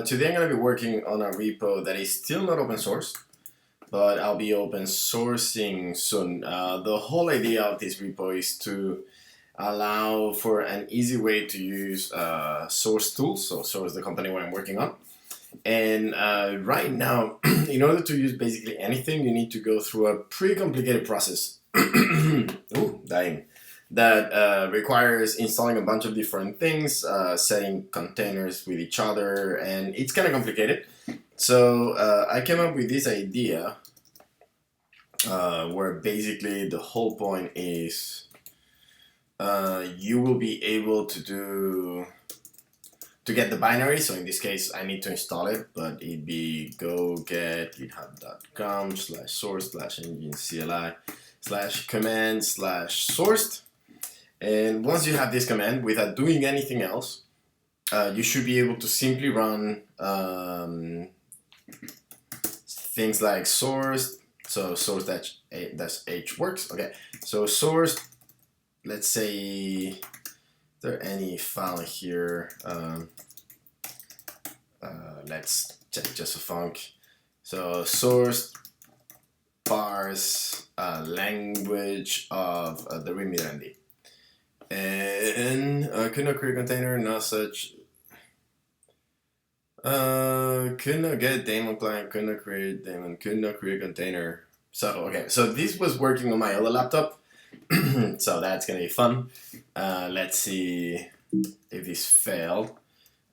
Today I'm going to be working on a repo that is still not open source, but I'll be open sourcing soon. The whole idea of this repo is to allow for an easy way to use Source tools, so Source, the company where I'm working on. And right now, in order to use basically anything, you need to go through a pretty complicated process. Ooh, dying. That requires installing a bunch of different things, setting containers with each other, and it's kind of complicated. So I came up with this idea where basically the whole point is you will be able to get the binary. So in this case, I need to install it, but it'd be go get github.com/source/engine CLI/command/sourced. And once you have this command, without doing anything else, you should be able to simply run things like source. So source-h works. Okay, so source, let's say, is there any file here? Let's check justforfunc. So source parse language of the readme MD. And could not create container, no such. Could not get daemon client, could not create daemon, could not create container. So okay, so this was working on my other laptop, so that's gonna be fun. Let's see if this failed.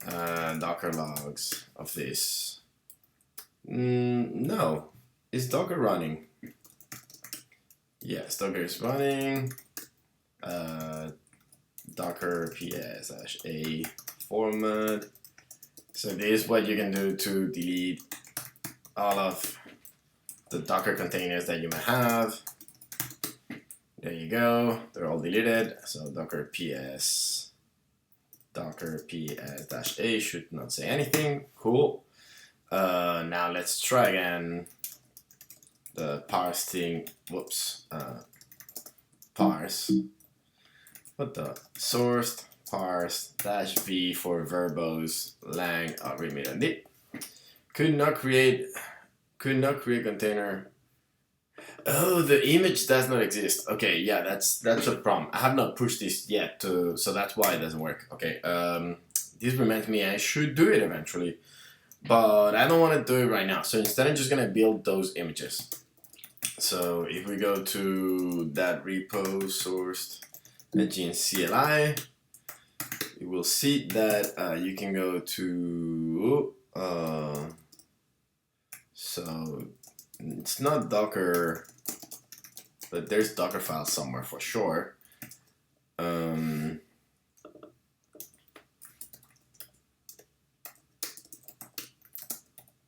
Docker logs of this. No, is Docker running? Yes, Docker is running. Docker ps-a format. So this is what you can do to delete all of the Docker containers that you might have. There you go, they're all deleted. So Docker ps-a should not say anything. Cool. Now let's try again the parse thing. Whoops. Parse. What the source parse -v for verbose lang readme. Could not create container. Oh, the image does not exist. Okay, yeah, that's a problem. I have not pushed this yet, so that's why it doesn't work. Okay, this reminds me I should do it eventually, but I don't want to do it right now. So instead, I'm just gonna build those images. So if we go to that repo sourced engine CLI, you will see that you can go to so it's not Docker, but there's Docker files somewhere for sure.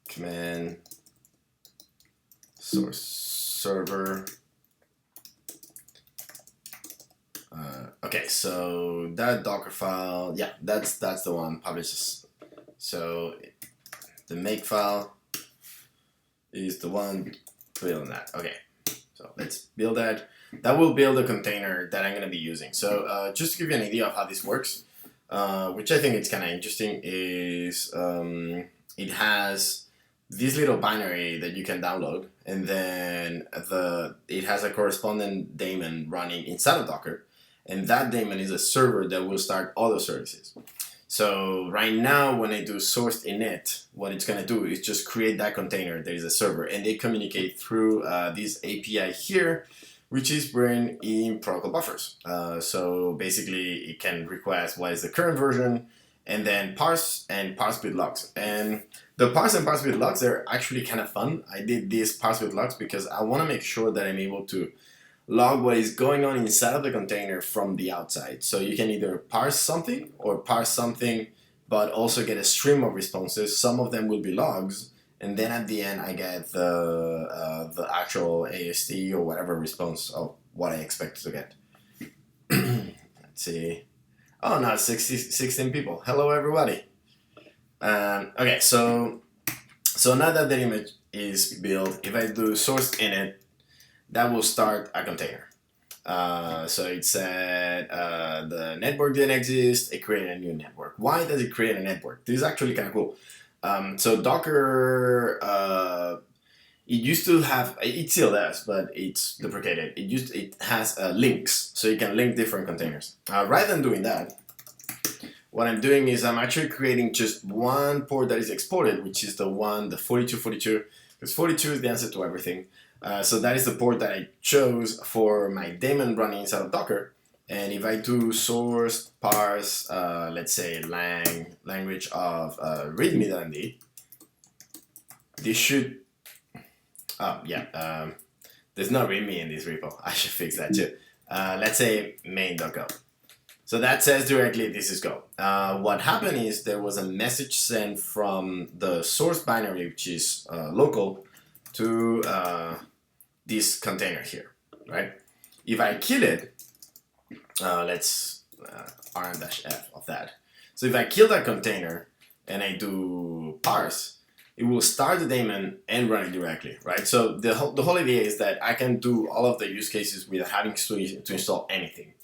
Command source server. Okay, so that Docker file, yeah, that's the one publishes. So the make file is the one building that. Okay, so let's build that. That will build a container that I'm going to be using. So just to give you an idea of how this works, which I think it's kind of interesting, is it has this little binary that you can download, and then it has a corresponding daemon running inside of Docker, and that daemon is a server that will start other services. So right now, when I do sourced init, what it's gonna do is just create that container. There is a server, and they communicate through this API here, which is written in protocol buffers. So basically, it can request what is the current version, and then parse and parse with logs. And the parse and parse with logs, they're actually kind of fun. I did this parse with logs because I want to make sure that I'm able to log what is going on inside of the container from the outside. So you can either parse something or parse something, but also get a stream of responses. Some of them will be logs, and then at the end I get the actual AST or whatever response of what I expect to get. Let's see. Oh, now 16 people. Hello, everybody. Okay, so now that the image is built, if I do source init, that will start a container. So it said the network didn't exist, it created a new network. Why does it create a network? This is actually kind of cool. So Docker, it used to have, it still does, but it's deprecated. It has links, so you can link different containers. Rather than doing that, what I'm doing is I'm actually creating just one port that is exported, which is the 4242, because 42 is the answer to everything. So that is the port that I chose for my daemon running inside of Docker. And if I do source parse, let's say language of readme.md, this should, there's no readme in this repo. I should fix that too. Let's say main.go. So that says directly this is Go. What happened is there was a message sent from the source binary, which is local, to this container here, right? If I kill it, let's rm-f of that. So if I kill that container and I do parse, it will start the daemon and run it directly, right? So the whole idea is that I can do all of the use cases without having to install anything.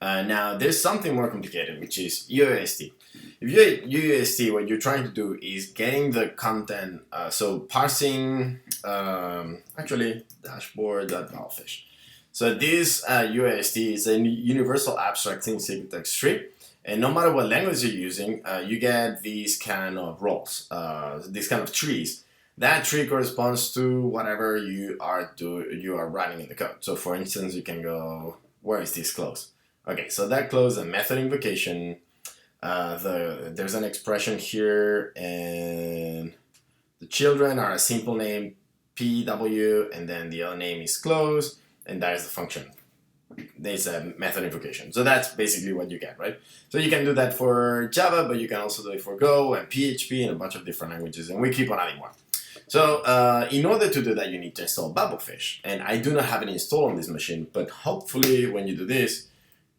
Now there's something more complicated, which is UAST. If you're UAST, what you're trying to do is getting the content, so parsing, actually dashboard.bblfsh. So this UAST is a universal abstracting syntax tree, and no matter what language you're using, you get these kind of roles, these kind of trees. That tree corresponds to whatever you are running in the code. So for instance, you can go, where is this clause? Okay, so that clause, a method invocation, there's an expression here, and the children are a simple name, PW, and then the other name is close, and that is the function. There's a method invocation. So that's basically what you get, right? So you can do that for Java, but you can also do it for Go and PHP and a bunch of different languages, and we keep on adding more. So in order to do that, you need to install bblfsh, and I do not have it installed on this machine, but hopefully when you do this,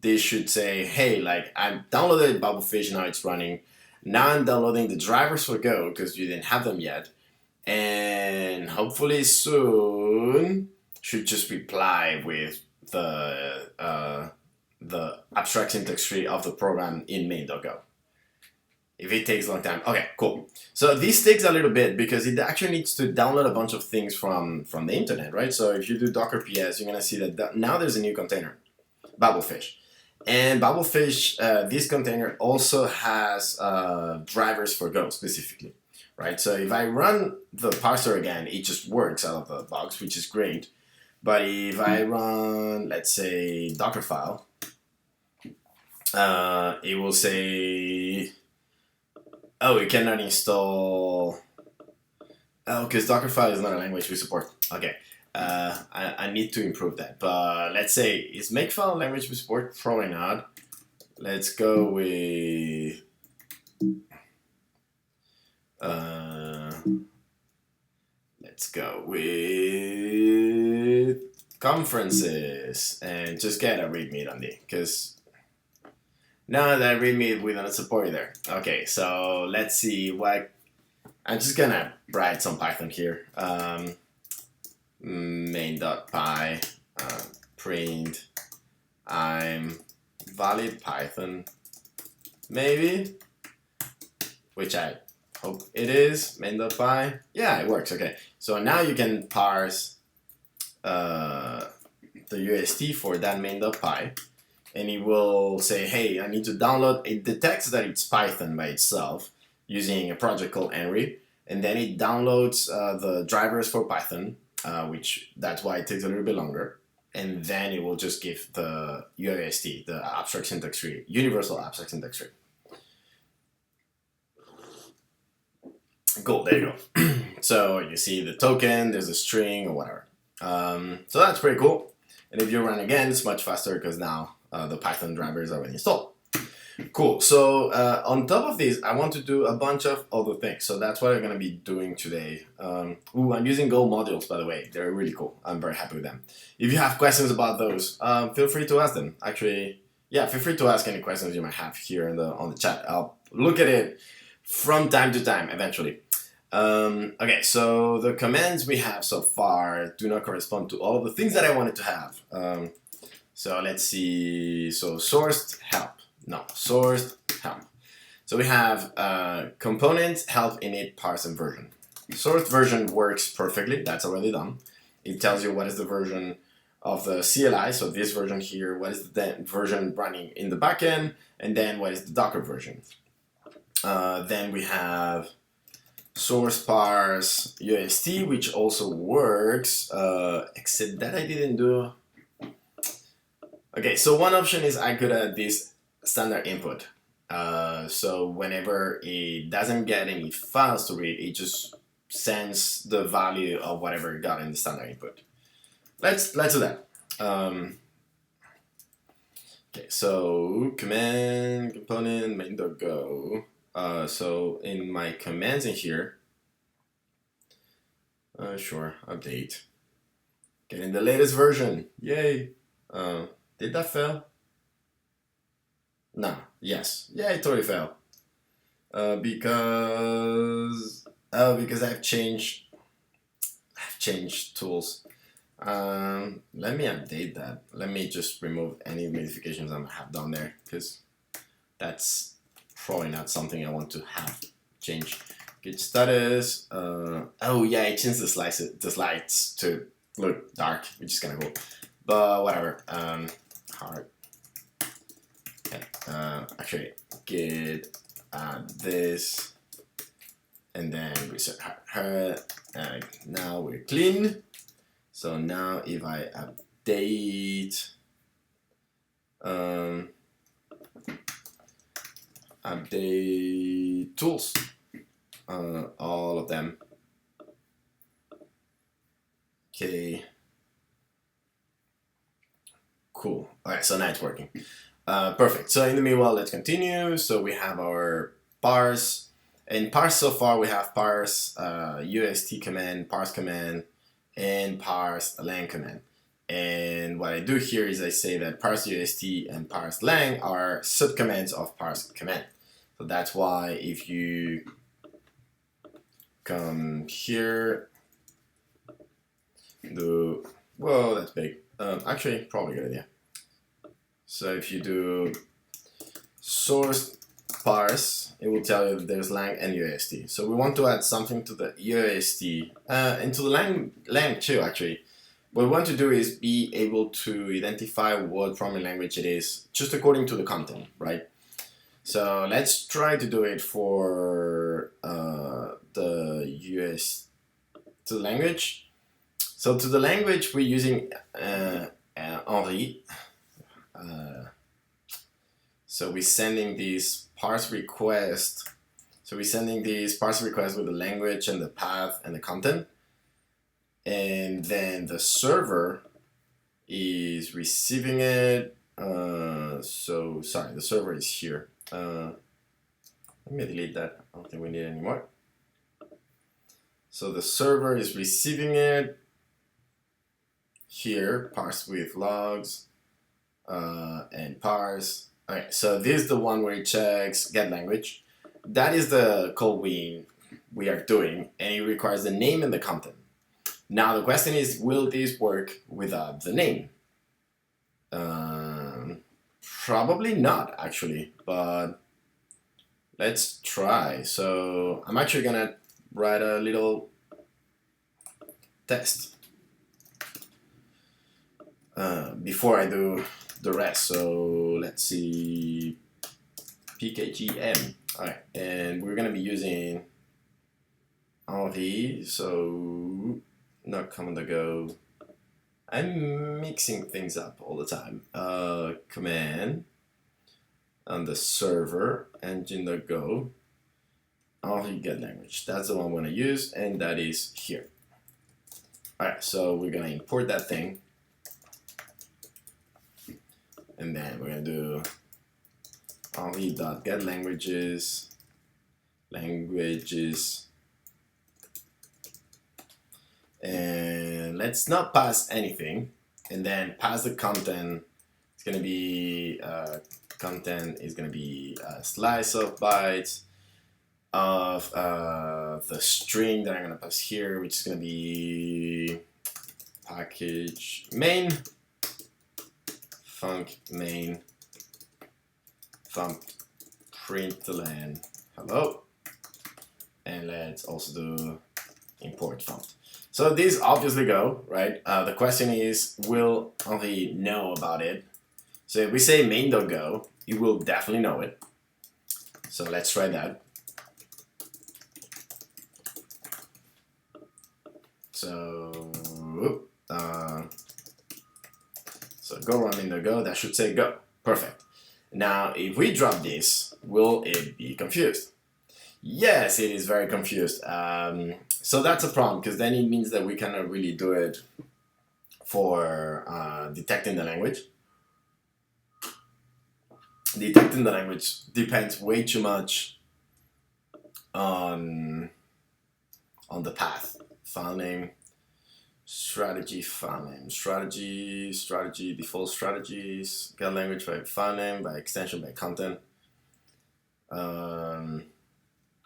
this should say, hey, like I've downloaded bblfsh, now it's running. Now I'm downloading the drivers for Go because you didn't have them yet. And hopefully soon should just reply with the abstract syntax tree of the program in main.go. If it takes a long time, okay, cool. So this takes a little bit because it actually needs to download a bunch of things from the internet, right? So if you do docker ps, you're gonna see that now there's a new container, bblfsh. And bblfsh, this container also has drivers for Go specifically, right? So if I run the parser again, it just works out of the box, which is great. But if I run, let's say, Dockerfile, it will say, oh, you cannot install, oh, because Dockerfile is not a language we support. Okay. I need to improve that, but let's say, is Makefile a language we support? Probably not. Let's go with conferences and just get a readme.md, because now that readme we don't support it there. Okay, so let's see what, I'm just gonna write some Python here. Main.py print I'm valid Python, maybe, which I hope it is. Main.py, yeah, it works. Okay, so now you can parse the UST for that main.py, and it will say, hey, I need to download. It detects that it's Python by itself using a project called Henry, and then it downloads the drivers for Python. Which that's why it takes a little bit longer, and then it will just give the UAST, the abstract syntax tree, universal abstract syntax tree. Cool, there you go. So you see the token, there's a string or whatever. So that's pretty cool. And if you run again, it's much faster because now the Python driver is already installed. Cool. So on top of this, I want to do a bunch of other things. So that's what I'm going to be doing today. I'm using Go modules, by the way. They're really cool. I'm very happy with them. If you have questions about those, feel free to ask them. Actually, yeah, feel free to ask any questions you might have here on the chat. I'll look at it from time to time, eventually. Okay, so the commands we have so far do not correspond to all of the things that I wanted to have. So let's see. So sourced help. No, sourced help. So we have components, help, init, parse, and version. Source version works perfectly. That's already done. It tells you what is the version of the CLI. So this version here, what is the version running in the backend, and then what is the Docker version. Then we have source parse UST, which also works, except that I didn't do. Okay, so one option is I could add this standard input. So whenever it doesn't get any files to read, it just sends the value of whatever it got in the standard input. Let's do that. Okay, so command component main.go. So in my commands in here, sure, update. Getting the latest version, yay! Did that fail? No, yes, yeah, it totally failed. Because I've changed tools. Let me update that. Let me just remove any modifications I have done there, because that's probably not something I want to have change. Git status. Oh yeah, I changed the slides to look dark, which is kind of cool. But whatever. Hard. Okay. Actually, git add this, and then reset her. Now we're clean. So now if I update, update tools, all of them. Okay. Cool. All right, so now it's working. Perfect. So in the meanwhile, let's continue. So we have our parse. In parse so far, we have parse UST command, parse command, and parse lang command. And what I do here is I say that parse UST and parse lang are subcommands of parse command. So that's why if you come here, whoa, that's big. Actually, probably a good idea. So if you do source parse, it will tell you that there's lang and UST. So we want to add something to the UST, and to the lang too, actually. What we want to do is be able to identify what programming language it is, just according to the content, right? So let's try to do it for the language. So to the language, we're using Henri. So we're sending these parse request. So we're sending these parse requests with the language and the path and the content. And then the server is receiving it. So sorry, the server is here. Let me delete that. I don't think we need it anymore. So the server is receiving it here, parse with logs, and parse. Okay, so this is the one where it checks get language. That is the code we are doing, and it requires the name and the content. Now the question is, will this work without the name? Probably not, actually, but let's try. So I'm actually gonna write a little test before I do the rest. So let's see, pkgm. All right, and we're gonna be using Henri. So not command to go. I'm mixing things up all the time. Command on the server engine.go. Henri get language. That's the one I'm gonna use, and that is here. All right, so we're gonna import that thing. And then we're gonna do Henri.get languages, and let's not pass anything, and then pass the content. It's gonna be content is gonna be a slice of bytes of the string that I'm gonna pass here, which is gonna be package main. Func main func println hello, and let's also do import font. So these obviously go, right? The question is, will Henri know about it? So if we say main.go, it will definitely know it. So let's try that. So go run main.go, that should say go. Perfect. Now, if we drop this, will it be confused? Yes, it is very confused. So that's a problem, because then it means that we cannot really do it for detecting the language. Detecting the language depends way too much on the path. File name, strategy, file name, strategy, default strategies, get language by file name, by extension, by content.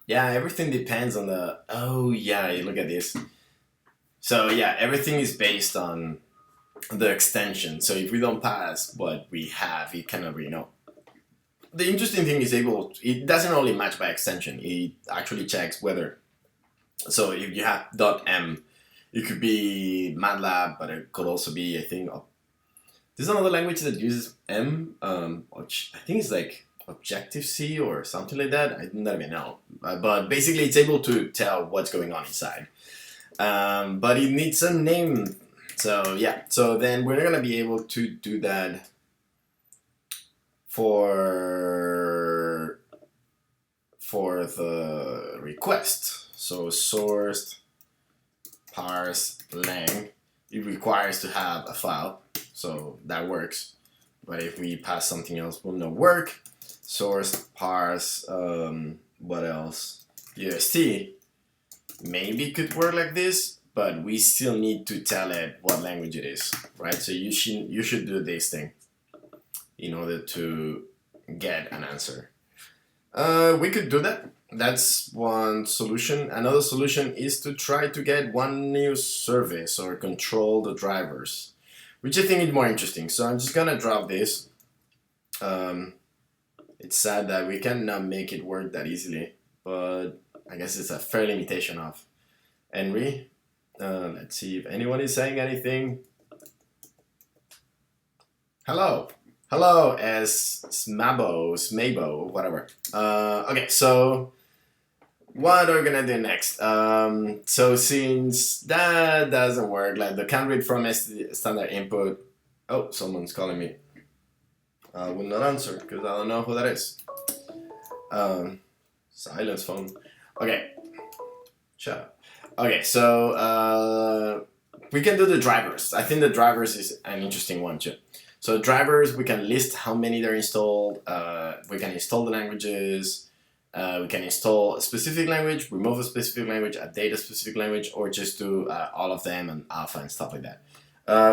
Yeah, everything depends on the, oh yeah, look at this. So yeah, everything is based on the extension. So if we don't pass what we have, it cannot really know. The interesting thing is it doesn't only match by extension, it actually checks whether, so if you have .m, it could be MATLAB, but it could also be, I think, there's another language that uses M, which I think it's like Objective-C or something like that, I don't even know. But basically it's able to tell what's going on inside. But it needs a name. So yeah, so then we're not going to be able to do that for the request. So source parse lang, it requires to have a file, so that works. But if we pass something else, will not work. Source parse, what else? UST maybe could work like this, but we still need to tell it what language it is, right? So you should do this thing in order to get an answer. We could do that. That's one solution. Another solution is to try to get one new service or control the drivers, which I think is more interesting. So I'm just gonna drop this. It's sad that we cannot make it work that easily, but I guess it's a fair limitation of Henri. Let's see if anyone is saying anything. Hello. Hello, as Smabo, whatever. Okay, so what are we gonna do next? So since that doesn't work, like the can't read from standard input. Oh, someone's calling me. I will not answer because I don't know who that is. Silence phone. Okay, shut up. Okay, so we can do the drivers. I think the drivers is an interesting one too. So drivers, we can list how many they're installed. We can install the languages. We can install a specific language, remove a specific language, update a specific language, or just do all of them and alpha and stuff like that.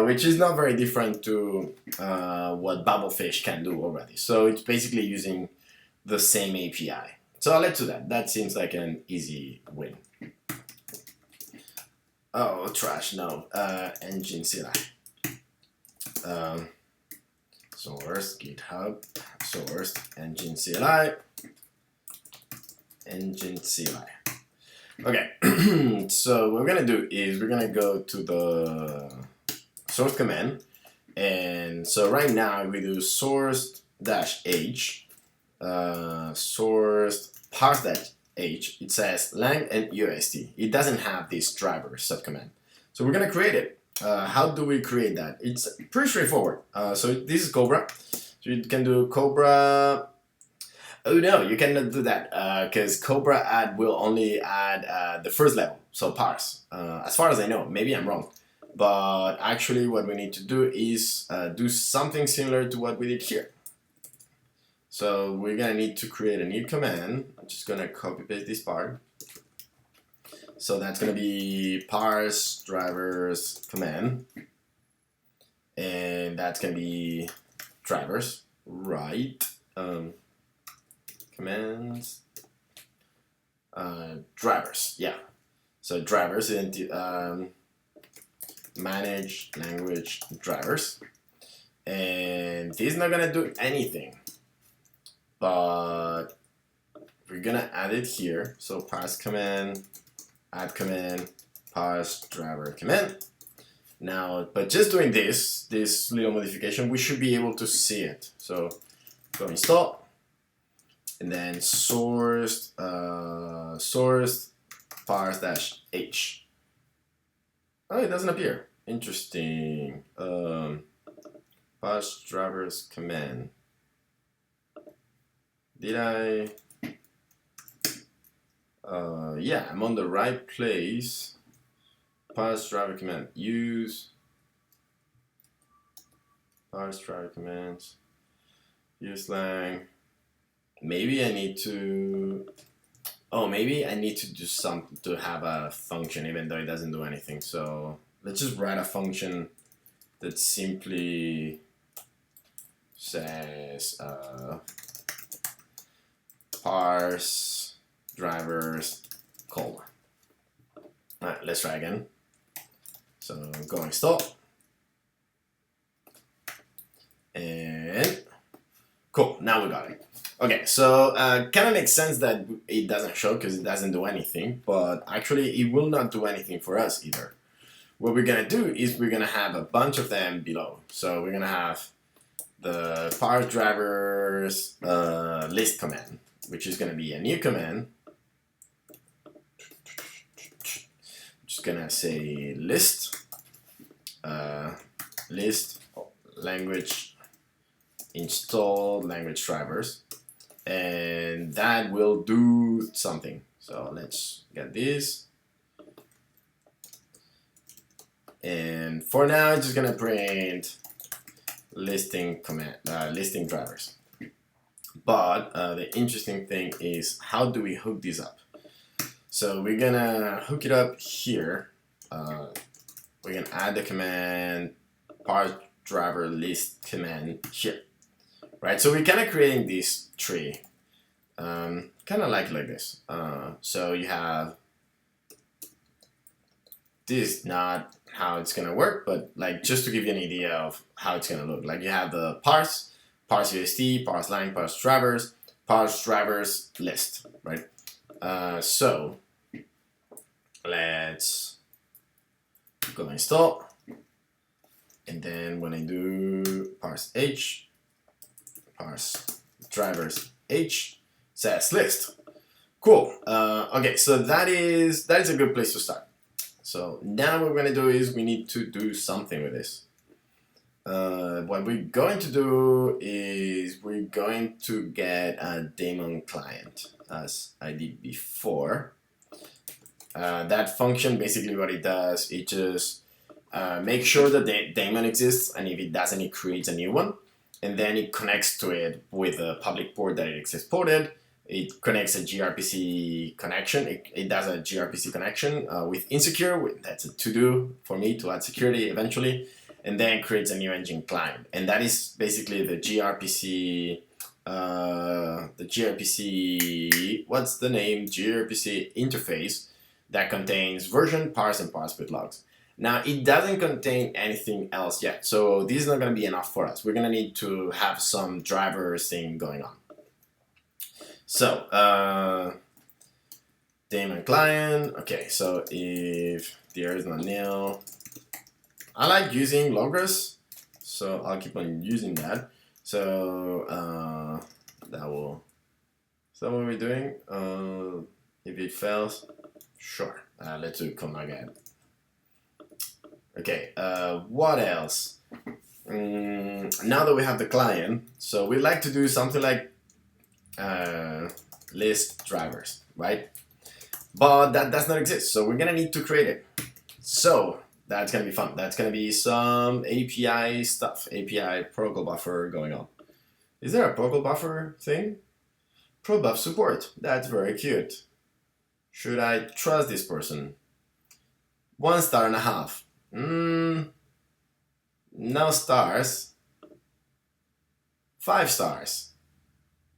Which is not very different to what bblfsh can do already. So it's basically using the same API. So let's do that. That seems like an easy win. Oh, trash, no. Engine CLI. Source, GitHub, source, engine CLI, engine CLI. Okay, so what we're gonna do is we're gonna go to the source command, and so right now we do source-h, source parse-h, it says lang and UST. It doesn't have this driver subcommand. So we're gonna create it. How do we create that? It's pretty straightforward. So this is Cobra. So you can do Cobra. Oh no, you cannot do that because Cobra add will only add the first level, so parse. As far as I know, maybe I'm wrong, but actually what we need to do is do something similar to what we did here. So we're gonna need to create a new command. I'm just gonna copy paste this part. So that's going to be parse drivers command, and that's going to be drivers, right? Commands, drivers, yeah. So drivers into manage language drivers, and this is not going to do anything, but we're gonna add it here. So parse command, add command, parse driver command. Now, but just doing this little modification, we should be able to see it. So go install, and then sourced parse -h. Oh, it doesn't appear. Interesting. Parse drivers command. Did I? Yeah, I'm on the right place. Parse driver command. Use parse driver commands. Use lang. Maybe I need to. Oh, maybe I need to do something to have a function, even though it doesn't do anything. So let's just write a function that simply says parse drivers Cobra. All right, let's try again. So go install, and cool. Now we got it. Okay, so kind of makes sense that it doesn't show because it doesn't do anything, but actually it will not do anything for us either. What we're gonna do is we're gonna have a bunch of them below. So we're gonna have the parse drivers list command, which is gonna be a new command. Just gonna say list language install language drivers, and that will do something. So let's get this, and for now it's just gonna print listing command listing drivers. But the interesting thing is, how do we hook these up? So we're gonna hook it up here. We can add the command parse driver list command here, right? So we're kind of creating this tree, kind of like this. So you have this, not how it's gonna work, but like just to give you an idea of how it's gonna look. Like you have the parse UST, parse line, parse drivers list, right? So let's go install, and then when I do parse drivers h says list. Cool. Okay, so that is a good place to start. So now what we're gonna do is we need to do something with this. What we're going to do is we're going to get a daemon client, as I did before. That function, basically what it does, it just makes sure that the daemon exists, and if it doesn't, it creates a new one, and then it connects to it with a public port that it exported. It connects a gRPC connection. It does a gRPC connection with Insecure. That's a to-do for me to add security eventually, and then creates a new engine client. And that is basically the gRPC. What's the name? gRPC interface that contains version, parse, and parse with logs. Now, it doesn't contain anything else yet, so this is not going to be enough for us. We're going to need to have some driver thing going on. So, daemon client. Okay, so if there is no nil, I like using logos, so I'll keep on using that. So, that will. So what we're doing? If it fails, sure. Let's do comma again. Okay. What else? Now that we have the client, so we like to do something like list drivers, right? But that does not exist, so we're gonna need to create it. So that's gonna be fun. That's gonna be some API stuff, API protocol buffer going on. Is there a protocol buffer thing? Protobuf support. That's very cute. Should I trust this person? 1.5 stars. No stars. 5 stars.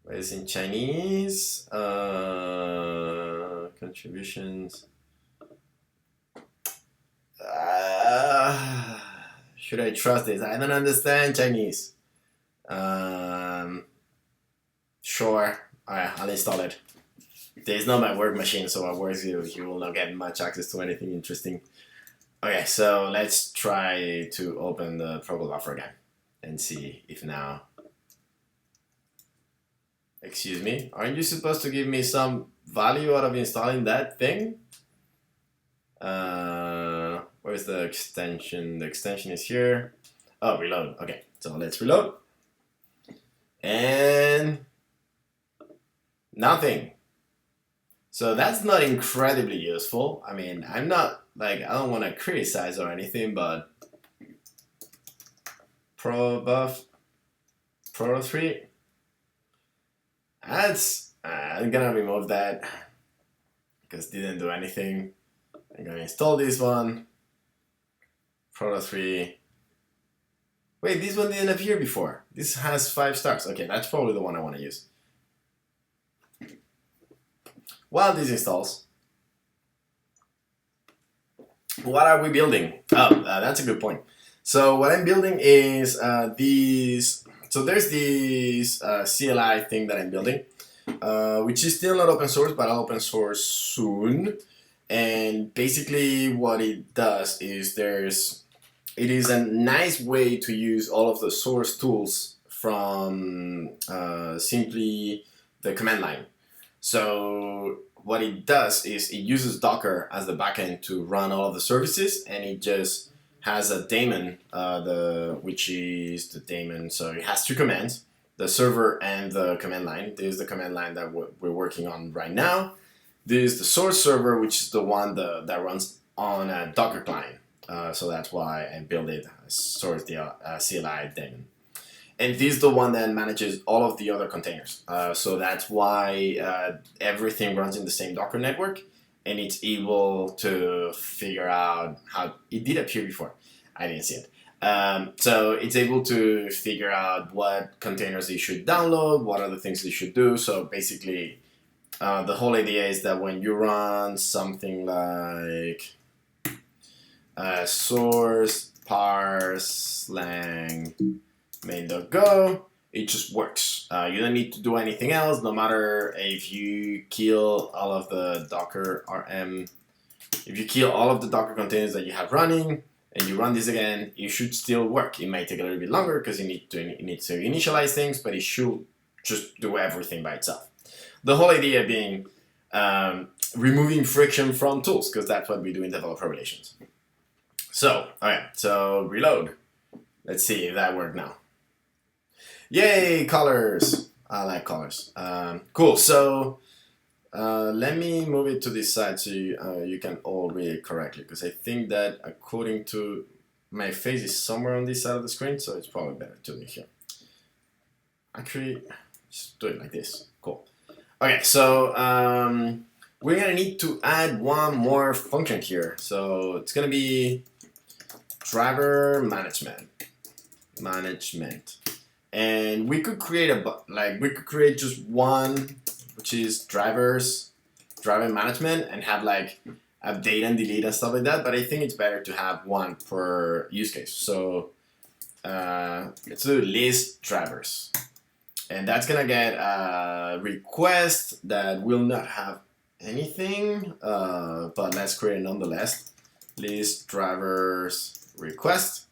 What is in Chinese? Contributions. Should I trust this? I don't understand Chinese. Sure. Alright, I'll install it. there's not my work machine, so at work you will not get much access to anything interesting. Okay, so let's try to open the protocol buffer again and see if now. Excuse me, aren't you supposed to give me some value out of installing that thing? Where's the extension? The extension is here. Oh, reload. Okay, so let's reload. And nothing. So that's not incredibly useful. I mean, I'm not like, I don't want to criticize or anything, but proto 3. That's I'm gonna remove that because it didn't do anything. I'm gonna install this one. Proto 3. Wait, this one didn't appear before. This has 5 stars. Okay, that's probably the one I want to use. While this installs, what are we building? Oh, that's a good point. So what I'm building is these. So there's this CLI thing that I'm building, which is still not open source, but I'll open source soon. And basically what it does is it is a nice way to use all of the source tools from simply the command line. So what it does is it uses Docker as the backend to run all of the services, and it just has a daemon, which is the daemon. So it has 2 commands, the server and the command line. This is the command line that we're working on right now. This is the source server, which is the one that runs on a Docker client. So that's why I built it as source the CLI daemon. And this is the one that manages all of the other containers. So that's why everything runs in the same Docker network, and it's able to figure out how it did appear before. I didn't see it. So it's able to figure out what containers they should download, what are the things they should do. So basically, the whole idea is that when you run something like source parse lang main.go, it just works. You don't need to do anything else, no matter if you kill all of the Docker RM. If you kill all of the Docker containers that you have running and you run this again, it should still work. It might take a little bit longer because it needs to initialize things, but it should just do everything by itself. The whole idea being removing friction from tools, because that's what we do in developer relations. So, alright, so reload. Let's see if that worked now. Yay, colors! I like colors. Cool, so let me move it to this side so you can all read it correctly, because I think that according to my face is somewhere on this side of the screen, so it's probably better to do it here. Actually, just do it like this. Cool. Okay, so we're gonna need to add one more function here. So it's gonna be driver management, and we could create just one, which is driver management, and have like update and delete and stuff like that. But I think it's better to have one per use case. So let's do list drivers. And that's gonna get a request that will not have anything, but let's create it nonetheless. List drivers request,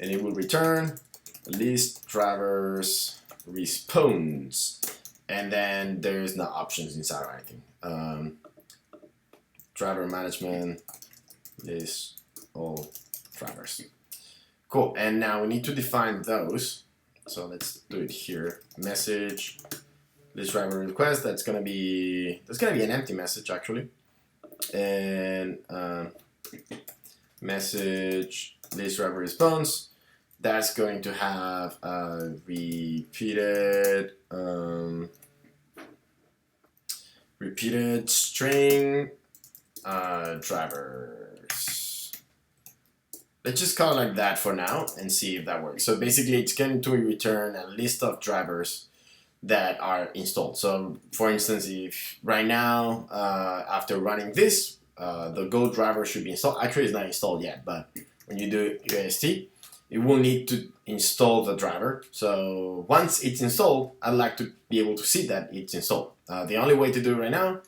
and it will return list drivers response, and then there's no options inside or anything. Driver management list all drivers. Cool, and now we need to define those. So let's do it here. Message list driver request. That's gonna be an empty message actually, and message list driver response. That's going to have a repeated string drivers. Let's just call it like that for now and see if that works. So basically it's going to return a list of drivers that are installed. So for instance, if right now, after running this, the Go driver should be installed. Actually, it's not installed yet, but when you do UST, it will need to install the driver. So once it's installed, I'd like to be able to see that it's installed. The only way to do it right now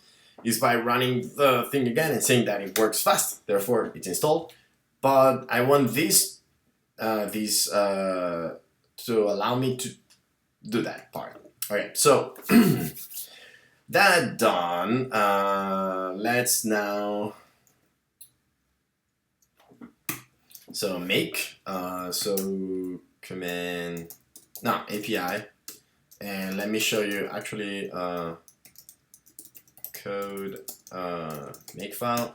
is by running the thing again and saying that it works fast. Therefore, it's installed. But I want this to allow me to do that part. Okay, so that done. Let's now make command API, and let me show you actually code makefile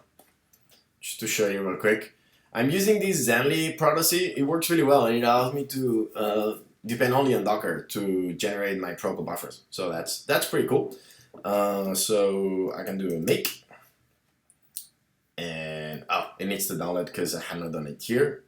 just to show you real quick. I'm using this Zenly proxy. It works really well, and it allows me to depend only on Docker to generate my protocol buffers. So that's pretty cool. So I can do a make, and it needs to download because I have not done it here.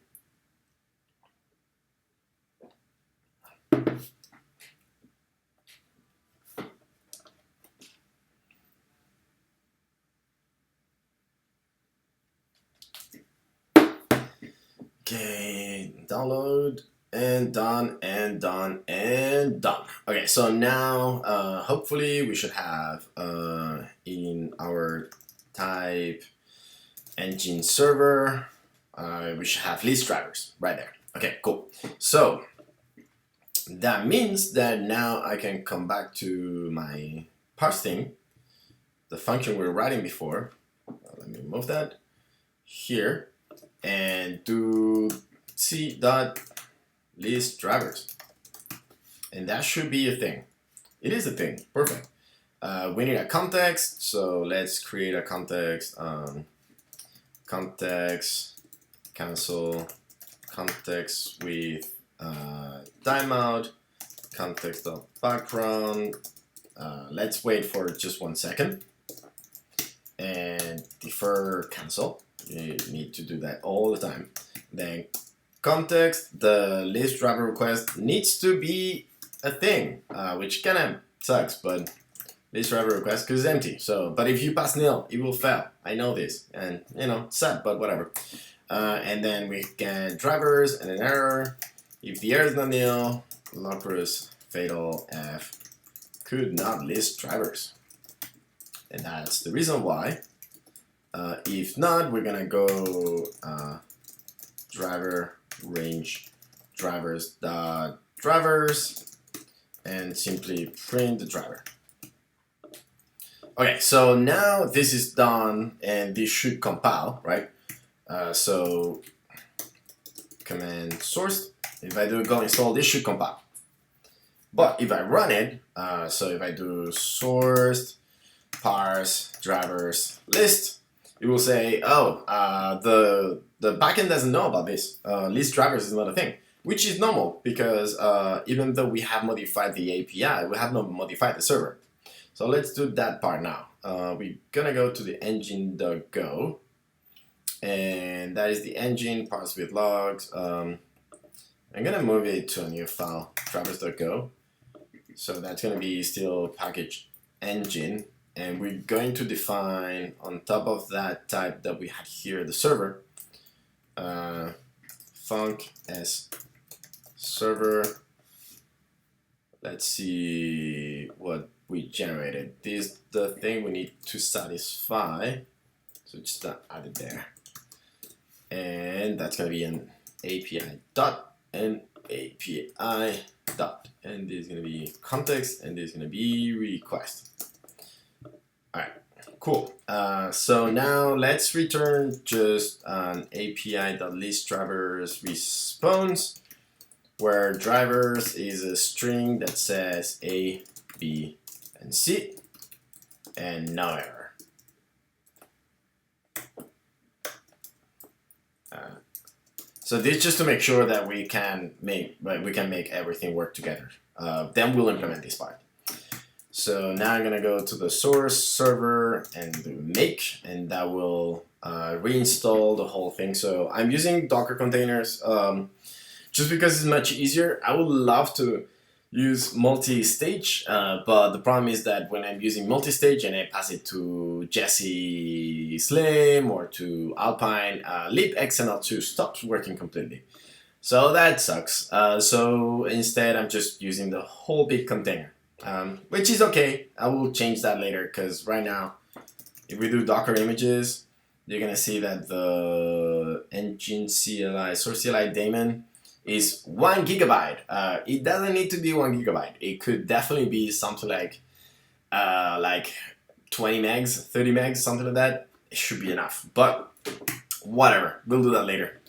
Okay, download, and done, and done, and done. Okay, so now hopefully we should have in our type engine server, we should have list drivers right there. Okay, cool. So that means that now I can come back to my parse thing, the function we were writing before. Let me remove that here and do c.list drivers, and that should be a thing. It is a thing. Perfect. We need a context, so let's create a context. Context cancel context with timeout context of background. Let's wait for just 1 second and defer cancel. You need to do that all the time. Then context, the list driver request needs to be a thing, which kind of sucks, but list driver request because it's empty. So, but if you pass nil, it will fail. I know this, and sad, but whatever. And then we get drivers and an error. If the error is not nil, locus fatal f could not list drivers, and that's the reason why. If not, we're gonna go driver range drivers dot drivers and simply print the driver. Okay, so now this is done and this should compile, right? So command source. If I do go install, this should compile. But if I run it, so if I do source parse drivers list, it will say, the backend doesn't know about this. List drivers is not a thing, which is normal because even though we have modified the API, we have not modified the server. So let's do that part now. We're gonna go to the engine.go, and that is the engine parse with logs. I'm gonna move it to a new file, drivers.go. So that's gonna be still package engine. And we're going to define on top of that type that we had here, the server, func as server. Let's see what we generated. This is the thing we need to satisfy. So just add it there. And that's going to be an API dot and API dot. And this is going to be context, and this is going to be request. Alright, cool. So now let's return just an API.listDrivers response, where drivers is a string that says A, B, and C, and no error. So this just to make sure that we can make everything work together. Then we'll implement this part. So now I'm gonna go to the source server and do make, and that will reinstall the whole thing. So I'm using Docker containers just because it's much easier. I would love to use multi-stage, but the problem is that when I'm using multi-stage and I pass it to Jesse Slim or to Alpine, libxml2 stops working completely. So that sucks. So instead I'm just using the whole big container. Which is okay. I will change that later because right now if we do Docker images, you're gonna see that the engine CLI source CLI daemon is 1 gigabyte. It doesn't need to be 1 gigabyte. It could definitely be something like 20 megs, 30 megs, something like that. It should be enough. But whatever, we'll do that later.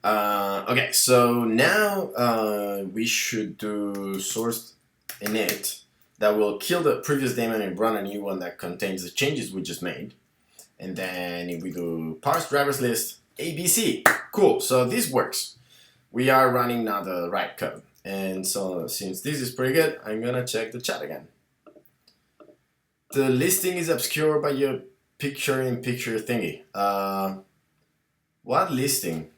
Okay, so now we should do source init that will kill the previous daemon and run a new one that contains the changes we just made. And then if we do parse drivers list ABC, cool. So this works. We are running now the right code. And so since this is pretty good, I'm gonna check the chat again. The listing is obscured by your picture-in-picture thingy. What listing?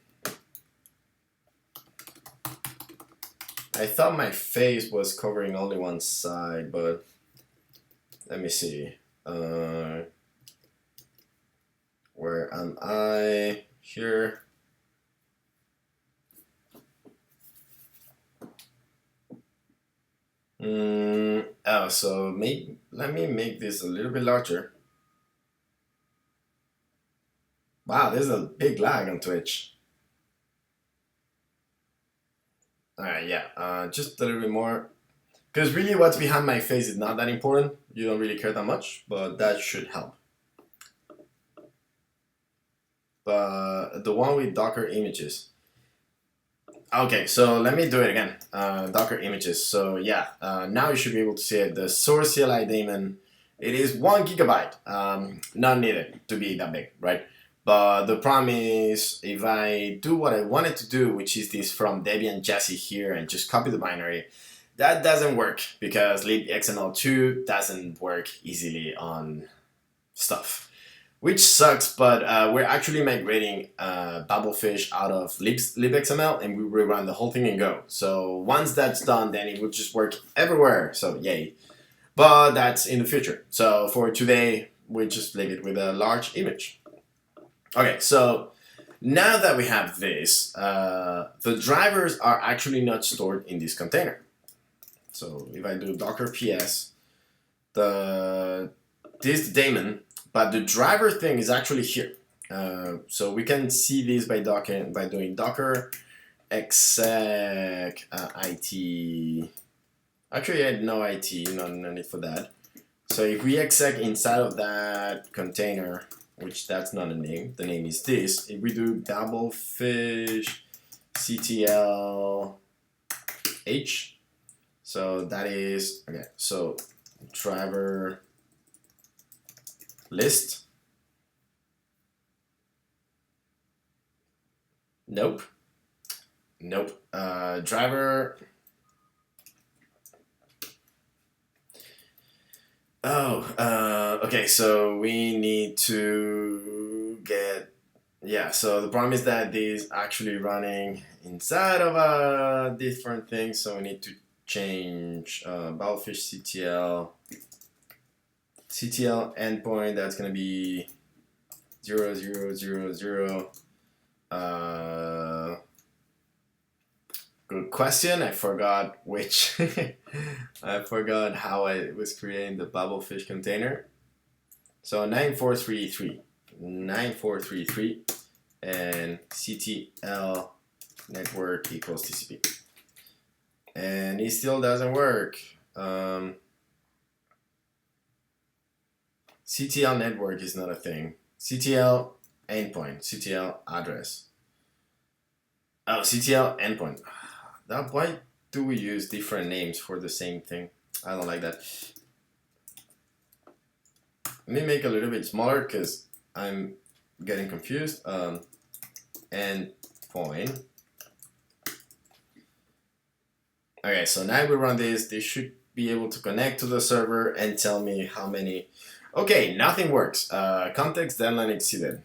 I thought my face was covering only one side, but let me see. Where am I? Here. Oh, so let me make this a little bit larger. Wow, there's a big lag on Twitch. Alright, yeah, just a little bit more. Because really what's behind my face is not that important. You don't really care that much, but that should help. But the one with Docker images. Okay, so let me do it again. Docker images. So yeah, now you should be able to see it. The source CLI daemon, it is 1 gigabyte. Not needed to be that big, right? But the problem is, if I do what I wanted to do, which is this from Debian Jesse here, and just copy the binary, that doesn't work because libxml2 doesn't work easily on stuff, which sucks. But we're actually migrating bbbfsh out of libxml, and we rerun the whole thing and go. So once that's done, then it will just work everywhere. So yay! But that's in the future. So for today, we just leave it with a large image. Okay, so now that we have this, the drivers are actually not stored in this container. So if I do docker ps, this daemon, but the driver thing is actually here. So we can see this by doing docker exec it. Actually, I had no it, no need for that. So if we exec inside of that container, which that's not a name, the name is this. If we do bblfsh ctl h, so that is, okay, so driver list. Nope. Driver. Okay, so we need to get, yeah, so the problem is that this is actually running inside of a different thing, so we need to change bblfsh ctl endpoint, that's going to be 0000. Good question. I forgot which. I forgot how I was creating the bbbfsh container. So 9433, and CTL network equals TCP. And it still doesn't work. CTL network is not a thing. CTL endpoint, CTL address. Oh, CTL endpoint. Why do we use different names for the same thing? I don't like that. Let me make it a little bit smaller because I'm getting confused. Endpoint. Okay, so now we run this. This should be able to connect to the server and tell me how many. Okay, nothing works. Context deadline exceeded.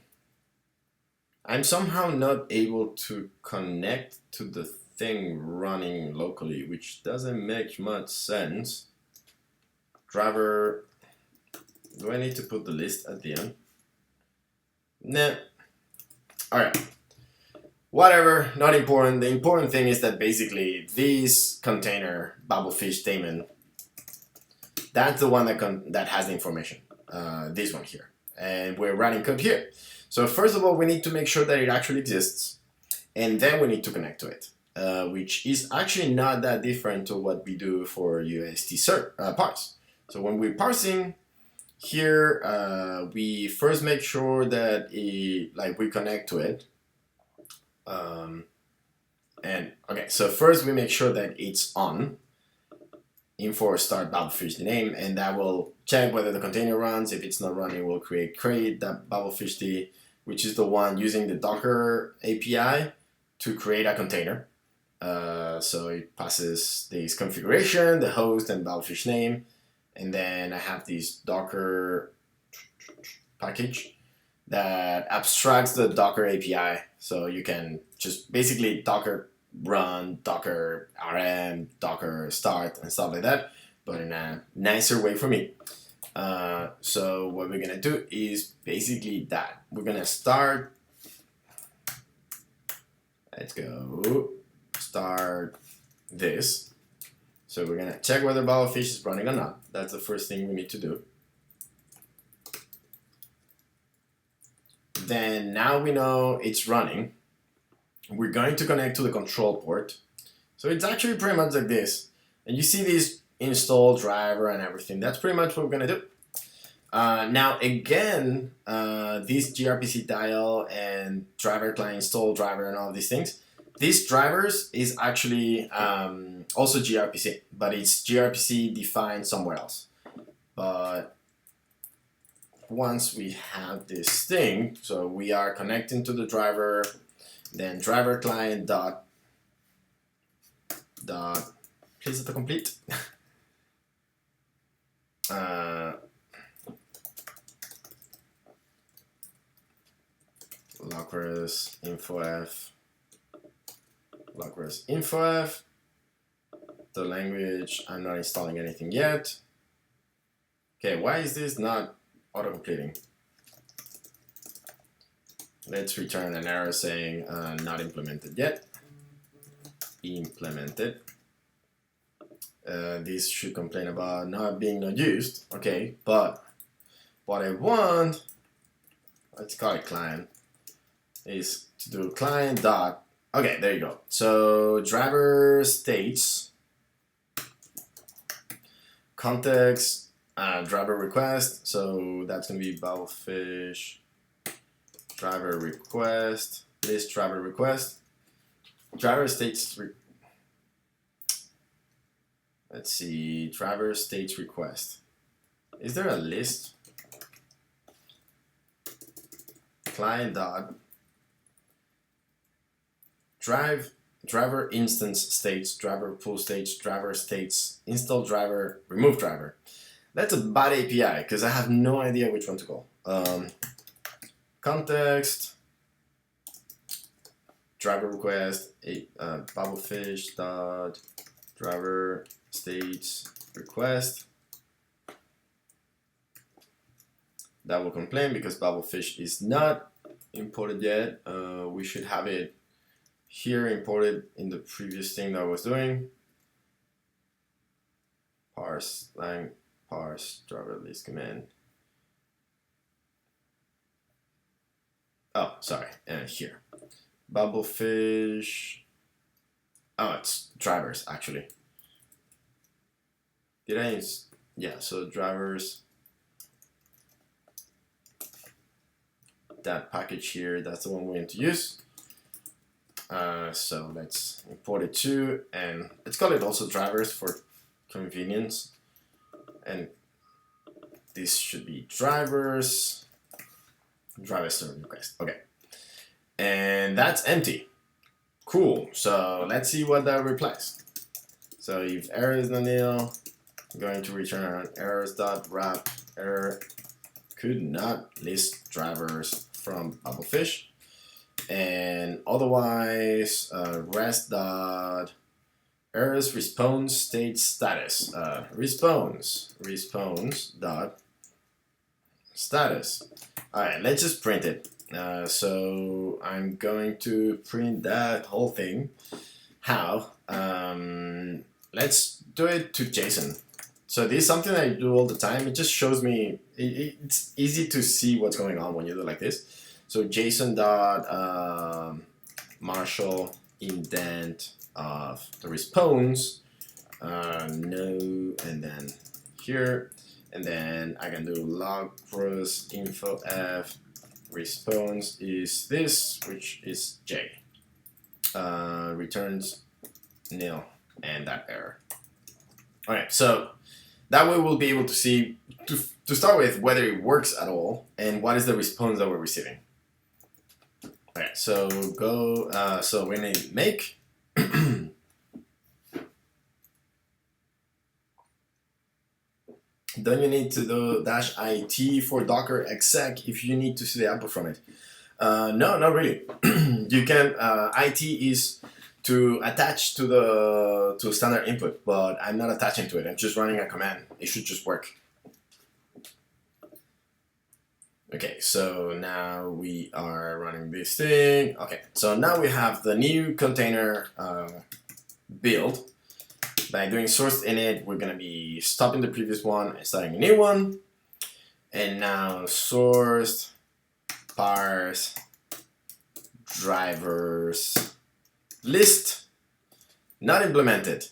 I'm somehow not able to connect to the thing running locally, which doesn't make much sense. Driver, do I need to put the list at the end? Nah. Alright. Whatever, not important. The important thing is that basically this container, bbbfsh daemon, that's the one that has the information. This one here. and we're running code here. So first of all, we need to make sure that it actually exists, and then we need to connect to it, which is actually not that different to what we do for UST parse. So when we're parsing here, we first make sure that we connect to it. And okay, so first we make sure that it's on info start bbbfsh the name, and that will check whether the container runs. If it's not running, we'll create that bbbfsh, which is the one using the Docker API to create a container. So it passes this configuration, the host, and bbbfsh name, and then I have this Docker package that abstracts the Docker API, so you can just basically Docker run, Docker rm, Docker start, and stuff like that, but in a nicer way for me. So what we're gonna do is basically that. We're gonna start, let's go, start this. So we're gonna check whether bbbfsh is running or not. That's the first thing we need to do. Then now we know it's running. We're going to connect to the control port. So it's actually pretty much like this. And you see this install driver and everything. That's pretty much what we're gonna do. Now again, this gRPC dial and driver client install driver and all these things, these drivers is actually also gRPC, but it's gRPC defined somewhere else. But once we have this thing, so we are connecting to the driver, then driver client dot please autocomplete. Locker's infof, Locker's infof. The language, I'm not installing anything yet. Okay, why is this not auto-completing? Let's return an error saying not implemented yet. Implemented. This should complain about not being not used. Okay, but what I want, let's call it client, is to do client dot. Okay, there you go. So driver states context driver request. So that's gonna be bbbfsh driver request, list driver request, driver states let's see, driver states request. Is there a list? Client dot driver instance states, driver pool states, driver states, install driver, remove driver. That's a bad API because I have no idea which one to call. Context, driver request, bbbfsh dot driver states request. That will complain because bbbfsh is not imported yet. We should have it here imported in the previous thing that I was doing. Parse lang parse driver list command. Oh, sorry, here. Bbbfsh. Oh, it's drivers actually. Did I? Yeah, so drivers. That package here, that's the one we're going to use. So let's import it too, and let's call it also drivers for convenience. And this should be drivers, driver server request. Okay, and that's empty. Cool. So let's see what that replies. So if error is not nil, I'm going to return errors.wrap error could not list drivers from bbbfsh, and otherwise rest dot errors response state status response dot status. All right, let's just print it. So I'm going to print that whole thing. How? Let's do it to JSON. So this is something I do all the time. It just shows me, it's easy to see what's going on when you do it like this. So JSON dot Marshall indent of the response, no, and then here, and then I can do log rows info f response is this, which is J, returns nil and that error. Alright, so that way we'll be able to see, to start with, whether it works at all and what is the response that we're receiving. Okay, so go, so we're gonna make then you need to do -it for docker exec if you need to see the output from it. No, not really. You can, it is to attach to standard input, but I'm not attaching to it. I'm just running a command. It should just work. Okay, so now we are running this thing. Okay, so now we have the new container build. By doing source init, we're gonna be stopping the previous one and starting a new one. And now source parse drivers list not implemented.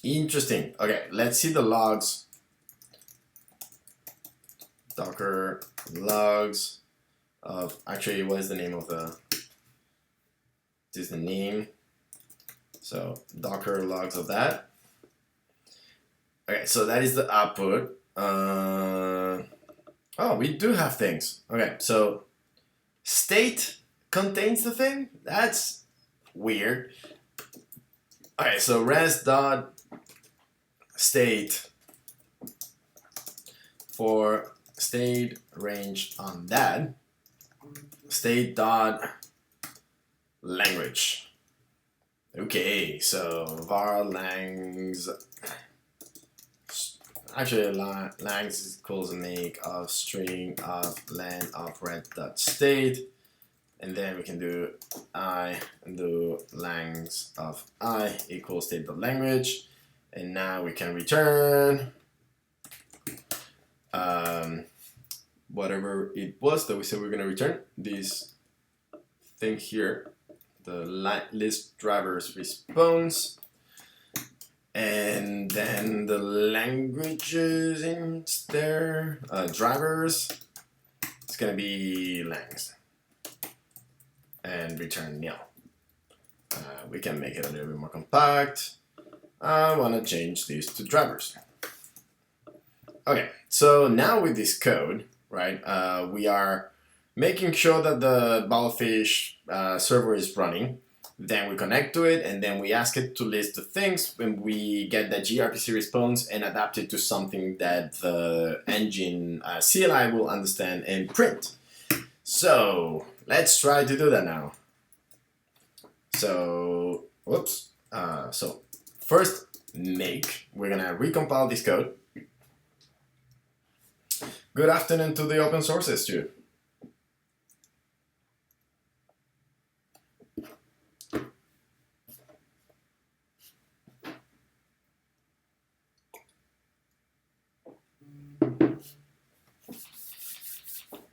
Interesting. Okay, let's see the logs. Docker logs of, actually, what is the name of the, this is the name. So Docker logs of that. Okay, so that is the output. Oh, we do have things. Okay, so state contains the thing? That's weird. Okay, so res.state for state range on that. State.language. Okay, so var langs, actually langs equals make of string of len of red.state, and then we can do I and do langs of I equals state.language, and now we can return whatever it was that we said we we're going to return, this thing here, the list drivers response, and then the languages in there, drivers, it's going to be langs, and return nil. We can make it a little bit more compact. I want to change these to drivers. Okay, so now with this code, right, we are making sure that the bblfsh server is running. Then we connect to it, and then we ask it to list the things, and we get the gRPC response and adapt it to something that the engine CLI will understand and print. So let's try to do that now. So, whoops. So first, we're gonna recompile this code. Good afternoon to the open sources, too.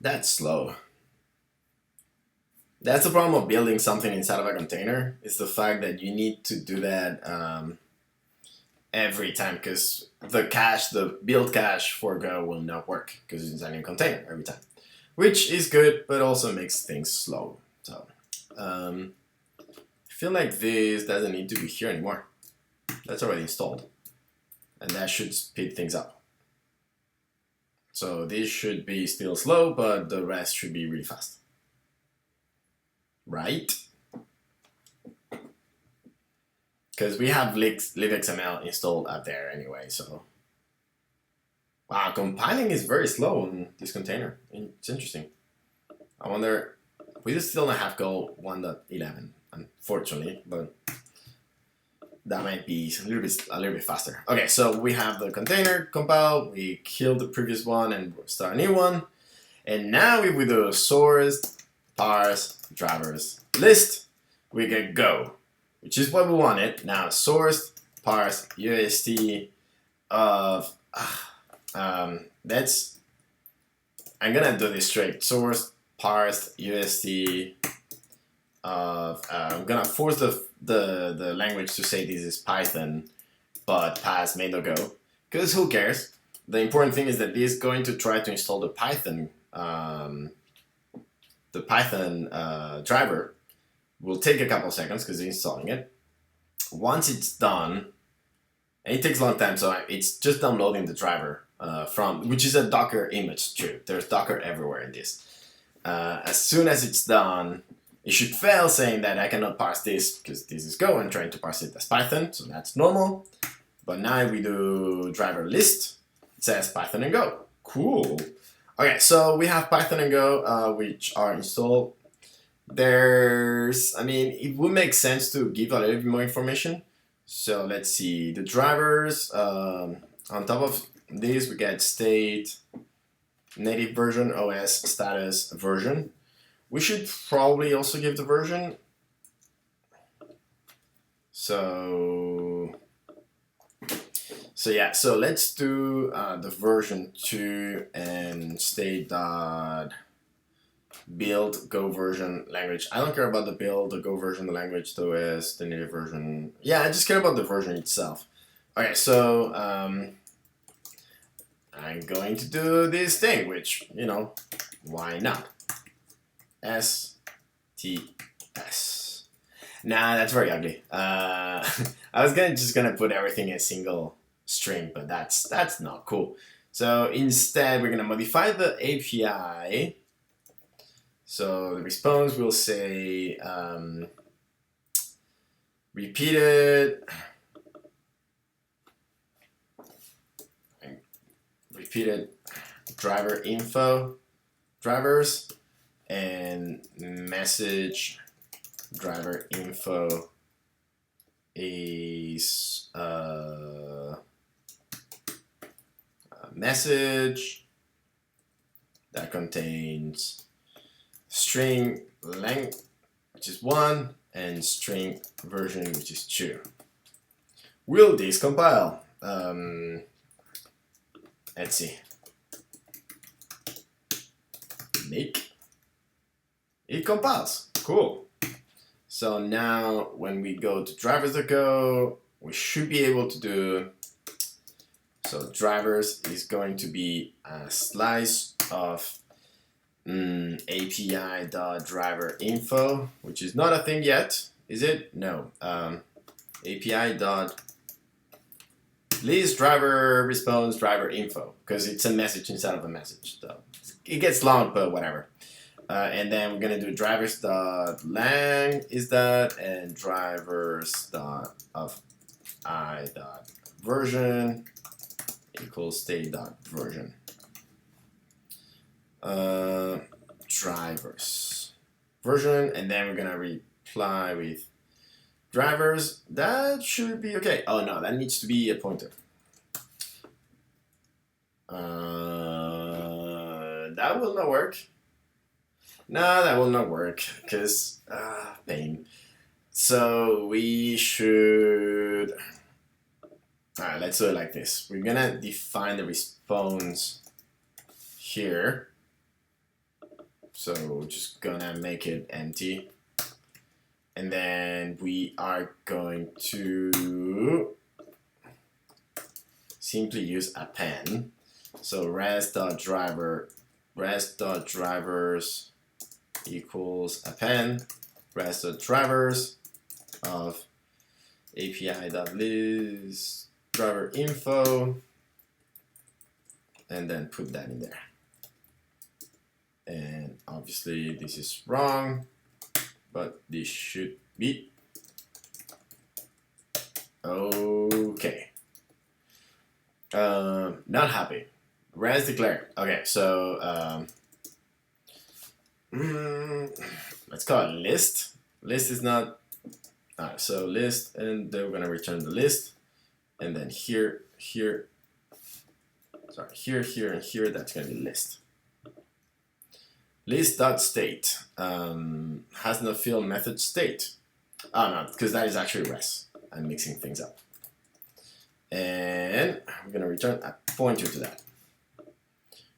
That's slow. That's the problem of building something inside of a container. It's the fact that you need to do that every time, because the build cache for Go will not work because it's inside a container every time, which is good, but also makes things slow. So I feel like this doesn't need to be here anymore. That's already installed, and that should speed things up. So this should be still slow, but the rest should be really fast. Right? Because we have libxml installed up there anyway, so. Wow, compiling is very slow on this container. It's interesting. I wonder, we just still don't have Go 1.11, unfortunately, but that might be a little bit faster. Okay, so we have the container compiled, we killed the previous one and start a new one. And now if we do source, parse, drivers, list, we get Go, which is what we wanted. Now source, parse UST of that's I'm gonna do this straight. Source parse UST of I'm gonna force the language to say this is Python, but pass may not go, because who cares? The important thing is that this is going to try to install the Python driver. Will take a couple of seconds because it's installing it. Once it's done, and it takes a long time, so it's just downloading the driver from, which is a Docker image too. There's Docker everywhere in this. As soon as it's done, it should fail saying that I cannot parse this because this is Go and trying to parse it as Python, so that's normal. But now if we do driver list, it says Python and Go. Cool. Okay, so we have Python and Go, which are installed. It would make sense to give a little bit more information. So let's see, the drivers, on top of this, we get state, native version, OS, status, version. We should probably also give the version. So yeah, so let's do the version 2 and state dot build Go version language. I don't care about the build, the Go version, the language, the OS, the native version. Yeah, I just care about the version itself. Okay, so I'm going to do this thing, which, you know, why not? STS. Nah, that's very ugly. I was just gonna put everything in a single string, but that's not cool. So instead, we're gonna modify the API. So the response will say repeated driver info drivers and message driver info is a message that contains string length, which is 1, and string version, which is 2. Will this compile? Let's see. Make. It compiles. Cool. So now when we go to drivers.go, we should be able to do, so drivers is going to be a slice of API.driver.info, which is not a thing yet, is it? No. API.list driver response driver info, because it's a message inside of a message. So it gets long, but whatever. And then we're gonna do drivers.lang is that, and drivers.i.version equals state.version. Drivers version, and then we're gonna reply with drivers. That should be okay. Oh no, that needs to be a pointer. That will not work. No, that will not work because pain. So we should. Alright, let's do it like this. We're gonna define the response here. So we're just gonna make it empty. And then we are going to simply use append. So res.drivers equals append res.drivers of API.list driver info, and then put that in there. And obviously this is wrong, but this should be okay. Not happy. Res declare. Okay, so let's call it list. List is not. So list, and then we're gonna return the list, and then here, and here. That's gonna be list. List.state has no field method state. Oh no, because that is actually res. I'm mixing things up. and I'm gonna return a pointer to that.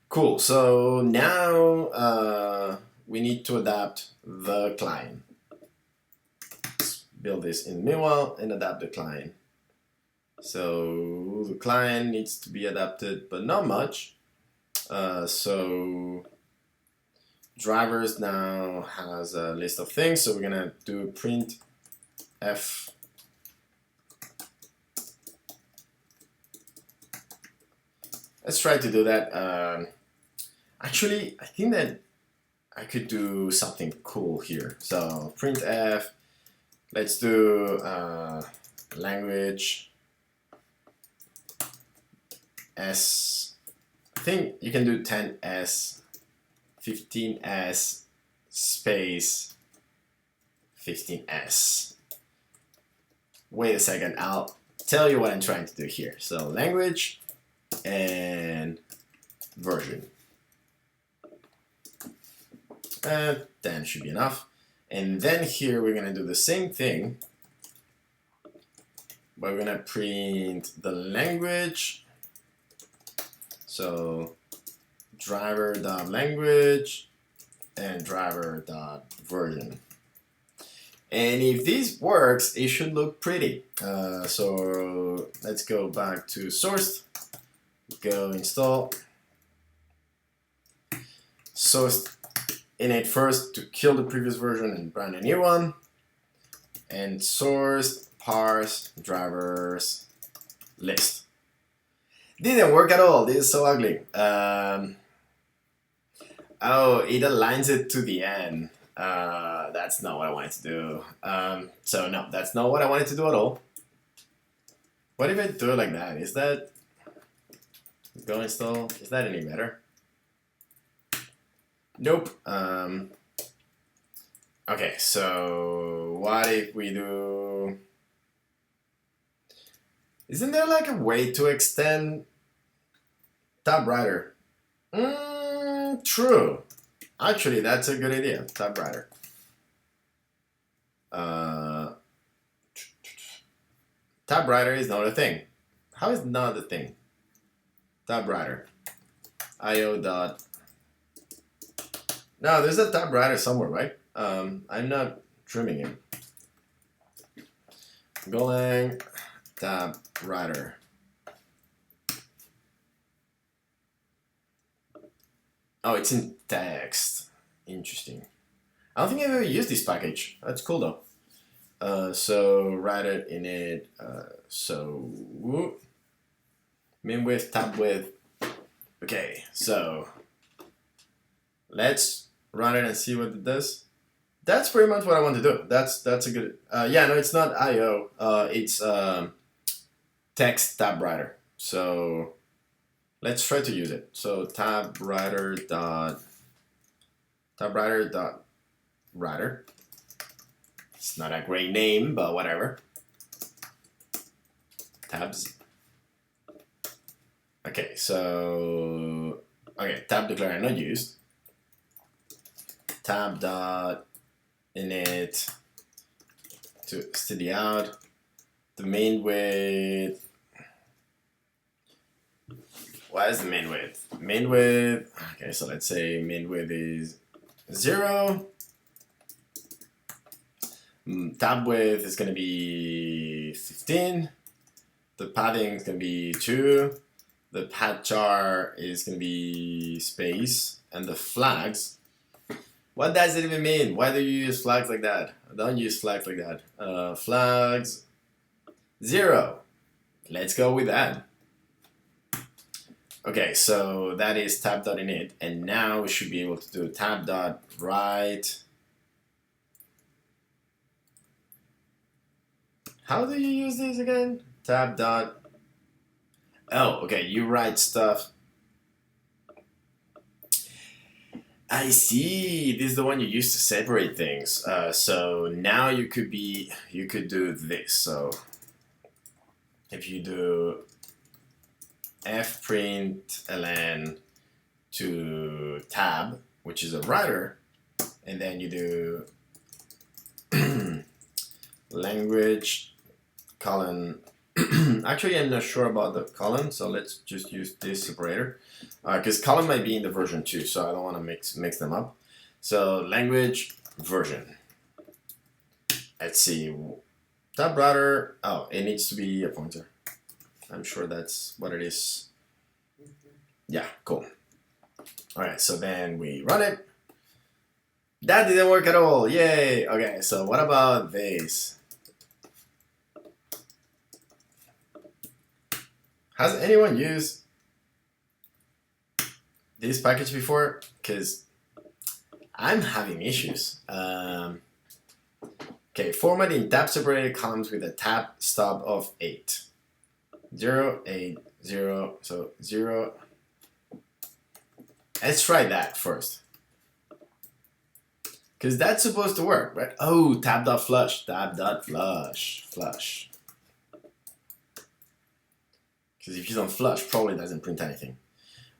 Cool, so now we need to adapt the client. Let's build this in the meanwhile and adapt the client. So the client needs to be adapted, but not much. So drivers now has a list of things, so we're gonna do print f. Let's try to do that. Actually, I think that I could do something cool here. So printf, let's do language s. I think you can do 10s, 15s, space 15s. Wait a second, I'll tell you what I'm trying to do here. So language and version. And 10 should be enough. And then here we're gonna do the same thing, but we're gonna print the language. So driver.language and driver.version. And if this works, it should look pretty. So let's go back to source, go install source init first to kill the previous version and brand a new one, and source parse drivers list. Didn't work at all. This is so ugly. Oh, it aligns it to the end. That's not what I wanted to do. So no, that's not what I wanted to do at all. What if I do it like that? Is that go install? Is that any better? Nope. Okay, so what if we do? Isn't there like a way to extend tab writer? True. Actually, that's a good idea. Tab writer. Tab writer is not a thing. How is not a thing? Tab writer. io dot. No, there's a tab writer somewhere, right? I'm not trimming it. Golang tab writer. Oh, it's in text. Interesting. I don't think I've ever used this package. That's cool though. So writer init. So min width, tab width. Okay, so let's run it and see what it does. That's pretty much what I want to do. That's a good. Yeah, no, it's not IO. It's text tab writer. So let's try to use it. So tab writer dot writer. It's not a great name, but whatever. Tabs. Okay, so tab declare not used. Tab dot init to std out. The main width. What is the main width? Main width. Okay, so let's say main width is 0. Tab width is going to be 15. The padding is going to be 2. The pad char is going to be space. And the flags. What does it even mean? Why do you use flags like that? Don't use flags like that. Flags 0. Let's go with that. Okay, so that is tab.init, and now we should be able to do tab.write. How do you use this again? Tab. Oh, okay, you write stuff. I see. This is the one you use to separate things. So now you could do this. So if you do fprintln to tab, which is a writer, and then you do language colon Actually, I'm not sure about the column, so let's just use this separator. Because column might be in the version too, so I don't want to mix them up. So language version. Let's see. Tab router. Oh, it needs to be a pointer. I'm sure that's what it is. Yeah, cool. All right, so then we run it. That didn't work at all. Yay. Okay, so what about this? Has anyone used this package before? Because I'm having issues. Okay, formatting tab separated columns with a tab stop of 8. 0, 8, 0, so 0. Let's try that first. Because that's supposed to work, right? Oh, tab.flush, flush. Because if you don't flush, probably doesn't print anything.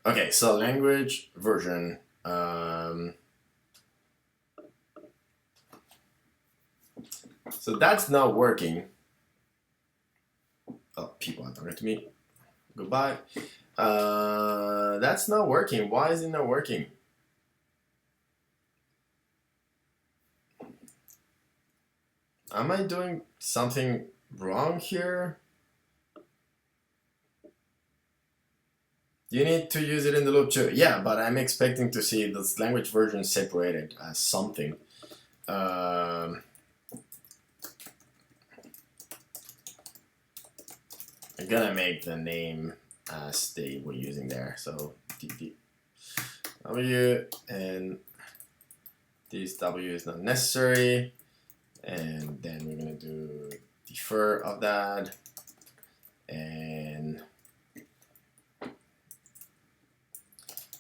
Okay, so language version. So that's not working. Oh, people are talking to me. Goodbye. That's not working. Why is it not working? Am I doing something wrong here? You need to use it in the loop too. Yeah, but I'm expecting to see this language version separated as something. I'm gonna make the name as they were using there. So W, and this W is not necessary. And then we're gonna do defer of that, and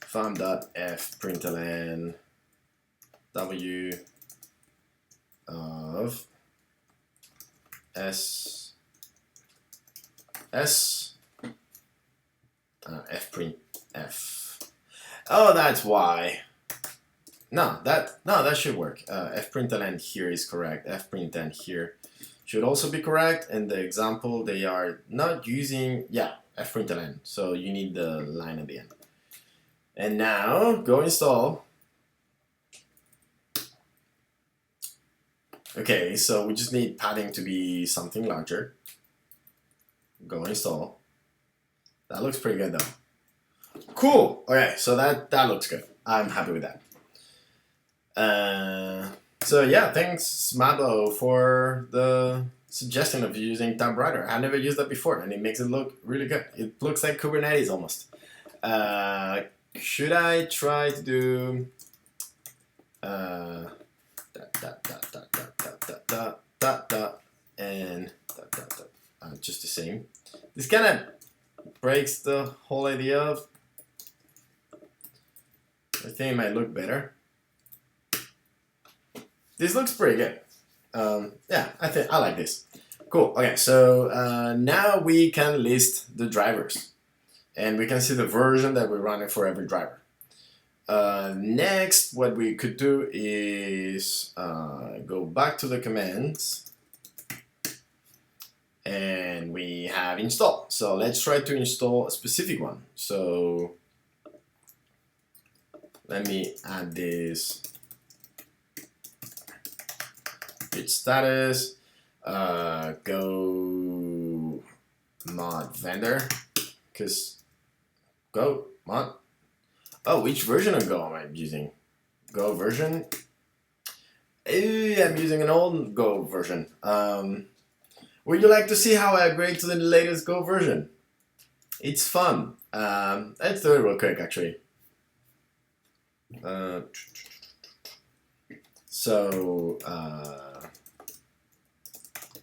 fam.f println W of s f print f. Oh, that's why. No, that should work. Fprintln here is correct. Fprintln here should also be correct. And the example, they are not using, yeah, Fprintln. So you need the line at the end. And now go install. Okay, so we just need padding to be something larger. Go install. That looks pretty good though. Cool. Okay, so that looks good. I'm happy with that. So yeah, thanks Mabo for the suggestion of using tab router. I never used that before, and it makes it look really good. It looks like Kubernetes almost. Should I try to do and just the same? This kind of breaks the whole idea of. I think it might look better. This looks pretty good. Yeah, I like this. Cool. Okay, so now we can list the drivers, and we can see the version that we're running for every driver. Next, what we could do is go back to the commands, and we have install. So let's try to install a specific one. So let me add this. Git status, go mod vendor, because go mod. Oh, which version of Go am I using? Go version. I'm using an old Go version. Would you like to see how I upgrade to the latest Go version? It's fun. Let's do it real quick, actually. So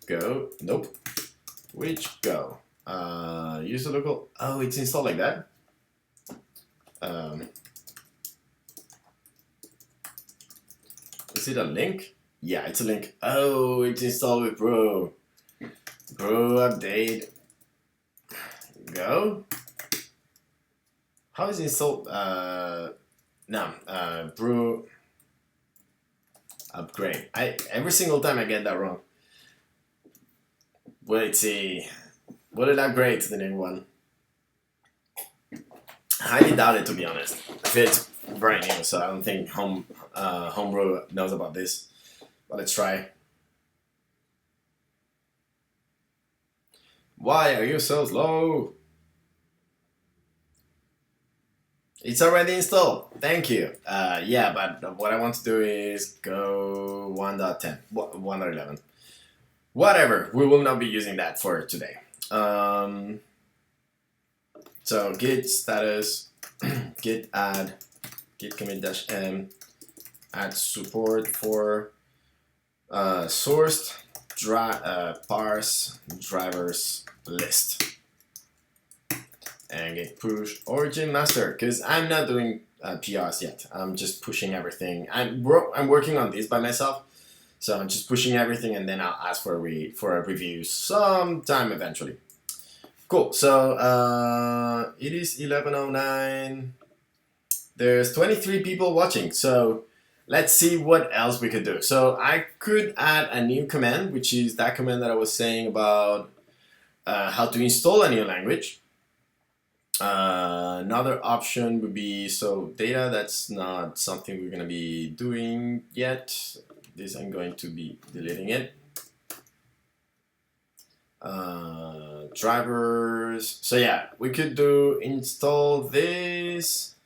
Go, nope. Which Go? Use the local. Oh, it's installed like that. Is it a link? Yeah, it's a link. Oh, it's installed with Bro. Bro update. Go. How is it installed? No, Bro upgrade. Every single time I get that wrong. Let's see. Would it upgrade to the new one? Highly doubt it, to be honest. If it's very new, so I don't think Homebrew knows about this. But let's try. Why are you so slow? It's already installed. Thank you. Yeah, but what I want to do is go 1.10, 1.11. Whatever. We will not be using that for today. So git status, git add, git commit -m, add support for sourced parse drivers list, and git push origin master, because I'm not doing PRs yet. I'm just pushing everything. I'm working on this by myself, so I'm just pushing everything, and then I'll ask for a review sometime eventually. Cool. So it is 11:09. There's 23 people watching, so let's see what else we could do. So I could add a new command, which is that command that I was saying about how to install a new language. Another option would be, so data, that's not something we're going to be doing yet. This, I'm going to be deleting it. Drivers. So yeah, we could do install this,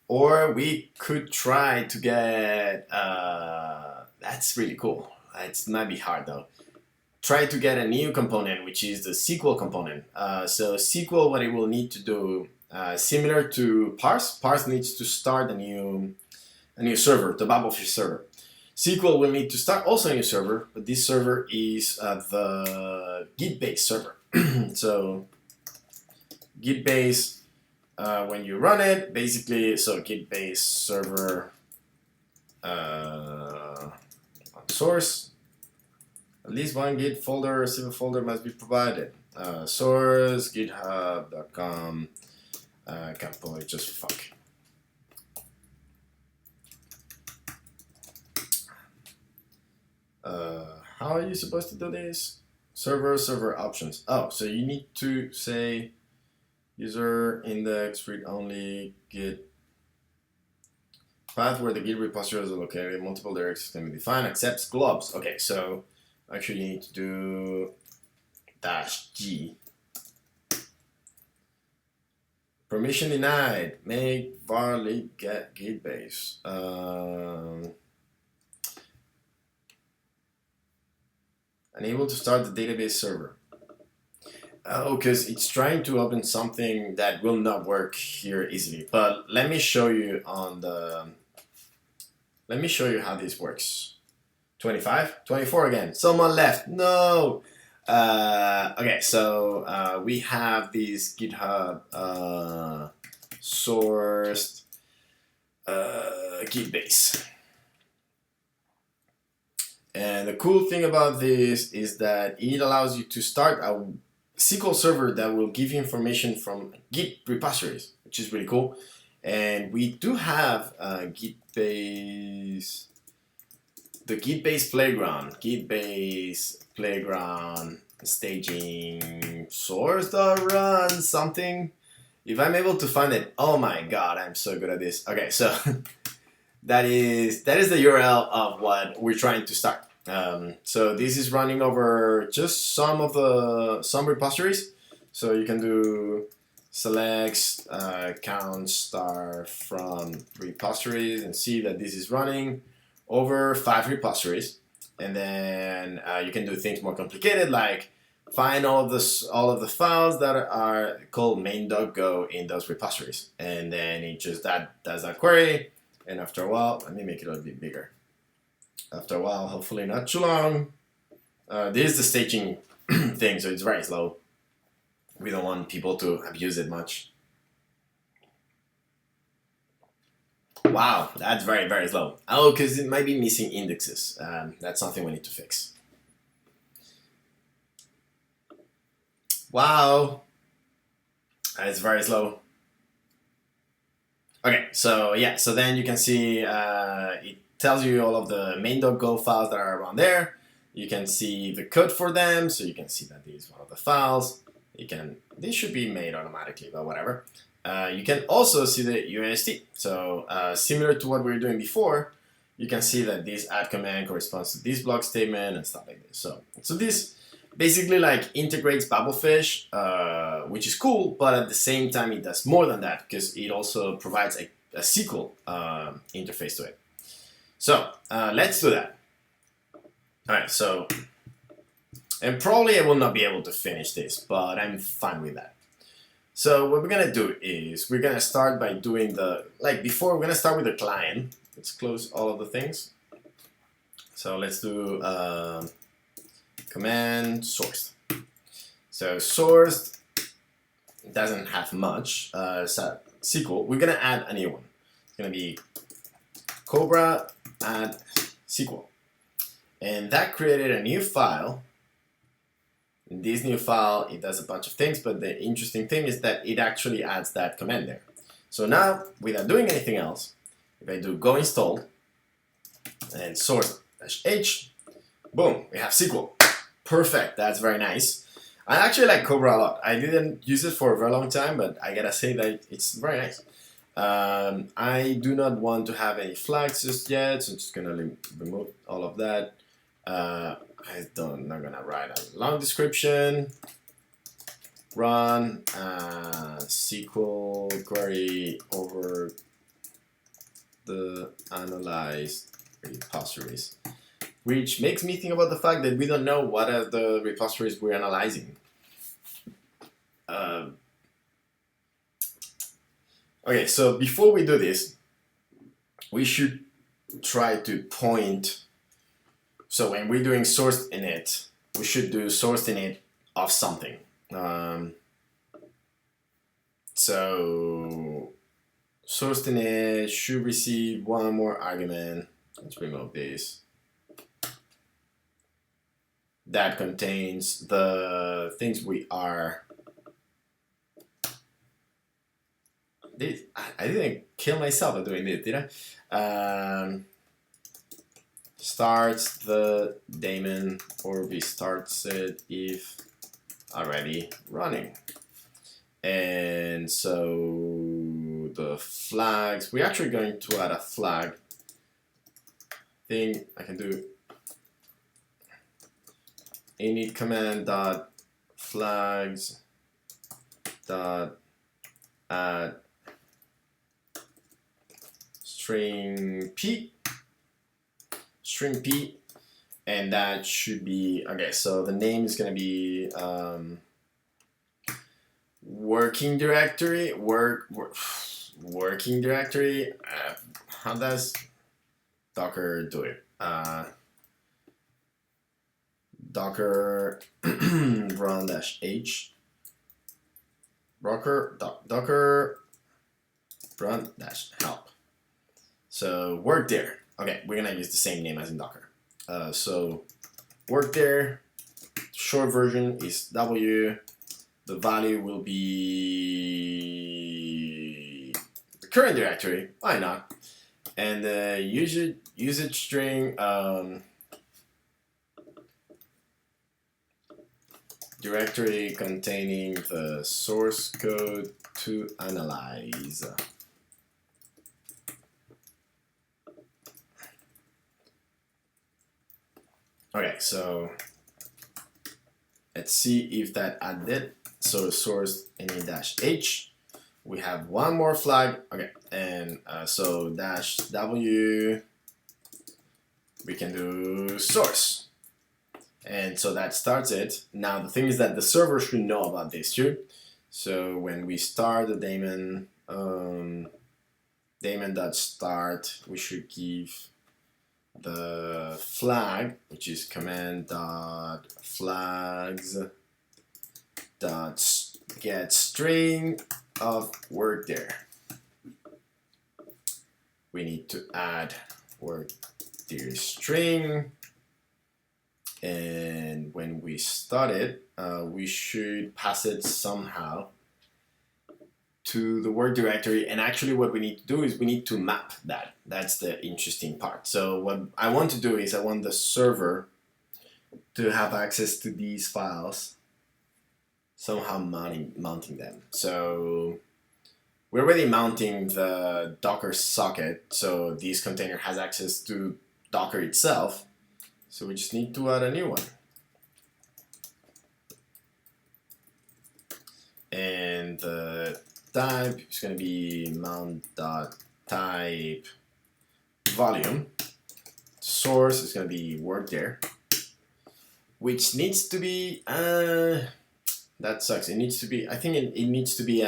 or we could try to get that's really cool. It might be hard though. Try to get a new component, which is the SQL component. So SQL, what it will need to do, similar to parse. Parse needs to start a new server, the bblfsh server. SQL will need to start also a new server, but this server is the gitbase server. So gitbase, when you run it, basically, so gitbase server on source, at least one git folder or civil folder must be provided. Source, github.com, can't probably just fuck. How are you supposed to do this? Server options. Oh, so you need to say user index read only git path where the git repositories are located, multiple directories can be defined, accepts globs. Okay, so actually you need to do -g. Permission denied. Make var lib get gitbase. Unable to start the database server. Oh, because it's trying to open something that will not work here easily. But let me show you on the. Let me show you how this works. 25, 24 again. Someone left. No. Okay, so we have this GitHub sourced gitbase. And the cool thing about this is that it allows you to start a SQL server that will give you information from Git repositories, which is really cool. And we do have gitbase, the gitbase playground staging source.run something. If I'm able to find it, oh my god, I'm so good at this. Okay, so that is the URL of what we're trying to start. So this is running over just some repositories. So you can do select count star from repositories and see that this is running over 5 repositories. And then you can do things more complicated, like find all of the files that are called main.go in those repositories, and then it just does that query. And after a while, let me make it a little bit bigger. After a while, hopefully not too long, this is the staging thing, so it's very slow. We don't want people to abuse it much. Wow, that's very, very slow. Oh, because it might be missing indexes. That's something we need to fix. Wow, it's very slow. Okay, so yeah, then you can see it tells you all of the main.go files that are around there. You can see the code for them, so you can see that this is one of the files. This should be made automatically, but whatever. You can also see the UNST. So similar to what we were doing before, you can see that this add command corresponds to this block statement and stuff like this. So this basically like integrates bbblefish, which is cool, but at the same time it does more than that because it also provides a SQL interface to it. So let's do that. All right, so, and probably I will not be able to finish this, but I'm fine with that. So what we're gonna do is we're gonna start by doing we're gonna start with the client. Let's close all of the things. So let's do command sourced. So sourced doesn't have much. So SQL, we're gonna add a new one. It's gonna be Cobra add SQL. And that created a new file. In this new file, it does a bunch of things, but the interesting thing is that it actually adds that command there. So now, without doing anything else, if I do go install and source-h, boom, we have SQL. Perfect, that's very nice. I actually like Cobra a lot. I didn't use it for a very long time, but I gotta say that it's very nice. I do not want to have any flags just yet, so I'm just gonna remove all of that. I'm not gonna write a long description. Run SQL query over the analyzed repositories, which makes me think about the fact that we don't know what are the repositories we're analyzing. Okay, so before we do this, we should try to point. So when we're doing sourced init, we should do sourced init of something. So sourced init should receive one more argument. Let's remove this. That contains the things we are. I didn't kill myself by doing this, did I? Starts the daemon or restarts it if already running. And so the flags, we're actually going to add a flag thing. I can do init command dot flags dot add string p, and that should be, okay, so the name is going to be working directory, working directory. How does Docker do it? Docker run -h Docker run -help. So work there. Okay, we're gonna use the same name as in Docker. So work there. Short version is W. The value will be the current directory. Why not? And the usage string directory containing the source code to analyze. Okay, so let's see if that added. So source -h. We have one more flag. Okay, and so -w. We can do source. And so that starts it. Now the thing is that the server should know about this too. So when we start the daemon, daemon.start, we should give the flag, which is command.flags.get string of work there. We need to add work there string. And when we start it, we should pass it somehow to the work directory. And actually what we need to do is we need to map that. That's the interesting part. So what I want to do is I want the server, to have access to these files, somehow mounting them. So we're already mounting the Docker socket, so this container has access to Docker itself. So we just need to add a new one. And the type is going to be mount.type volume. Source is going to be work there, which needs to be that sucks. It needs to be, I think it needs to be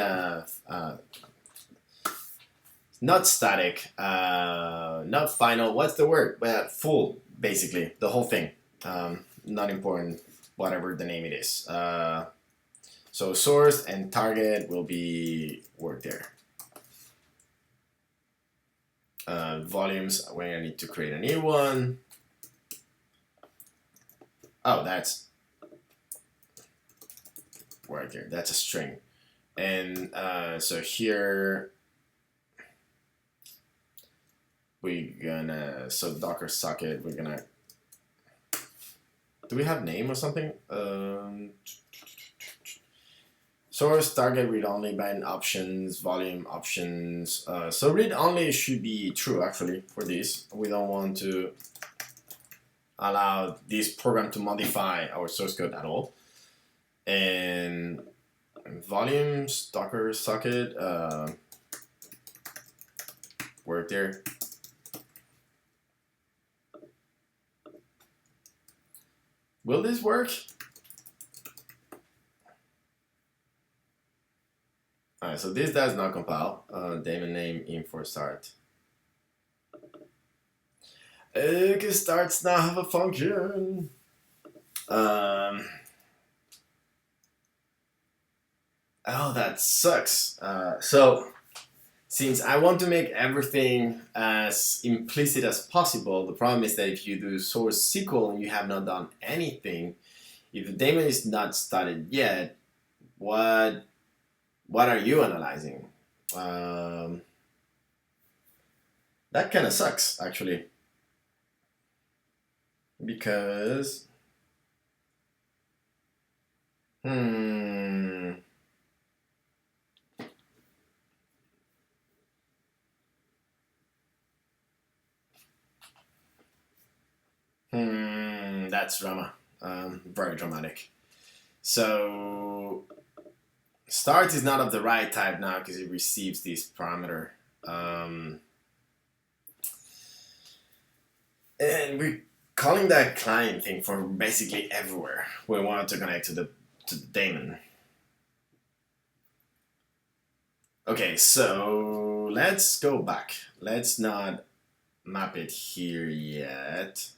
not static, not final. What's the word? Well, full, basically the whole thing. Not important, whatever the name it is. So source and target will be work there. Volumes, we're gonna need to create a new one. Oh, that's work there. That's a string. And so here we're gonna, so Docker socket, we're gonna, do we have name or something? Source, target, read only, bind options, volume options. So read only should be true actually for this. We don't want to allow this program to modify our source code at all. And volumes, Docker socket, work there. Will this work? Alright, so this does not compile. Daemon name info start. Because starts now have a function. Oh, that sucks. So, since I want to make everything as implicit as possible, the problem is that if you do source SQL and you have not done anything, if the daemon is not started yet, what are you analyzing? That kind of sucks, actually. Because, that's drama. Very dramatic. So, start is not of the right type now because it receives this parameter. And we're calling that client thing for basically everywhere we want to connect to the daemon. Okay, so let's go back. Let's not map it here yet.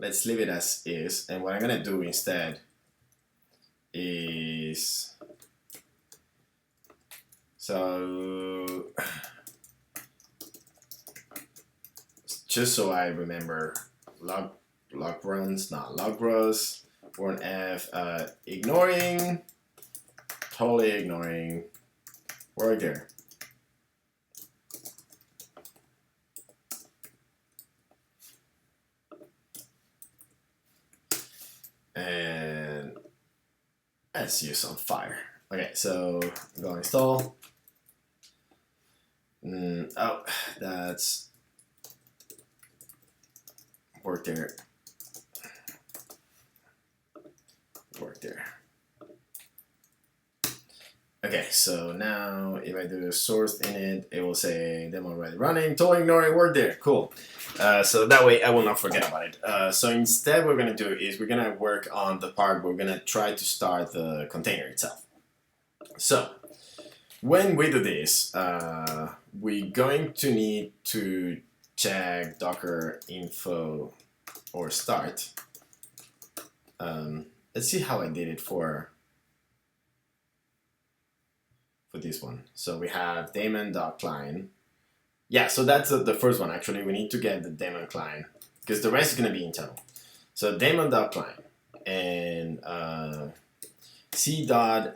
Let's leave it as is. And what I'm gonna do instead is, so just so I remember, log runs, not log rows, warn f, ignoring, totally ignoring, work there. And let's use some fire. Okay, so go install. Oh, that's work there. Work there. Okay, so now if I do source init, it will say demo already running, totally ignoring, work there, cool. So that way I will not forget about it. So instead what we're gonna do is we're gonna work on the part where we're gonna try to start the container itself. So when we do this, we're going to need to check docker info or start. Let's see how I did it for this one. So we have daemon.client. Yeah, so that's the first one actually. We need to get the daemon client because the rest is going to be internal. So daemon.client and c.sql.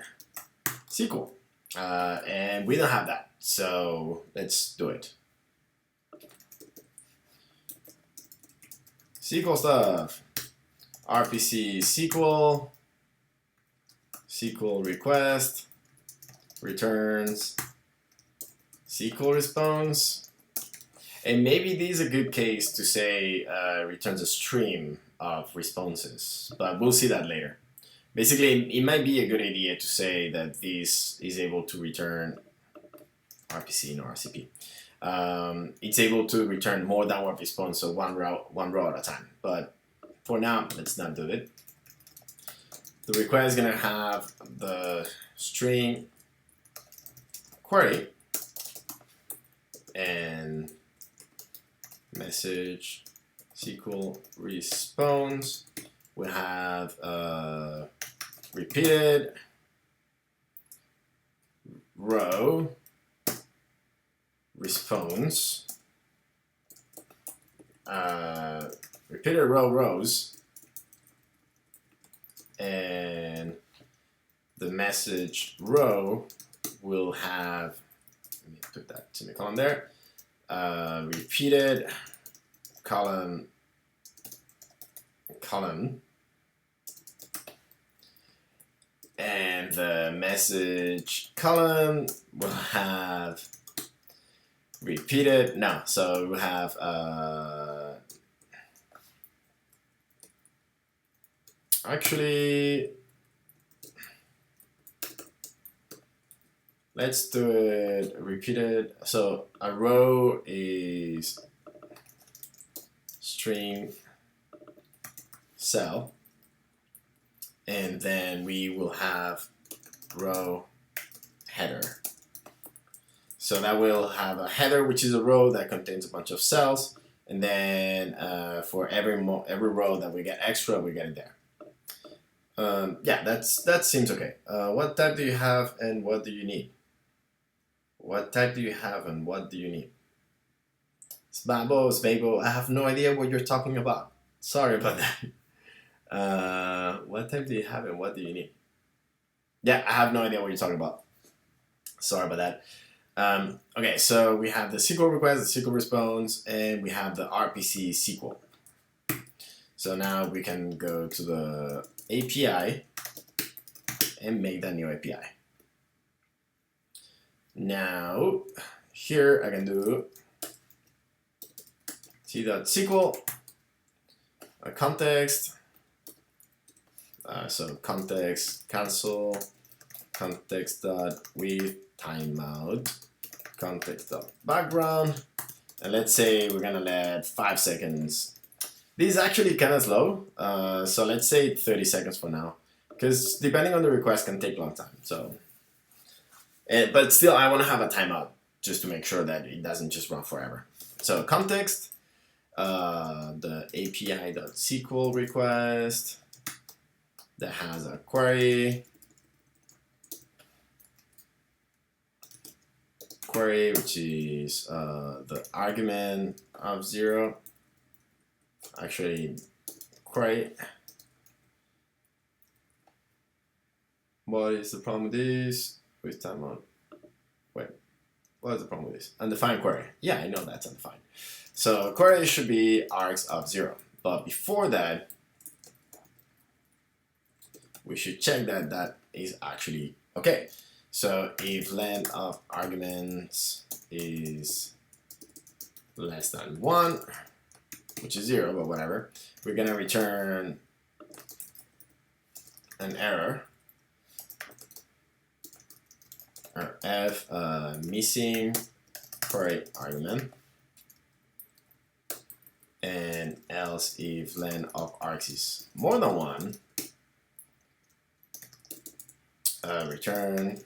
And we don't have that. So let's do it. SQL stuff. RPC SQL request, returns, SQL response. And maybe this is a good case to say returns a stream of responses, but we'll see that later. Basically, it might be a good idea to say that this is able to return RPC, no RCP. It's able to return more than one response, so one row at a time. But for now, let's not do it. The request is gonna have the string query and message SQL response. We have repeated row response, repeated rows, and the message row will have, let me put that semicolon there, repeated column, and the message column will have repeated, no, so we have actually, let's do it repeated. So a row is string cell, and then we will have row header. So that will have a header, which is a row that contains a bunch of cells, and then for every row that we get extra, we get it there. Yeah, that seems okay. What type do you have and what do you need? What type do you have and what do you need? Spabo, I have no idea what you're talking about. Sorry about that. What type do you have and what do you need? Yeah, I have no idea what you're talking about. Sorry about that. Okay, so we have the SQL request, the SQL response, and we have the RPC SQL. So now we can go to the API and make that new API. Now, here I can do t.SQL, a context, so context cancel, context.with timeout, context.background, and let's say we're gonna let 5 seconds. This is actually kind of slow, so let's say 30 seconds for now, because depending on the request can take a long time. So, but still, I want to have a timeout just to make sure that it doesn't just run forever. So context, the API.SQL request that has a query, which is the argument of 0. Actually, query. What is the problem with this? With timeout. Wait, what is the problem with this? Undefined query. Yeah, I know that's undefined. So query should be args of 0. But before that, we should check that that is actually okay. So if length of arguments is less than 1, which is 0, but whatever, we're gonna return an error, or f missing query argument, and else if length of args is more than 1, return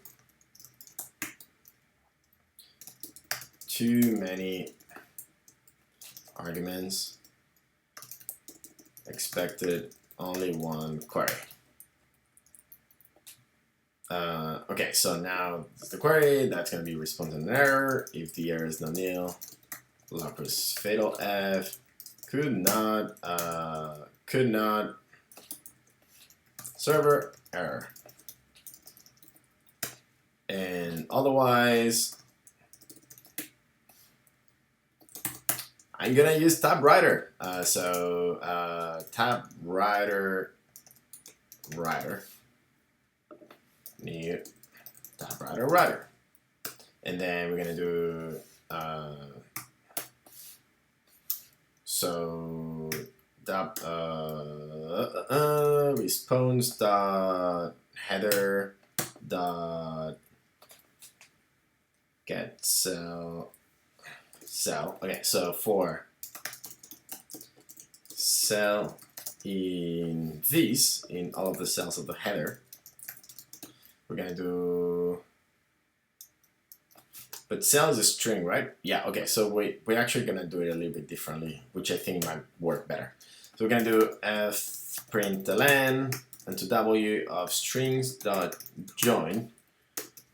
too many arguments, expected only 1 query. Okay, so now the query, that's going to be response an error. If the error is not nil, Lopez fatal F could not server error. And otherwise, I'm gonna use tab writer. Tab writer new tab writer, and then we're gonna do so tab response dot header dot get cell. Okay, so for cell in all of the cells of the header, we're gonna do, but cell is a string, right? Yeah, okay, so we're actually gonna do it a little bit differently, which I think might work better. So we're gonna do f println into w of strings dot join.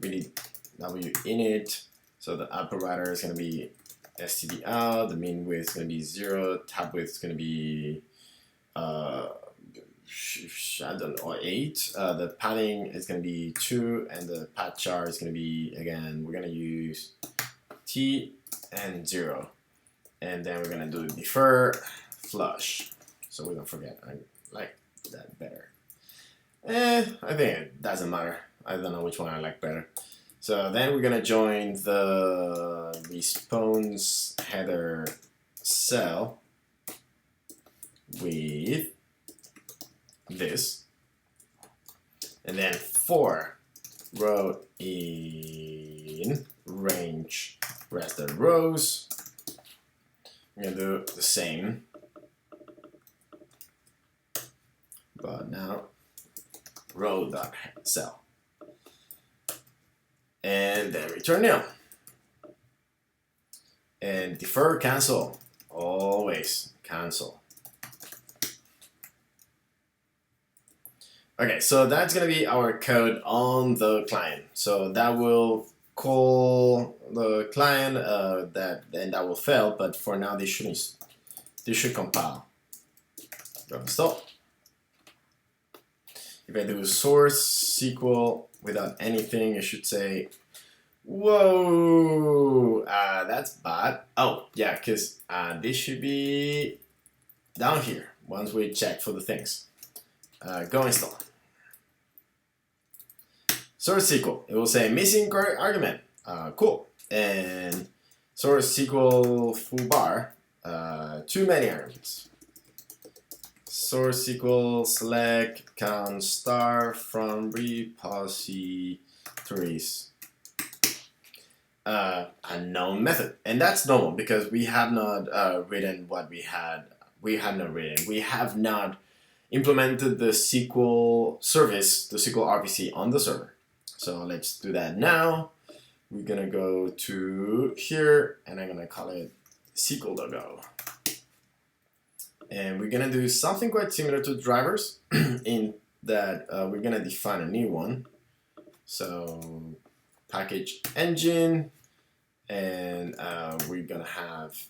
We need w init, so the operator is gonna be std out, the min width is going to be 0, tab width is going to be I don't know, 8, the padding is going to be 2, and the path char is going to be, again, we're going to use t and 0, and then we're going to do defer flush, so we don't forget. I like that better. I think it doesn't matter. I don't know which one I like better. So then we're gonna join the response header cell with this, and then for row in range rest of rows, we're gonna do the same, but now row dot cell. And then return nil. And defer cancel. Always cancel. Okay, so that's gonna be our code on the client. So that will call the client, and that will fail. But for now, this should compile. Go install. If I do source SQL without anything, it should say, whoa, that's bad. Oh, yeah, because this should be down here once we check for the things. Go install. Source SQL, it will say missing argument. Cool. And source SQL full bar, too many arguments. Source SQL select count star from repositories. Unknown method, and that's normal because we have not written what we have not implemented the SQL service, the SQL RPC on the server. So let's do that now. We're gonna go to here, and I'm gonna call it SQL.go. And we're gonna do something quite similar to drivers in that we're gonna define a new one. So package engine, and we're gonna have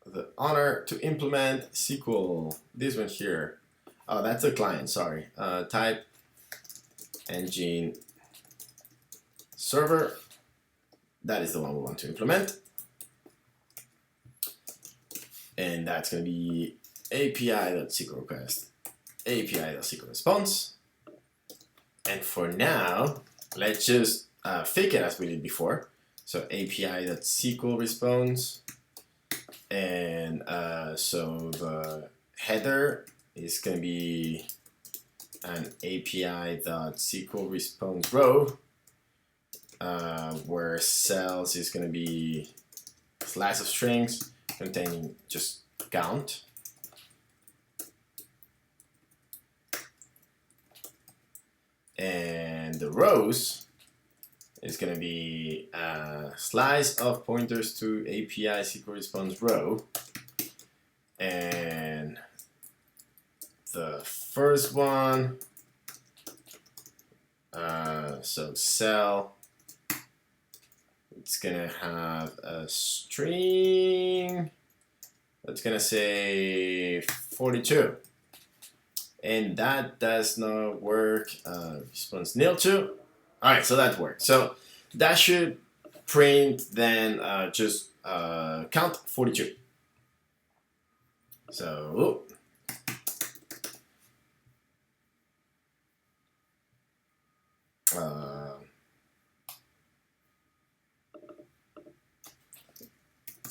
the honor to implement SQL. This one here. Oh, that's a client, sorry. Type engine server. That is the one we want to implement. And that's going to be API.SQL request, API.SQL response. And for now, let's just fake it as we did before. So API.SQL response. And so the header is going to be an API.SQL response row, where cells is going to be a slice of strings containing just count. And the rows is going to be a slice of pointers to API SQL response row. And the first one, so cell, it's gonna have a string that's gonna say 42, and that does not work. Response nil 2. All right, so that worked. So that should print then just count 42. So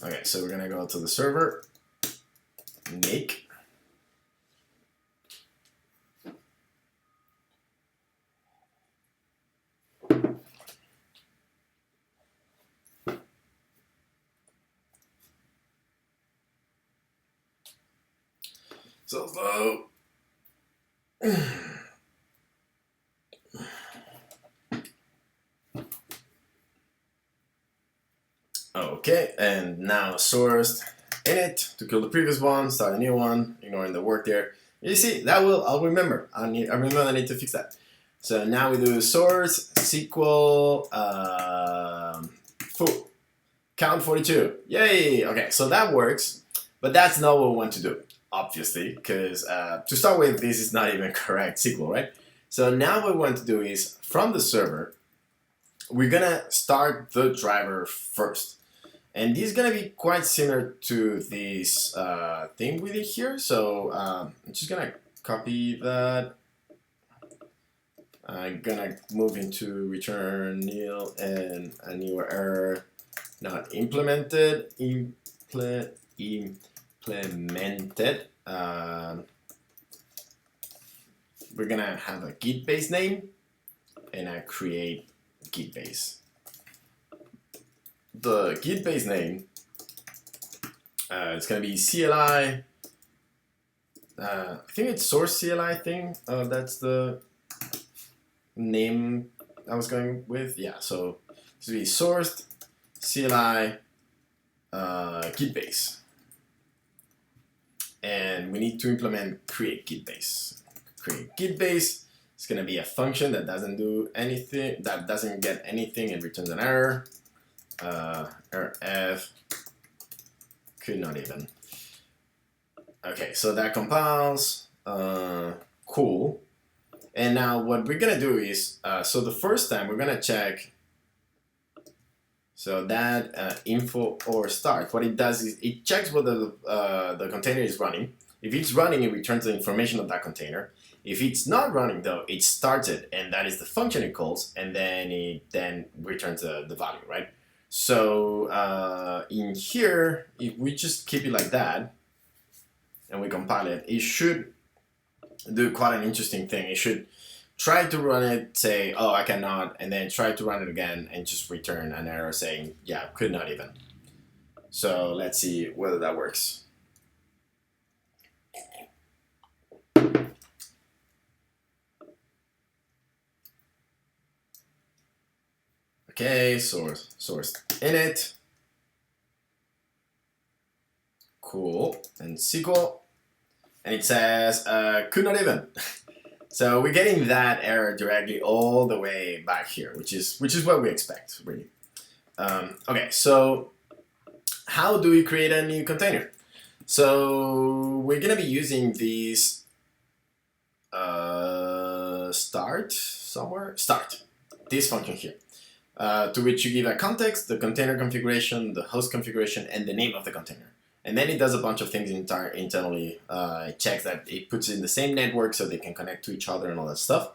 okay, so we're gonna go to the server, make. So slow. Okay, and now sourced init to kill the previous one, start a new one, ignoring the work there. You see, that I'll remember. I remember I need to fix that. So now we do source SQL foo, count 42. Yay! Okay, so that works, but that's not what we want to do, obviously, because to start with, this is not even correct SQL, right? So now what we want to do is from the server, we're gonna start the driver first. And this is gonna be quite similar to this thing we did here. So I'm just gonna copy that. I'm gonna move into return nil and a new error not implemented. Implemented. We're gonna have a gitbase name and I create gitbase. The gitbase name, it's gonna be CLI. I think it's source CLI thing. That's the name I was going with. Yeah, so this will be sourced CLI gitbase, and we need to implement create gitbase. Create gitbase. It's gonna be a function that doesn't do anything, that doesn't get anything and returns an error. Error F, could not even. Okay, so that compiles, cool. And now what we're gonna do is, so the first time we're gonna check, so that info or start, what it does is it checks whether the container is running. If it's running, it returns the information of that container. If it's not running though, it starts it, and that is the function it calls, and then it then returns the value, right? So in here, if we just keep it like that, and we compile it, it should do quite an interesting thing. It should try to run it, say, oh, I cannot, and then try to run it again and just return an error saying, yeah, could not even. So let's see whether that works. Okay, source init. Cool, and SQL, and it says could not even. So we're getting that error directly all the way back here, which is what we expect, really. Okay, so how do we create a new container? So we're gonna be using this start, this function here, to which you give a context, the container configuration, the host configuration, and the name of the container. And then it does a bunch of things internally. It checks that it puts it in the same network so they can connect to each other and all that stuff.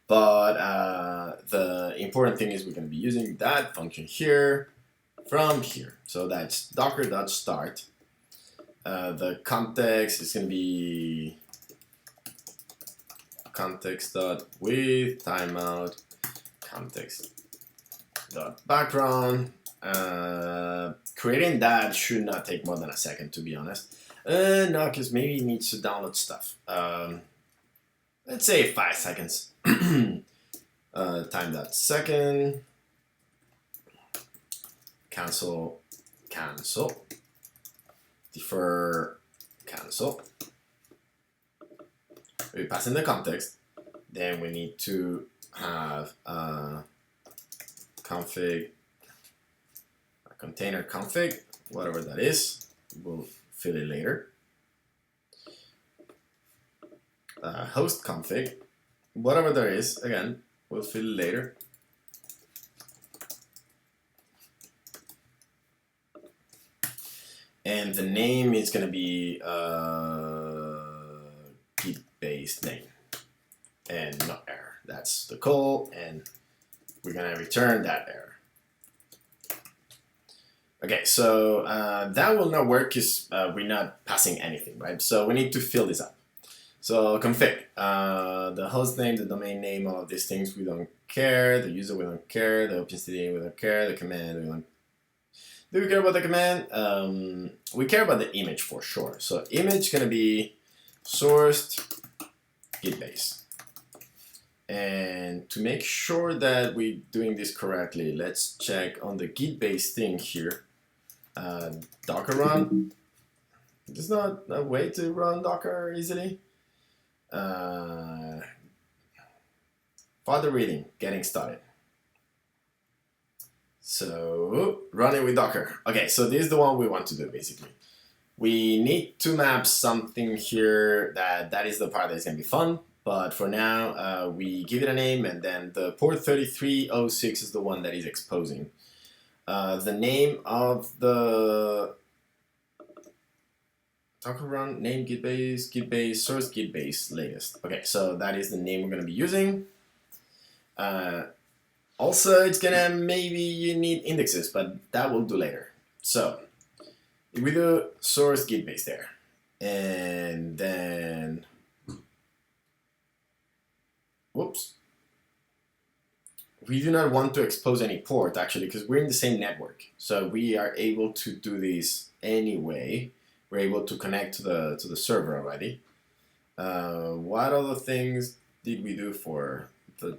But the important thing is we're going to be using that function here from here. So that's docker.start. The context is going to be context.with timeout context.background. Creating that should not take more than a second, to be honest. No, because maybe it needs to download stuff. Let's say 5 seconds. Time.second. Cancel. Defer. Cancel. We pass in the context. Then we need to have config. Container config, whatever that is, we'll fill it later. Host config, whatever there is, again, we'll fill it later. and the name is going to be gitbase name, and not error. That's the call, and we're going to return that error. Okay, so that will not work because we're not passing anything, right? So we need to fill this up. So config, the host name, the domain name, all of these things we don't care. The user we don't care. The OpenCD we don't care. The command we don't. Do we care about the command? We care about the image for sure. So image gonna be sourced gitbase. And to make sure that we're doing this correctly, let's check on the gitbase thing here. Docker run. There's not a way to run Docker easily. Further reading, getting started. So running with Docker. Okay, so this is the one we want to do basically. We need to map something here that is the part that's gonna be fun. But for now, we give it a name, and then the port 3306 is the one that is exposing. The name of the Docker run, name gitbase, source gitbase latest. Okay, so that is the name we're going to be using. Also, it's gonna maybe you need indexes, but that we'll do later. So if we do source gitbase there, and then whoops, we do not want to expose any port actually because we're in the same network, so we are able to do this anyway. We're able to connect to the server already. What other things did we do for the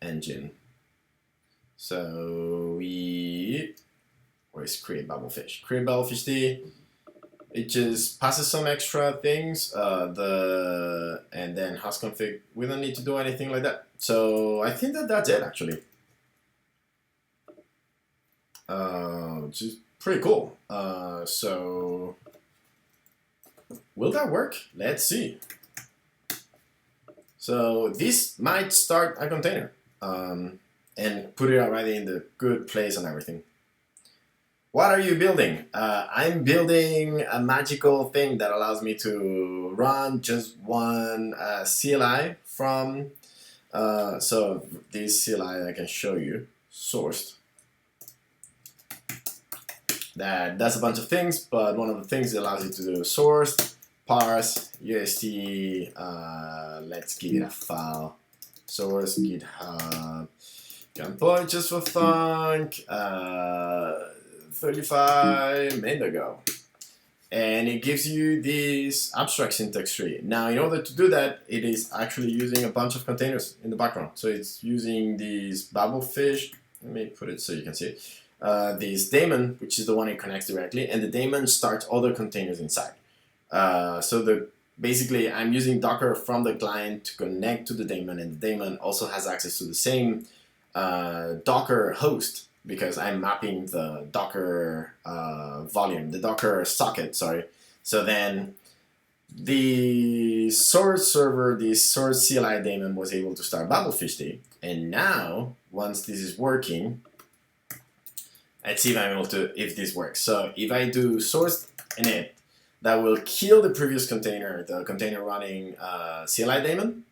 engine? So where's create bblfsh? Create bblfsh. It just passes some extra things. And then host config. We don't need to do anything like that. So I think that's it actually. Which is pretty cool. So will that work? Let's see. So this might start a container and put it already in the good place and everything. What are you building? I'm building a magical thing that allows me to run just one CLI from, so this CLI I can show you, sourced. That does a bunch of things, but one of the things it allows you to do sourced, parse, UST, let's give it a file, source, GitHub, point justforfunc, 35 minutes ago. And it gives you this abstract syntax tree. Now, in order to do that, it is actually using a bunch of containers in the background. So it's using this bblfsh, let me put it so you can see it. This daemon, which is the one it connects directly, and the daemon starts other containers inside. Basically, I'm using Docker from the client to connect to the daemon, and the daemon also has access to the same Docker host because I'm mapping the Docker volume, the Docker socket, sorry. So then the source server, the source CLI daemon was able to start bblfsh, and now once this is working, let's see if I'm able to, if this works. So if I do source init, that will kill the previous container, the container running CLI daemon.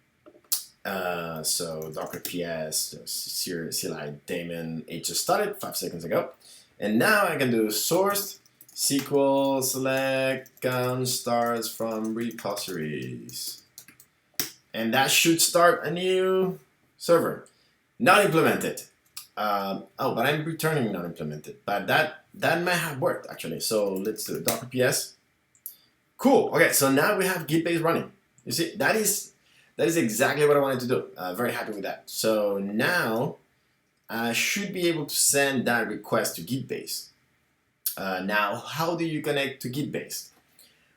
So docker ps CLI daemon, it just started 5 seconds ago. And now I can do source SQL select count stars from repositories. And that should start a new server. Not implemented. Oh, but I'm returning not implemented. But that might have worked actually. So let's do docker ps. Cool. Okay, so now we have gitbase running. You see, that is exactly what I wanted to do. Very happy with that. So now I should be able to send that request to gitbase. Now, how do you connect to gitbase?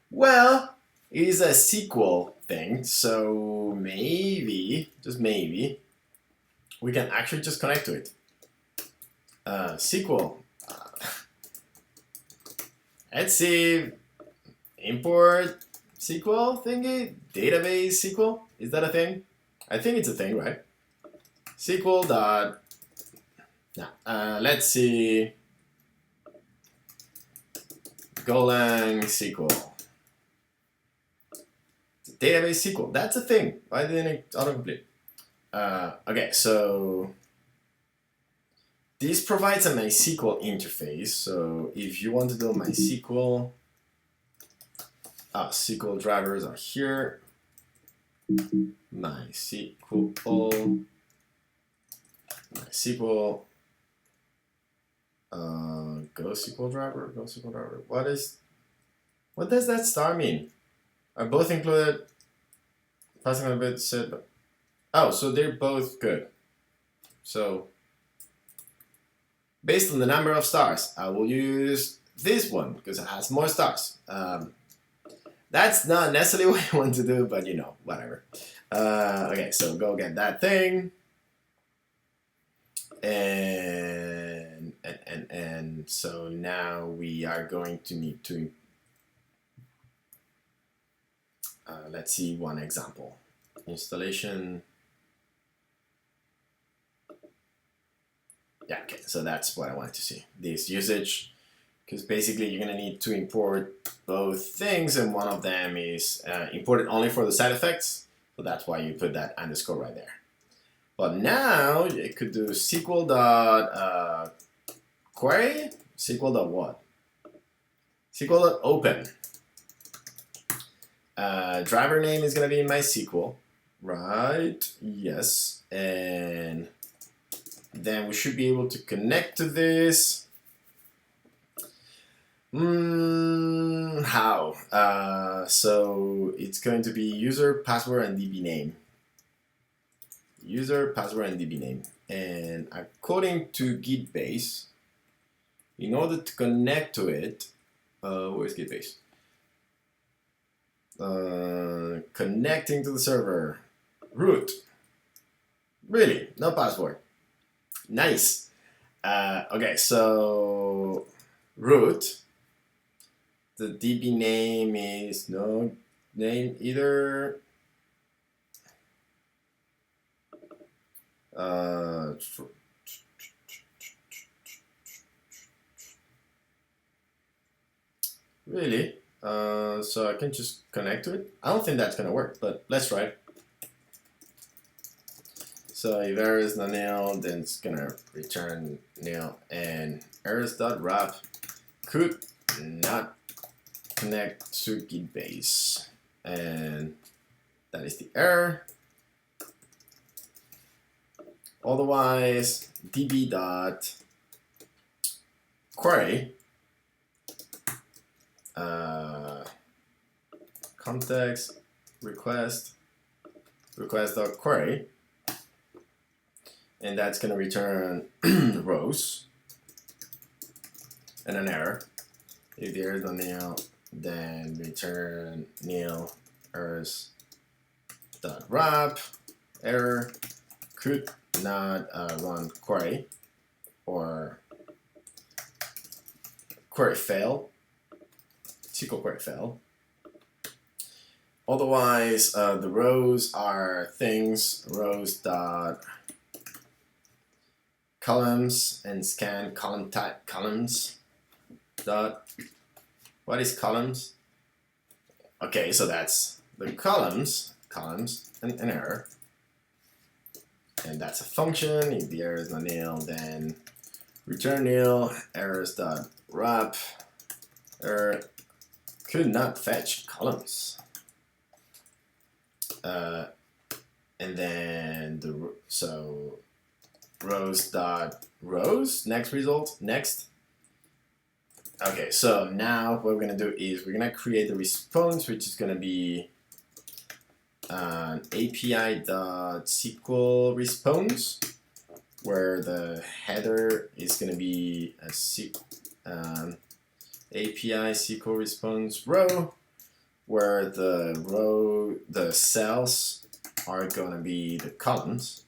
Well, it is a SQL thing, so maybe, just maybe, we can actually just connect to it. SQL. Let's see. Import SQL thingy? Database SQL? Is that a thing? I think it's a thing, right? SQL dot. Now, let's see. Golang SQL. Database SQL, that's a thing. Why didn't it autocomplete? Okay, so this provides a MySQL interface. So if you want to do MySQL, SQL drivers are here. MySQL, go SQL driver. What does that star mean? Are both included? Passing a bit said, but oh, so they're both good. So based on the number of stars, I will use this one because it has more stars. That's not necessarily what I want to do, but you know, whatever. Okay, so go get that thing, and so now we are going to need to. Let's see one example. Installation. Yeah, okay, so that's what I wanted to see. This usage, because basically you're gonna need to import both things, and one of them is imported only for the side effects. So that's why you put that underscore right there. But now you could do SQL dot query, SQL dot what? SQL dot open. Driver name is gonna be in MySQL, right? Yes, and then we should be able to connect to this. How? So it's going to be user, password, and DB name. User, password, and DB name. And according to gitbase, in order to connect to it, where's gitbase? Connecting to the server. Root. Really? No password. Nice. Okay, so root. The DB name is no name either. Really? So I can just connect to it? I don't think that's gonna work, but let's try it. So if error is not nil, then it's gonna return nil, and errors.wrap could not connect to gitbase, and that is the error. Otherwise, db.query context request.query, and that's going to return rows and an error. If the error is not nil, then return nil errors.wrap error could not run query, or query fail, SQL query fail. Otherwise, the rows are things, rows.columns and scan column type columns. What is columns? Okay, so that's the columns, and an error. And that's a function. If the error is not nil, then return nil errors.wrap error could not fetch columns. And then rows next result next. Okay, so now what we're gonna do is we're gonna create a response, which is gonna be an API.SQL response, where the header is gonna be a API SQL response row, where the cells are gonna be the columns,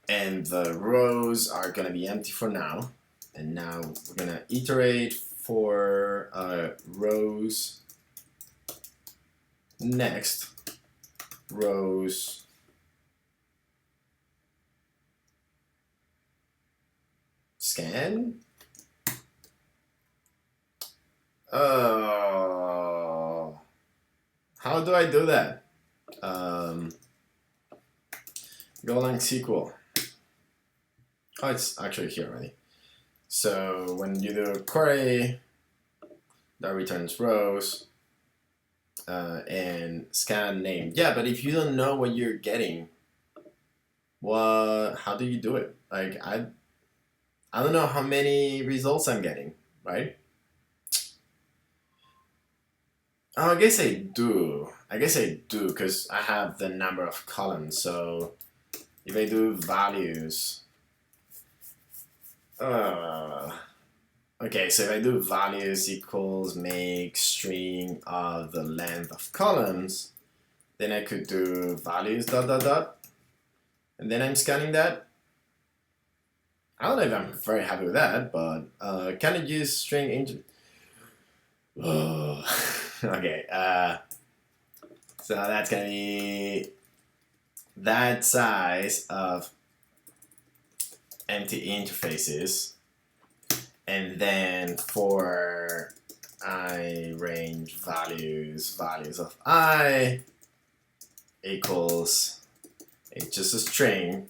and the rows are gonna be empty for now. And now we're gonna iterate for rows next, rows scan. How do I do that? Golang SQL. Oh, it's actually here already. So when you do a query that returns rows and scan name. Yeah, but if you don't know what you're getting, how do you do it? Like I don't know how many results I'm getting, right? Oh, I guess I do. Because I have the number of columns. So if I do values, okay, so if I do values equals make string of the length of columns, then I could do values ... and then I'm scanning that. I don't know if I'm very happy with that, but can I use string into? Oh, okay. So that's gonna be that size of empty interfaces, and then for I range values of I equals it's just a string.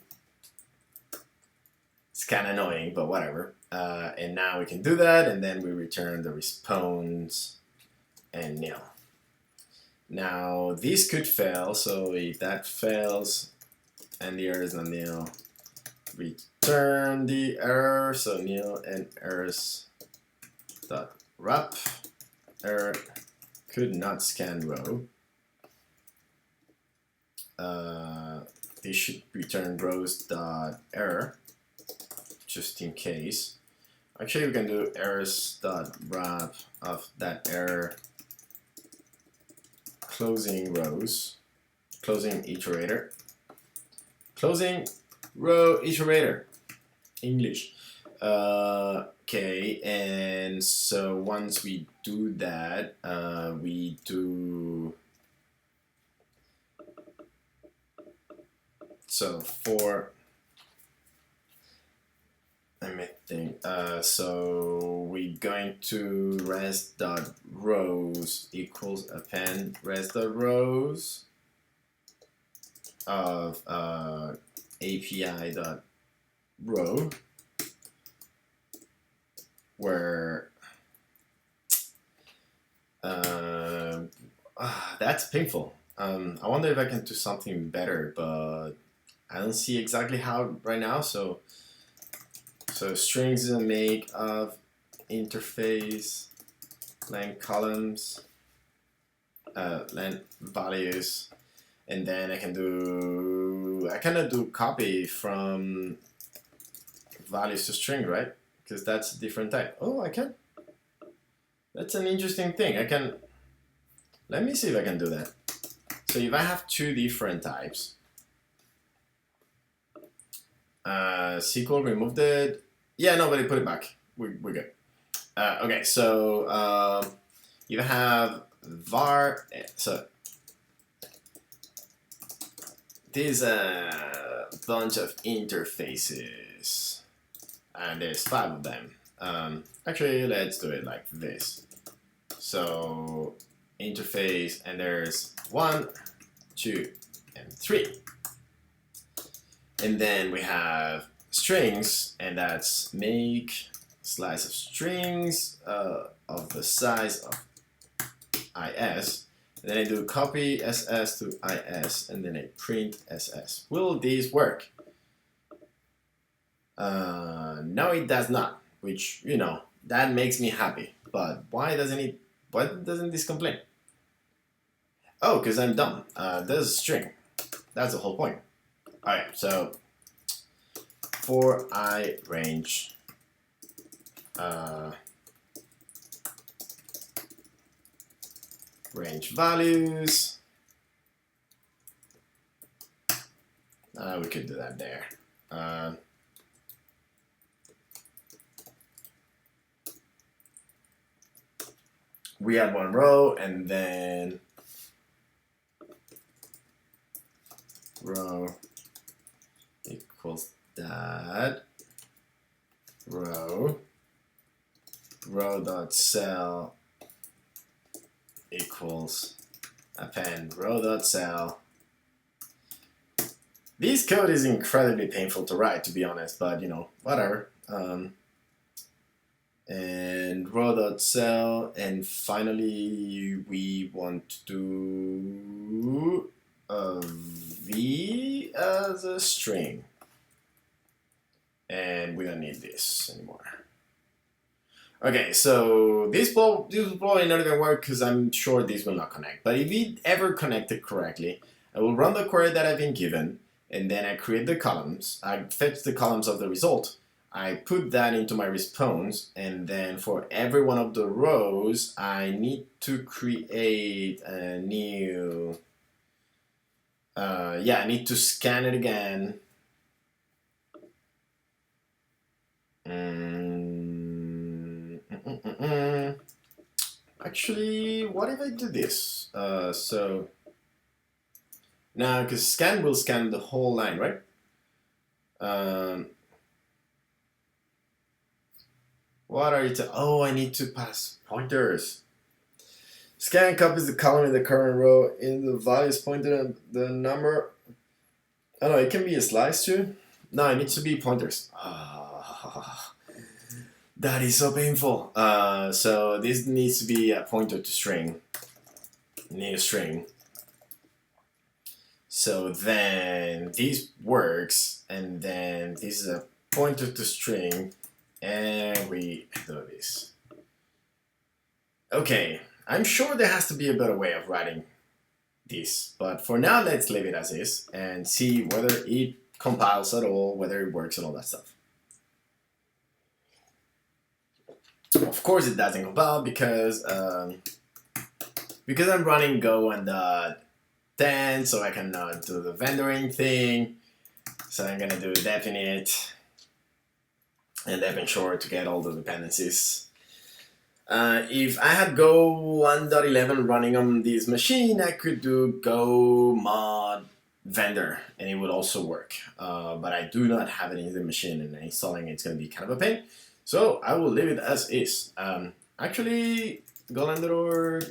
It's kind of annoying, but whatever. And now we can do that, and then we return the response and nil. Now this could fail, so if that fails and the error is not nil, return the error, so nil and errors dot wrap error could not scan row. This should return rows dot error, just in case. Actually, we can do errors dot wrap of that error closing rows, closing iterator, closing row iterator, English. Okay, and so once we do that, we do so for so we're going to res.rows equals append res.rows of API.row, where that's painful. I wonder if I can do something better, but I don't see exactly how right now. So strings is a make of interface length columns, length values, and then I cannot do copy from values to string, right? Because that's a different type. Oh, I can. That's an interesting thing. Let me see if I can do that. So if I have two different types, SQL removed it. Yeah, nobody put it back. We're good. Okay, so you have var. So there's a bunch of interfaces, and there's 5 of them. Actually, let's do it like this. So interface, and there's 1, 2, and 3. And then we have strings, and that's make slice of strings of the size of is. And then I do copy ss to is, and then I print ss. Will these work? No, it does not. Which, you know, that makes me happy. But why doesn't this complain? Oh, because I'm dumb. There's a string. That's the whole point. Alright, so for I range range values, we could do that there. We have 1 row, and then row equals that row dot cell equals append row.cell. This code is incredibly painful to write, to be honest, but you know, whatever. And row.cell, and finally we want to do a v as a string, and we don't need this anymore. Okay, so this will probably not even work because I'm sure this will not connect. But if it ever connected correctly, I will run the query that I've been given, and then I create the columns. I fetch the columns of the result. I put that into my response, and then for every one of the rows, I need to create a new. I need to scan it again. Actually, what if I do this? So now, because scan will scan the whole line, right? What are you oh, I need to pass pointers. Scan copies the column in the current row in the values pointed at the number. I don't know, it can be a slice too. No, it needs to be pointers. That is so painful. So this needs to be a pointer to string. Need a string. So then this works, and then this is a pointer to string, and we do this. Okay, I'm sure there has to be a better way of writing this, but for now let's leave it as is and see whether it compiles at all, whether it works and all that stuff. Of course it doesn't compile because I'm running Go and 10, so I cannot do the vendoring thing. So I'm gonna do definite and dep ensure to get all the dependencies. If I had Go 1.11 running on this machine, I could do go mod vendor and it would also work. But I do not have it in the machine, and installing it's gonna be kind of a pain. So I will leave it as is. Actually, Golang.org,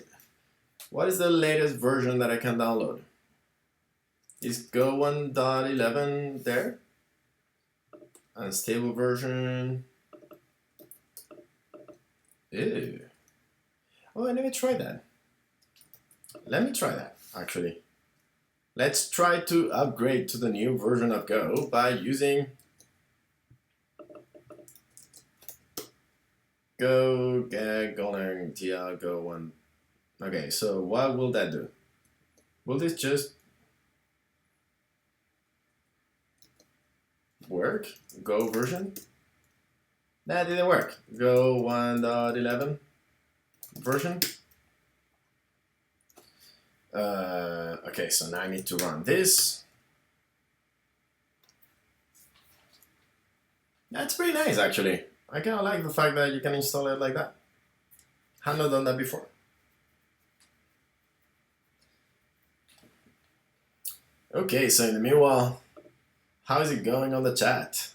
what is the latest version that I can download? Is Go 1.11 there? Unstable version. Ew. Oh, I never tried that. Let me try that, actually. Let's try to upgrade to the new version of Go by using Go get Golang tl Go 1. Okay, so what will that do? Will this just work? Go version? That didn't work. Go 1.11 version. Okay, so now I need to run this. That's pretty nice, actually. I kind of like the fact that you can install it like that. Have not done that before. Okay, so in the meanwhile, how is it going on the chat?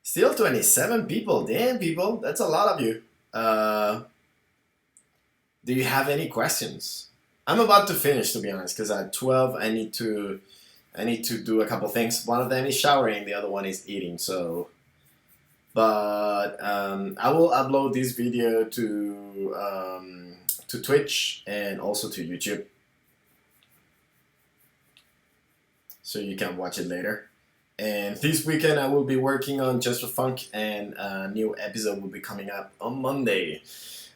Still 27 people. Damn, people, that's a lot of you. Do you have any questions? I'm about to finish, to be honest, because at 12 I need to do a couple things. One of them is showering, the other one is eating. So, but I will upload this video to Twitch and also to YouTube, so you can watch it later. And this weekend I will be working on justforfunc, and a new episode will be coming up on Monday.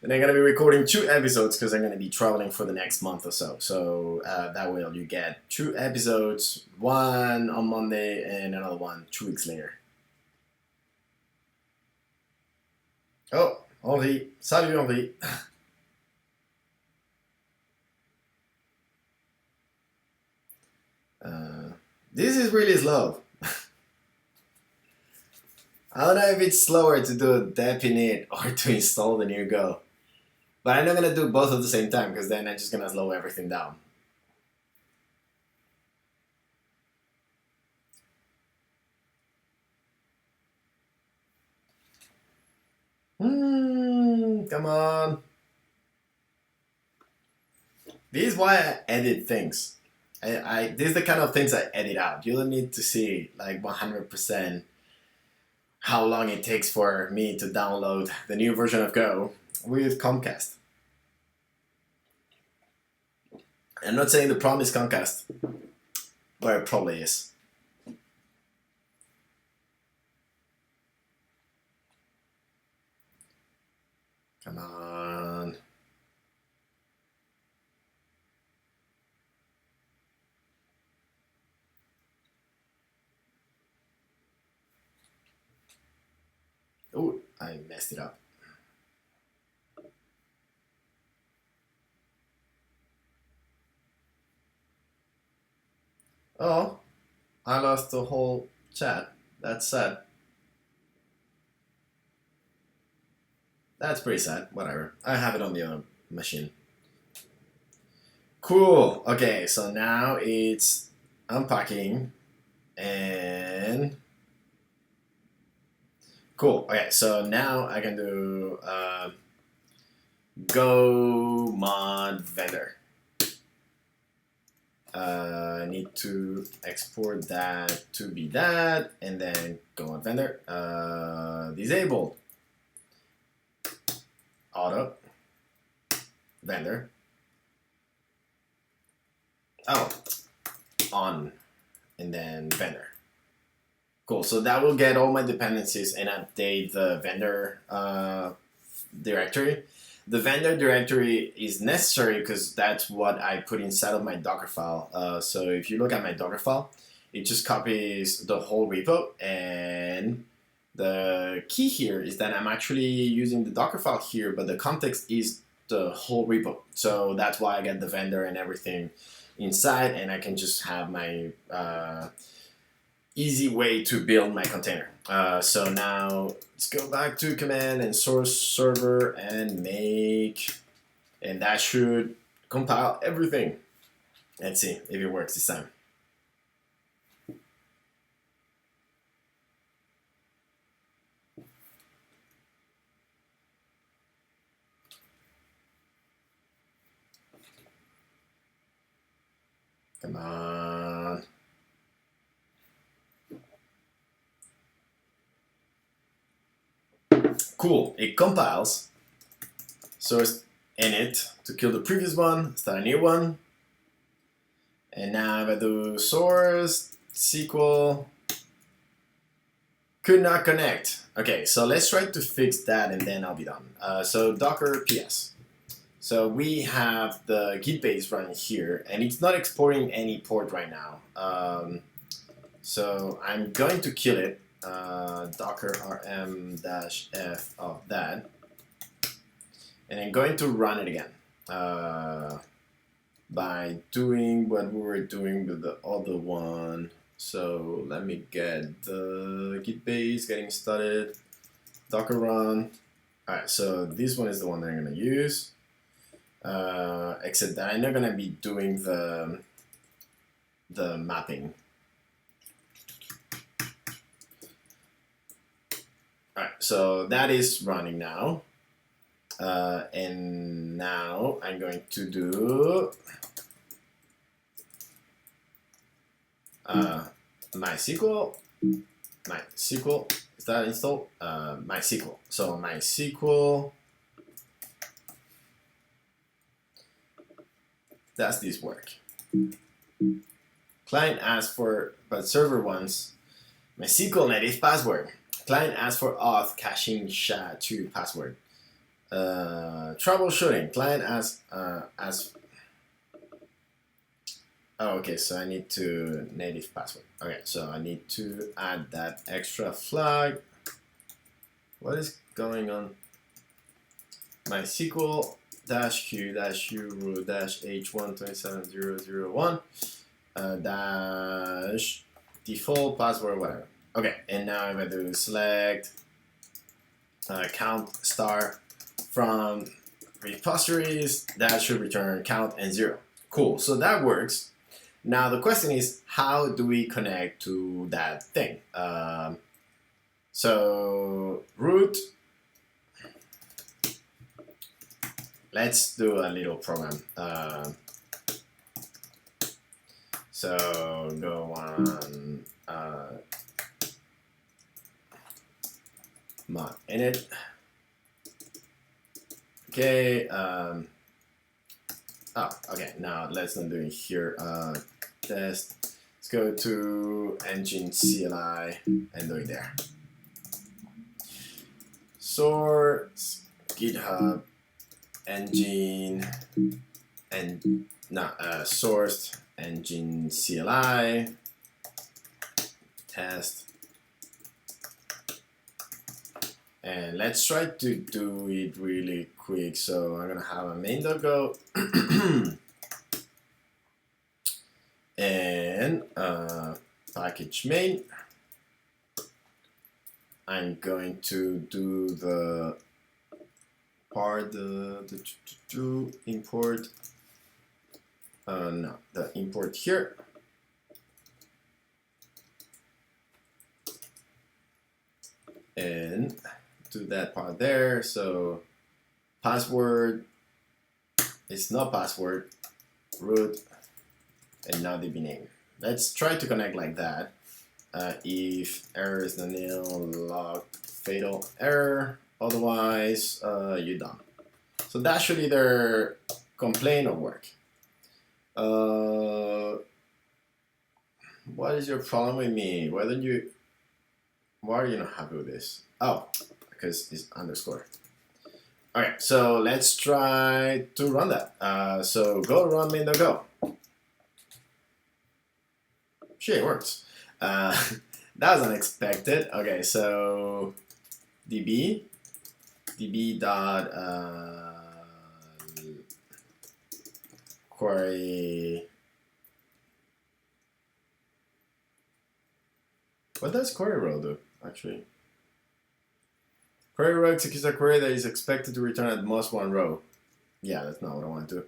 And I'm going to be recording 2 episodes because I'm going to be traveling for the next month or so. So that way you get 2 episodes, one on Monday and another one 2 weeks later. Oh, Henri. Salut Henri. This is really slow. I don't know if it's slower to do dep init or to install the new Go. But I'm not going to do both at the same time, because then I'm just going to slow everything down. Come on. This is why I edit things. This is the kind of things I edit out. You don't need to see like 100% how long it takes for me to download the new version of Go with Comcast. I'm not saying the problem is Comcast, but it probably is. Come on. Oh, I messed it up. Oh, I lost the whole chat. That's sad. That's pretty sad. Whatever. I have it on the other machine. Cool. Okay, so now it's unpacking and cool. Okay, so now I can do go mod vendor. I need to export that to be that, and then go on vendor. Disabled. Auto. Vendor. Oh, on, and then vendor. Cool. So that will get all my dependencies and update the vendor directory. The vendor directory is necessary because that's what I put inside of my Docker file. So if you look at my Docker file, it just copies the whole repo. And the key here is that I'm actually using the Docker file here, but the context is the whole repo. So that's why I get the vendor and everything inside, and I can just have my easy way to build my container. So now let's go back to command and source server and make, and that should compile everything. Let's see if it works this time. Come on. Cool, it compiles. Source init to kill the previous one, start a new one. And now if I do source, SQL, could not connect. Okay, so let's try to fix that and then I'll be done. So Docker PS. So we have the gitbase running here and it's not exporting any port right now. So I'm going to kill it. Docker rm-f of that, and I'm going to run it again by doing what we were doing with the other one. So let me get the gitbase getting started, Docker run. Alright, so this one is the one that I'm going to use, except that I'm not going to be doing the mapping. Alright, so that is running now. And now I'm going to do MySQL. Is that installed? MySQL. So MySQL. Does this work? Client asks for, but server wants MySQL native password. Client asks for auth caching SHA-2 password. Troubleshooting. Client asks oh, okay, so I need to native password. Okay, so I need to add that extra flag. What is going on? MySQL -q -u root -h127.0.0.1 dash default password, whatever. Okay, and now I'm going to do select count star from repositories. That should return count and 0. Cool, so that works. Now the question is, how do we connect to that thing? So root, let's do a little program. So go on mod init. Okay. Oh, okay. Now let's not do it here. Test. Let's go to engine CLI and do it there. Source GitHub engine and source engine CLI test. And let's try to do it really quick. So I'm gonna have a main.go and package main. I'm going to do the part the import. No, the import here. And do that part there. So password is not password, root, and now DB name. Let's try to connect like that. If error is the nil, log fatal error. Otherwise, you're done. So that should either complain or work. What is your problem with me? Why are you not happy with this? Oh, because it's underscore. Okay, so let's try to run that. So go run main.go. Sure, it works. That was unexpected. Okay, so db dot query. What does query row do actually? Query row executes a query that is expected to return at most one row. Yeah, that's not what I want to do.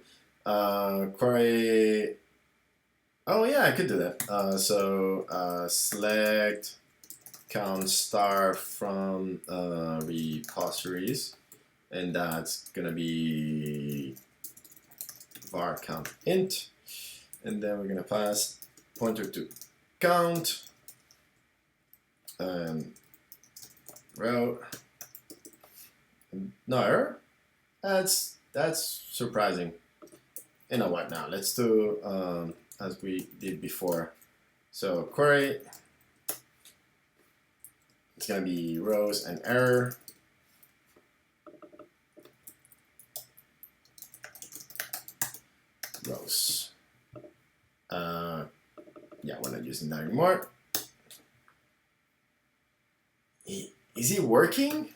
Query. Oh yeah, I could do that. So select count star from repositories, and that's gonna be var count int, and then we're gonna pass pointer to count row. No error. That's surprising. You know what? Now let's do as we did before. So query, it's gonna be rows and error. Rows. Yeah, we're not using that anymore. Is it working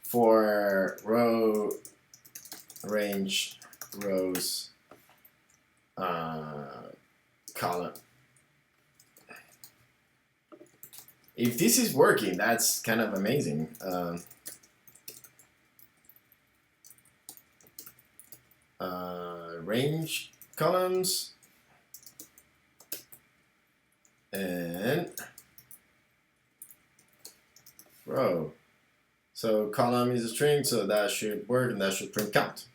for row range rows column? If this is working, that's kind of amazing. Range columns and row. So column is a string, so that should work, and that should print count.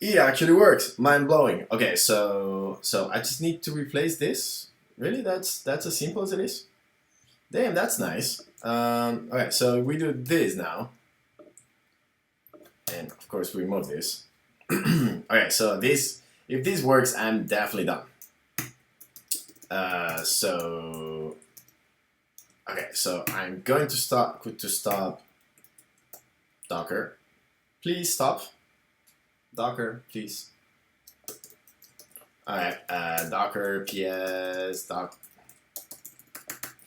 It actually works. Mind blowing. Okay, so I just need to replace this. Really, that's as simple as it is. Damn, that's nice. Okay, so we do this now, and of course we remove this. Okay, so this, if this works, I'm definitely done. Okay, so I'm going to stop Docker. Please stop. Docker, please. Alright, Docker ps doc.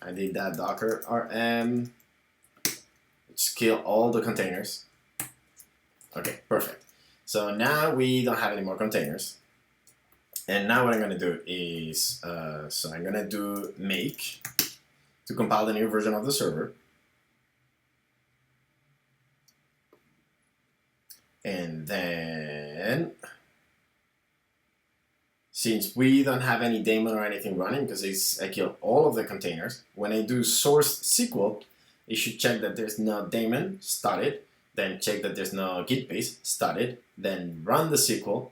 I did that. Docker rm. Just kill all the containers. Okay, perfect. So now we don't have any more containers. And now what I'm gonna do is, so I'm gonna do make to compile the new version of the server. And then, since we don't have any daemon or anything running, because I killed all of the containers, when I do source SQL, it should check that there's no daemon started, then check that there's no gitbase started, then run the SQL,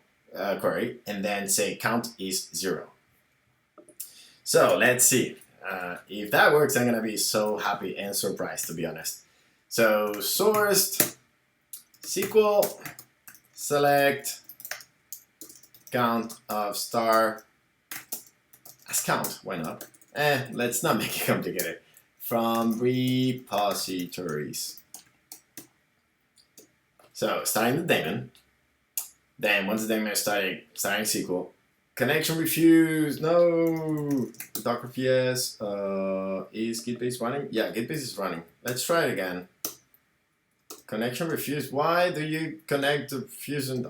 query, and then say count is 0. So let's see. If that works, I'm gonna be so happy and surprised, to be honest. So sourced SQL select count of star as count. Why not? Let's not make it complicated. From repositories. So starting the daemon. Then once the daemon is starting SQL. Connection refused. No. Docker PS. Is gitbase running? Yeah, gitbase is running. Let's try it again. Connection refused. Why do you connect to Fusion?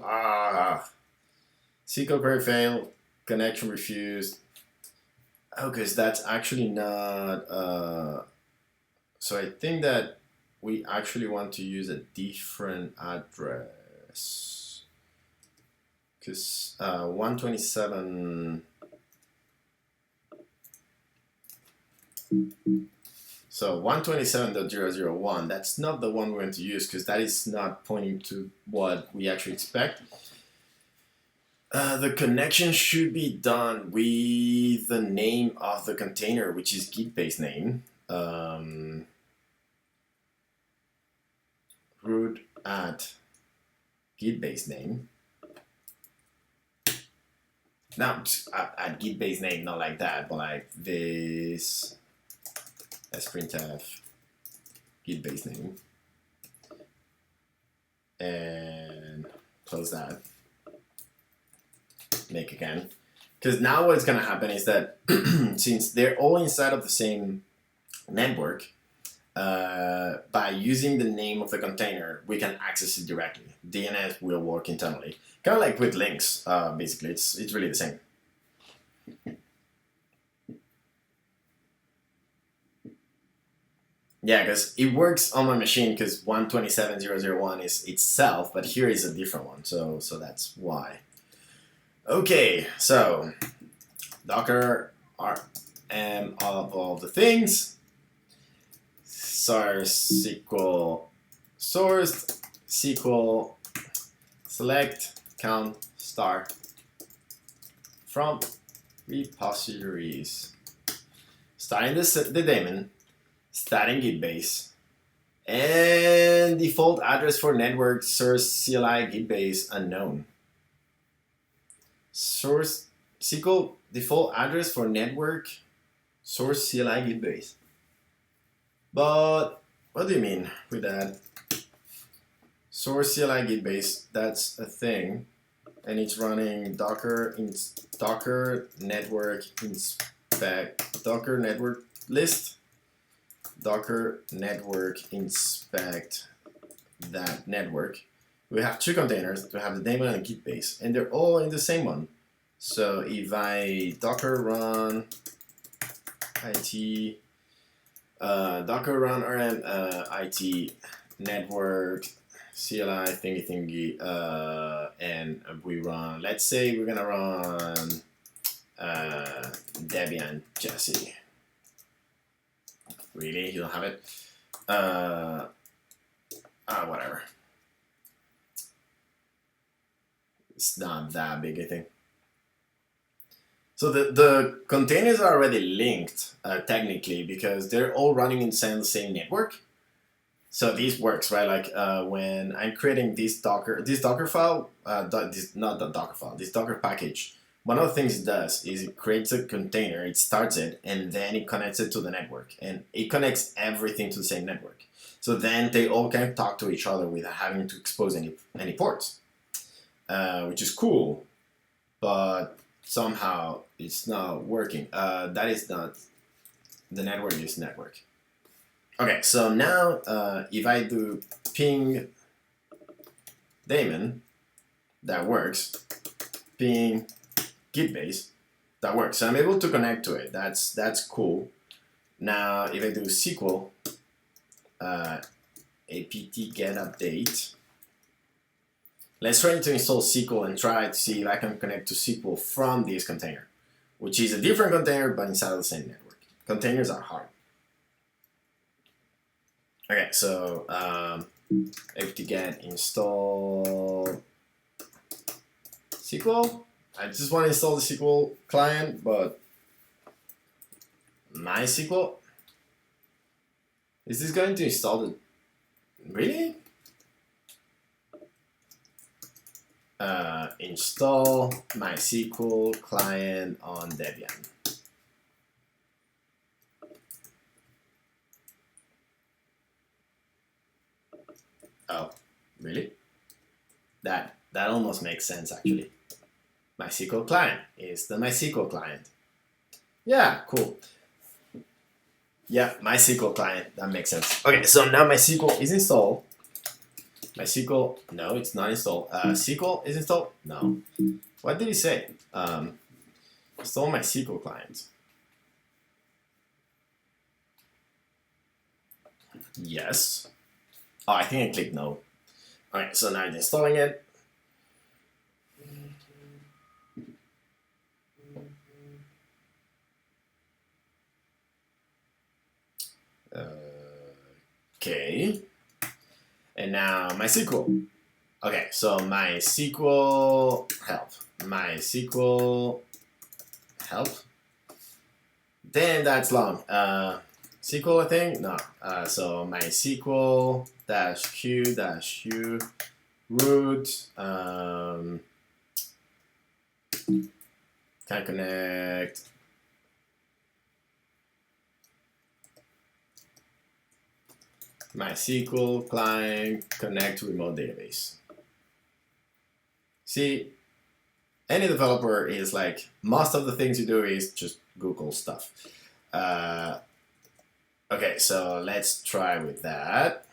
SQL query failed. Connection refused. Oh, because that's actually not. So I think that we actually want to use a different address. Because 127. So 127.001, that's not the one we're going to use because that is not pointing to what we actually expect. The connection should be done with the name of the container, which is gitbase name. Root at gitbase name. Now at gitbase name, not like that, but like this. As printf gitbase name. And close that. Make again. Because now what's going to happen is that since they're all inside of the same network, by using the name of the container, we can access it directly. DNS will work internally. Kind of like with links, basically. It's really the same. Yeah, because it works on my machine because 127.001 is itself, but here is a different one, so that's why. Okay, so Docker RM of all the things, source SQL sourced SQL select count star from repositories, starting the daemon, starting gitbase, and default address for network source CLI gitbase unknown. Source SQL default address for network source CLI gitbase. But what do you mean with that? Source CLI gitbase, that's a thing, and it's running docker network inspect docker network list. Docker network inspect that network. We have two containers. We have the daemon and the gitbase, and they're all in the same one. So if I docker run it docker run rm it network CLI thingy and we run. Let's say we're gonna run Debian Jesse. Really? You don't have it? Whatever. It's not that big, I think. So the containers are already linked, technically, because they're all running inside the same network. So this works, right? Like when I'm creating this Docker file, this Docker package, one of the things it does is it creates a container, it starts it, and then it connects it to the network. And it connects everything to the same network. So then they all can talk to each other without having to expose any ports, which is cool, but somehow it's not working. That is not, the network is network. Okay, so now if I do ping daemon, that works. Ping gitbase, that works. So I'm able to connect to it. That's cool. Now if I do SQL apt get update, let's try to install SQL and try to see if I can connect to SQL from this container, which is a different container but inside of the same network. Containers are hard. Okay, so apt get install SQL. I just want to install the SQL client, but MySQL. Is this going to install the? Really? Install MySQL client on Debian. Oh, really? That almost makes sense actually. MySQL client is the MySQL client. Yeah, cool. Yeah, MySQL client, that makes sense. Okay, so now MySQL is installed. MySQL, no, it's not installed. SQL is installed? No. What did he say? Install MySQL client. Yes. Oh, I think I clicked no. Alright, so now it's installing it. Okay. And now MySQL. Okay, so MySQL help. MySQL help. Damn, that's long. SQL, I think? No. So MySQL -q-u root. Can connect. MySQL client connect to remote database. See, any developer is like, most of the things you do is just Google stuff. Okay, so let's try with that.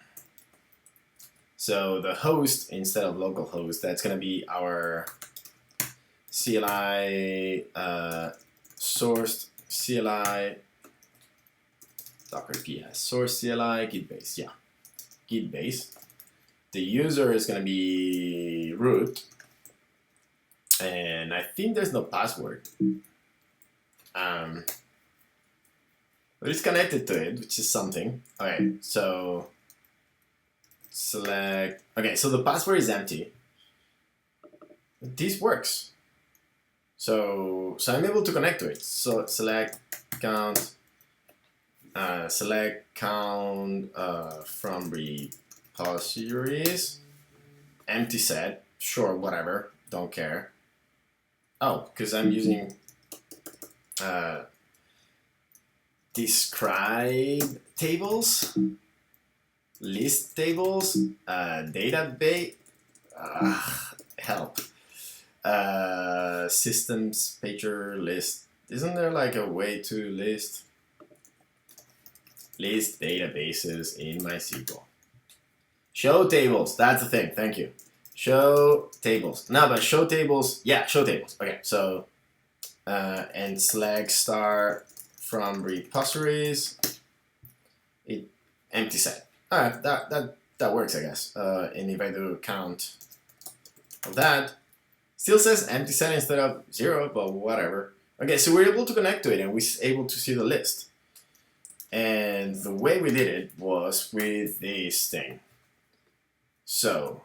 So the host, instead of localhost, that's going to be our CLI, sourced CLI, Docker PS, source CLI, gitbase, yeah, gitbase. The user is going to be root, and I think there's no password. But it's connected to it, which is something. Okay, so select. Okay, so the password is empty. This works. So I'm able to connect to it. So select count. Select count from repositories. Empty set. Sure, whatever. Don't care. Oh, because I'm using describe tables, list tables, database, help, systems pager list. Isn't there like a way to list databases in MySQL? Show tables, that's the thing, thank you. Show tables. No, but show tables, yeah, show tables. Okay, so, and select star from repositories, it empty set. Alright, that works, I guess. And if I do count of that, still says empty set instead of 0, but whatever. Okay, so we're able to connect to it and we're able to see the list. And the way we did it was with this thing. So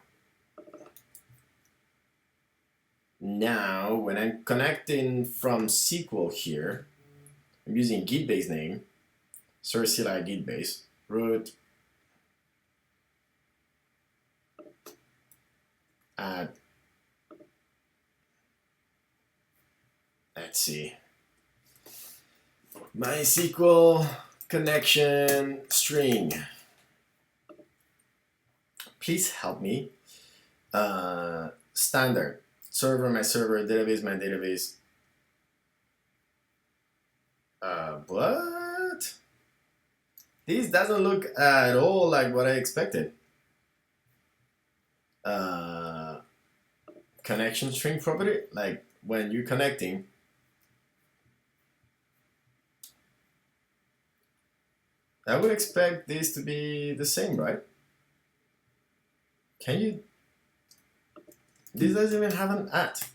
now when I'm connecting from SQL here, I'm using gitbase name, source CLI gitbase, root, add, let's see, MySQL connection string. Please help me. Standard, server, my server, database, my database. What? This doesn't look at all like what I expected. Connection string property, like when you're connecting. I would expect this to be the same, right? Can you? This doesn't even have an at.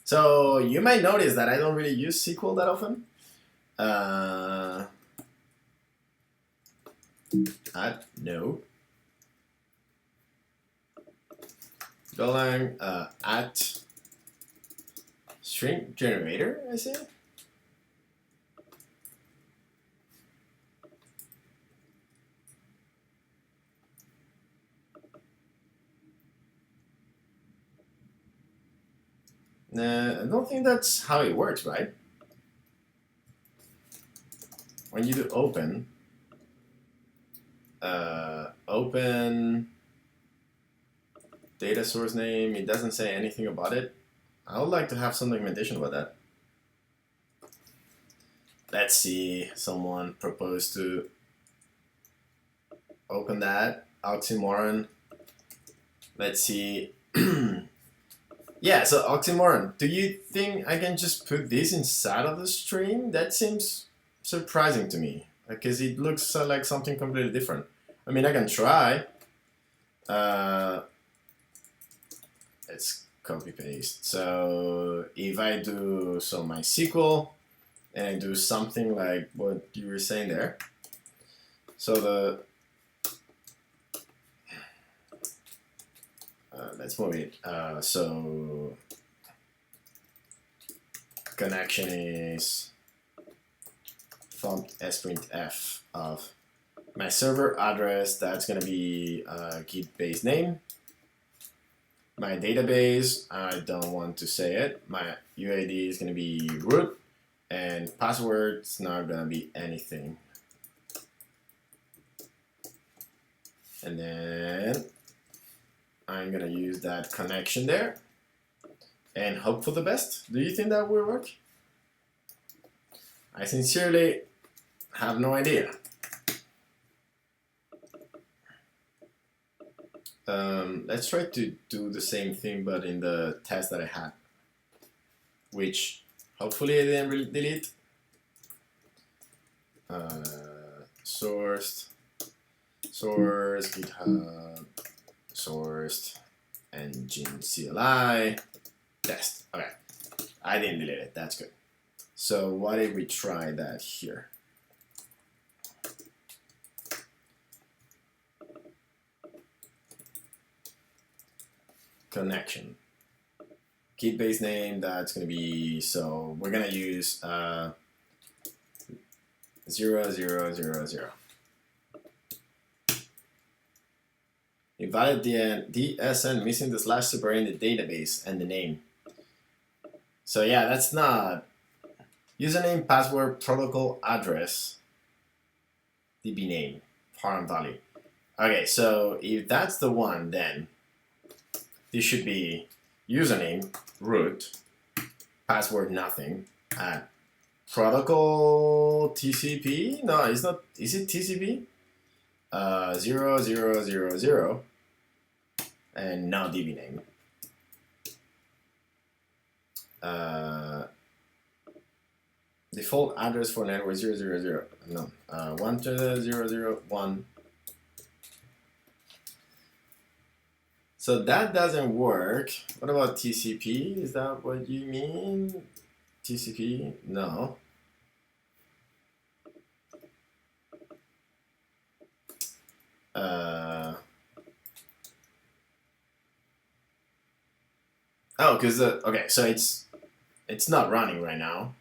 So you might notice that I don't really use SQL that often. at no golang at string generator, I see. Nah, I don't think that's how it works, right? When you do open, open data source name, it doesn't say anything about it. I would like to have some documentation about that. Let's see, someone proposed to open that, oxymoron. Let's see. Yeah, so oxymoron, do you think I can just put this inside of the string? That seems surprising to me, because it looks like something completely different. I mean, I can try. Let's copy paste. So if I do MySQL and I do something like what you were saying there, so let's move it. So connection is func sprintf of my server address. That's gonna be gitbase name. My database, I don't want to say it. My UID is gonna be root, and password's not gonna be anything. And then I'm gonna use that connection there and hope for the best. Do you think that will work? I sincerely have no idea. Let's try to do the same thing, but in the test that I had, which hopefully I didn't delete. Sourced, GitHub, sourced, engine CLI, test. Okay, I didn't delete it. That's good. So what if we try that here? Connection. Gitbase name, that's going to be, so we're going to use 0000. Invalid DSN missing the slash separating the database and the name. So yeah, that's not username, password, protocol, address, DB name, parent value. Okay, so if that's the one, then this should be username, root, password, nothing, at protocol TCP. No, it's not. Is it TCP? 0000 and no DB name. Default address for network 000. No, 10001. So that doesn't work. What about TCP? Is that what you mean? TCP? No. Oh, because okay, so it's not running right now.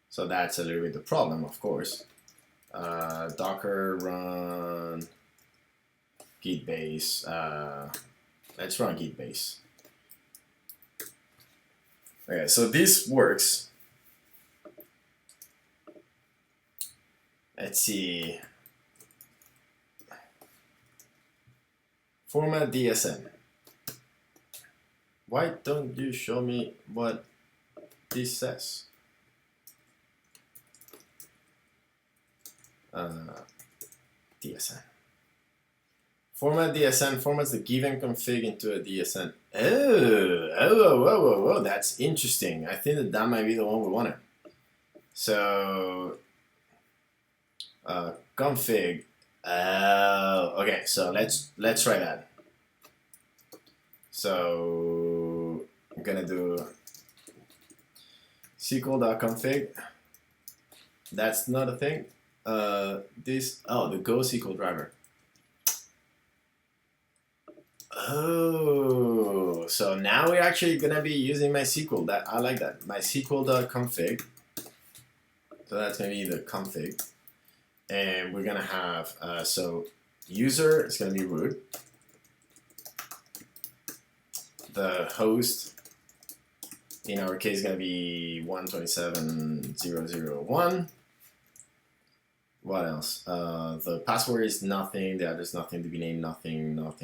So that's a little bit the problem, of course. Docker run gitbase. Let's run gitbase. Okay, so this works. Let's see. Format DSN. Why don't you show me what this says? DSN. Format DSN formats the given config into a DSN. Oh, that's interesting. I think that might be the one we wanted. So, config. Okay, so let's try that. So I'm gonna do SQL.config. That's not a thing. the Go SQL driver. Oh, so now we're actually gonna be using MySQL. I like that. MySQL.config. So that's gonna be the config, and we're gonna have so user is gonna be root. The host in our case is gonna be 127.0.0.1. What else? The password is nothing. The address nothing. To be named nothing. What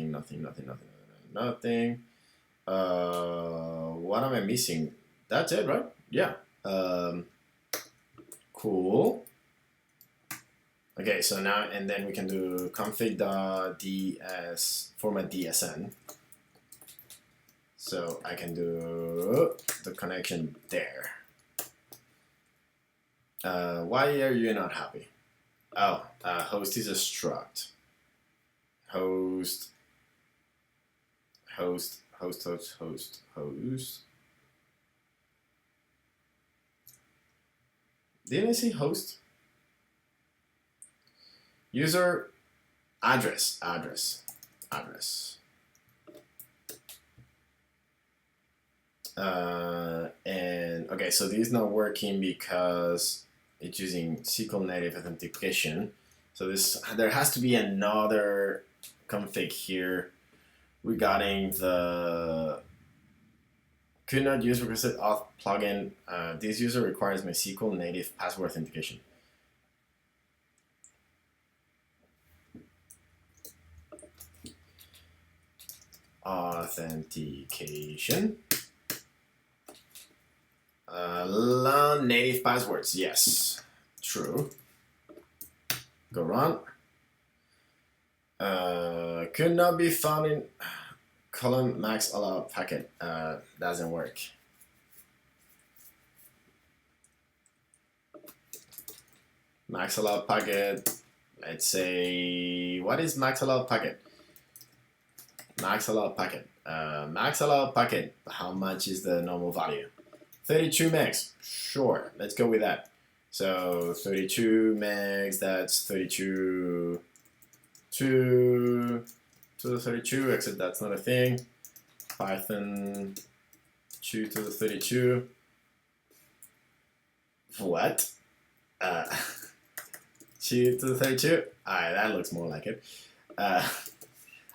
am I missing? That's it, right? Yeah. Cool. Okay, so now and then we can do config.ds format dsn. So I can do the connection there. Why are you not happy? Oh, host is a struct. Host. Didn't I say host? User address. And okay, so this is not working because it's using SQL native authentication. So there has to be another config here regarding the could not use requested auth plugin. This user requires MySQL native password authentication. Authentication. Native passwords, yes, true. Go run. Could not be found in column max allowed packet. Doesn't work. Max allowed packet. Let's say, what is max allowed packet? Max allowed packet. Max allowed packet. How much is the normal value? 32 megs. Sure, let's go with that. So 32 megs. That's 32 to the 32. Except that's not a thing. Python 2 to the 32. What? 2 to the 32. Alright, that looks more like it.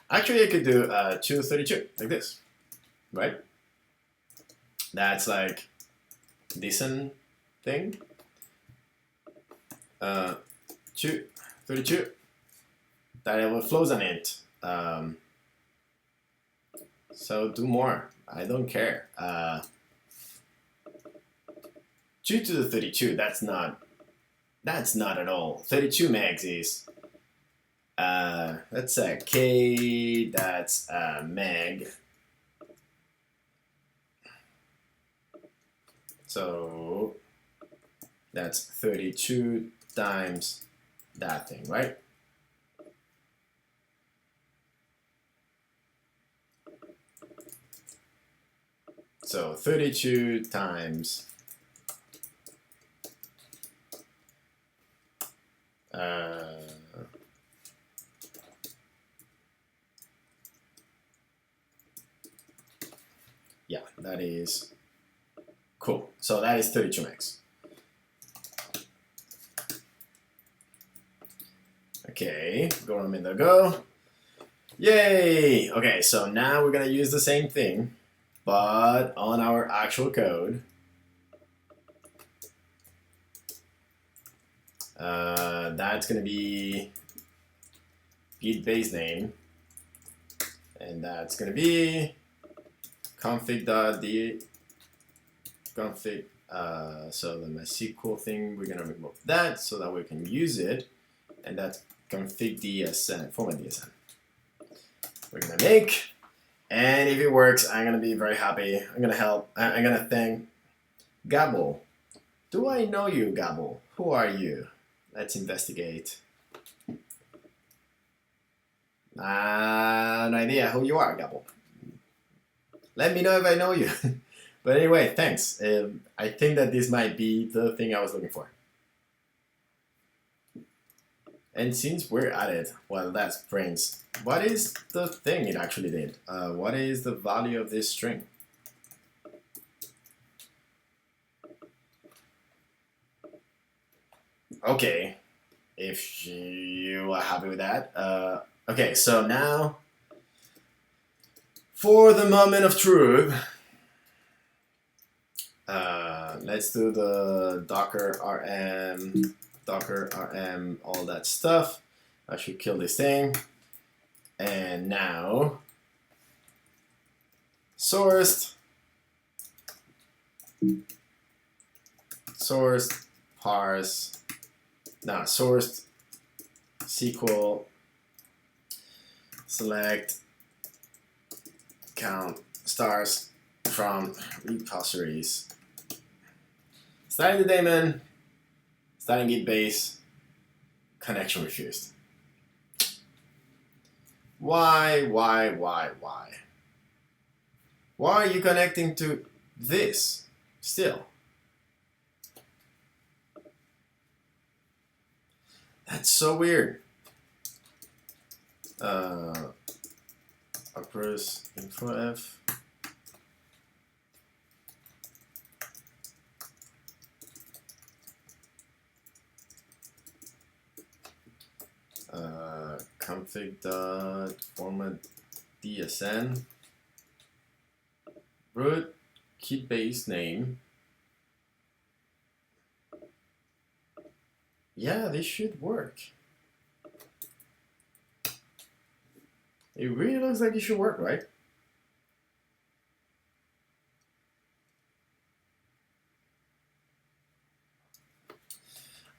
Actually, I could do 2 to the 32 like this, right? That's like decent thing. 32. That overflows an int. So do more. I don't care. 2 to the 32. That's not at all. 32 megs is. That's a K. That's a meg. So that's 32 times that thing, right? So 32 times yeah, that is cool. So that is 32 megs. Okay, go on a minute ago. Yay! Okay, so now we're gonna use the same thing, but on our actual code. That's gonna be gitbase name, and that's gonna be config.d config. So the MySQL thing, we're gonna remove that so that we can use it, and that's config dsn format dsn. We're gonna make, and if it works, I'm gonna be very happy. I'm gonna thank Gabble. Do I know you, Gabble? Who are you? Let's investigate. No idea who you are, Gabble. Let me know if I know you. But anyway, thanks. I think that this might be the thing I was looking for. And since we're at it, well, that's prints. What is the thing it actually did? What is the value of this string? Okay, if you are happy with that. Okay, so now, for the moment of truth, let's do the docker rm, all that stuff. I should kill this thing. And now, sourced, parse, sourced SQL select count stars from repositories. Starting the daemon, starting gitbase, connection refused. Why? Why are you connecting to this still? That's so weird. Uppers infof. Config.format dsn root gitbase name. Yeah, this should work. It really looks like it should work, right?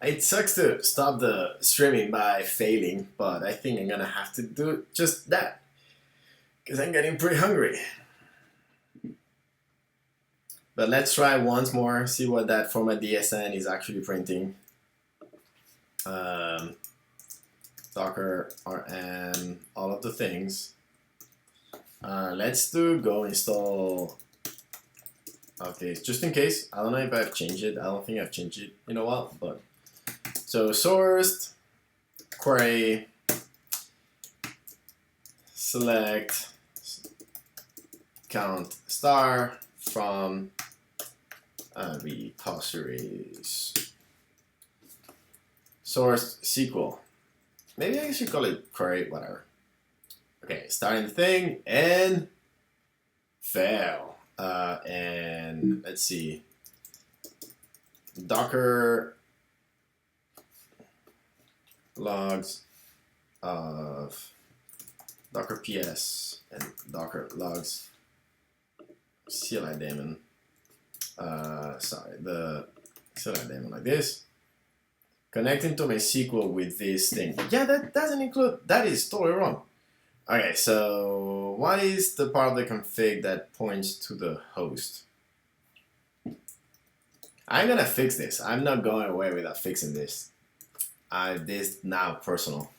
It sucks to stop the streaming by failing, but I think I'm gonna have to do just that because I'm getting pretty hungry. But let's try once more, see what that format DSN is actually printing. Docker rm, all of the things. Let's do go install of this just in case. I don't know if I've changed it. I don't think I've changed it in a while, but so sourced query select count star from repositories. Source SQL. Maybe I should call it query, whatever. Okay, starting the thing and fail. And let's see. Docker logs of Docker PS and Docker logs CLI daemon. The CLI daemon like this. Connecting to my SQL with this thing. Yeah, that doesn't include, that is totally wrong. Okay, so what is the part of the config that points to the host? I'm gonna fix this. I'm not going away without fixing this. This now personal.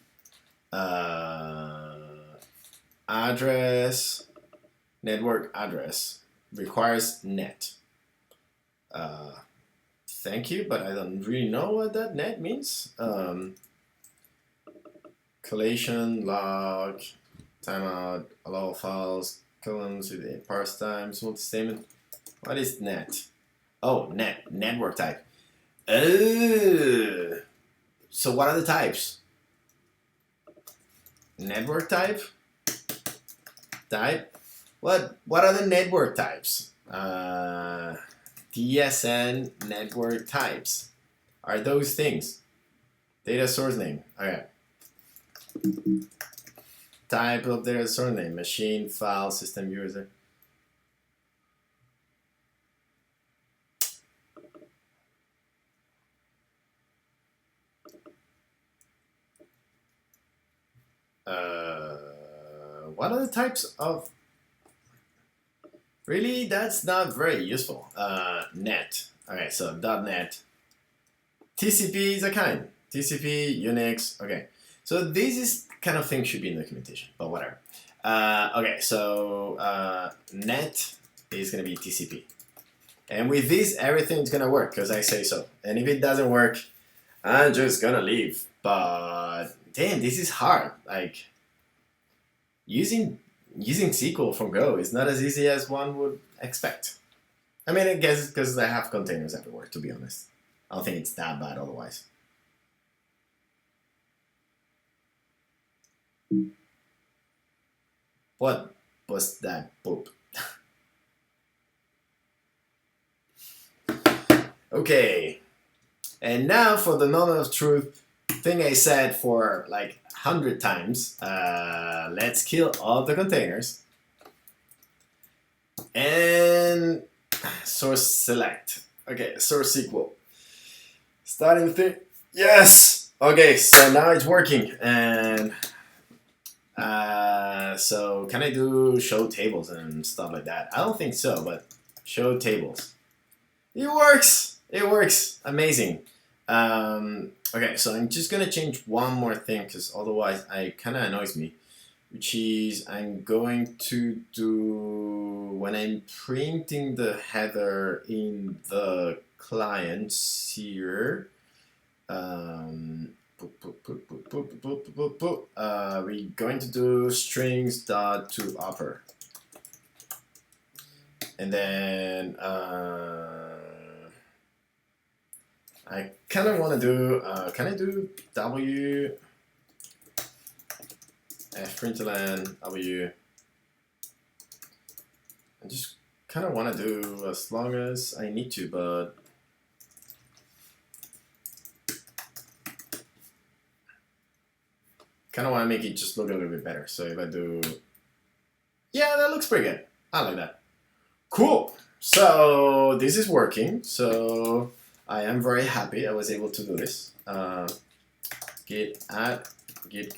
Address, network address requires net. Thank you, but I don't really know what that net means. Collation, log, timeout, allow files, columns with parse times, multi-statement. What is net? Oh, network type. So what are the types? Network type? What are the network types? DSN network types are those things. Data source name. Okay. Type of data source name. Machine, file, system user. What are the types of? Really, that's not very useful. Net. Okay, so .NET. TCP is a kind. TCP, Unix. Okay, so this is kind of thing should be in documentation, but whatever. Okay, so net is gonna be TCP, and with this everything is gonna work because I say so. And if it doesn't work, I'm just gonna leave. But damn, this is hard. Like using SQL from Go is not as easy as one would expect. I mean, I guess because I have containers everywhere, to be honest. I don't think it's that bad otherwise. What was that poop? Okay. And now for the moment of truth, thing I said for like 100 times. Let's kill all the containers. And source select. Okay, source SQL. Starting the thing. Yes! Okay, so now it's working. And so can I do show tables and stuff like that? I don't think so, but show tables. It works! It works! Amazing. Okay, so I'm just gonna change one more thing because otherwise it kind of annoys me. Which is I'm going to do, when I'm printing the header in the clients here, we're going to do strings dot to upper. And then I kind of want to do, can I do W println W? I just kind of want to do as long as I need to, but kind of want to make it just look a little bit better. So if I do, yeah, that looks pretty good. I like that. Cool. So this is working. So I am very happy I was able to do this. Git add git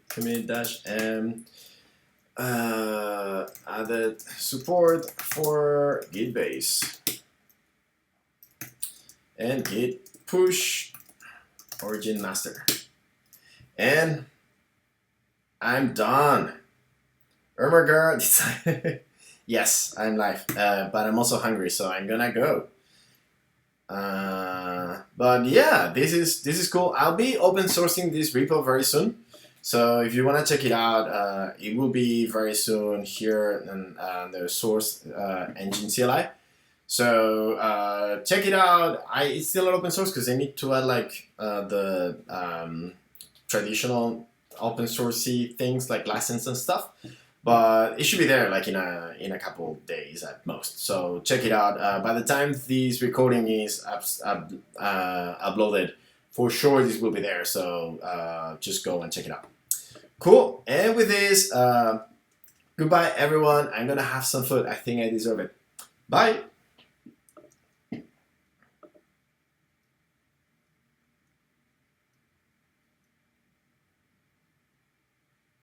commit dash m added support for gitbase and git push origin master, and I'm done. Oh my god. Yes, I'm live, but I'm also hungry, so I'm gonna go. But yeah, this is cool. I'll be open sourcing this repo very soon. So if you want to check it out, it will be very soon here in the source engine CLI. So check it out. It's still an open source because I need to add like the traditional open sourcey things like license and stuff. But it should be there like in a couple of days at most. So check it out. By the time this recording is uploaded, for sure this will be there. So just go and check it out. Cool. And with this, goodbye everyone. I'm gonna have some food. I think I deserve it. Bye.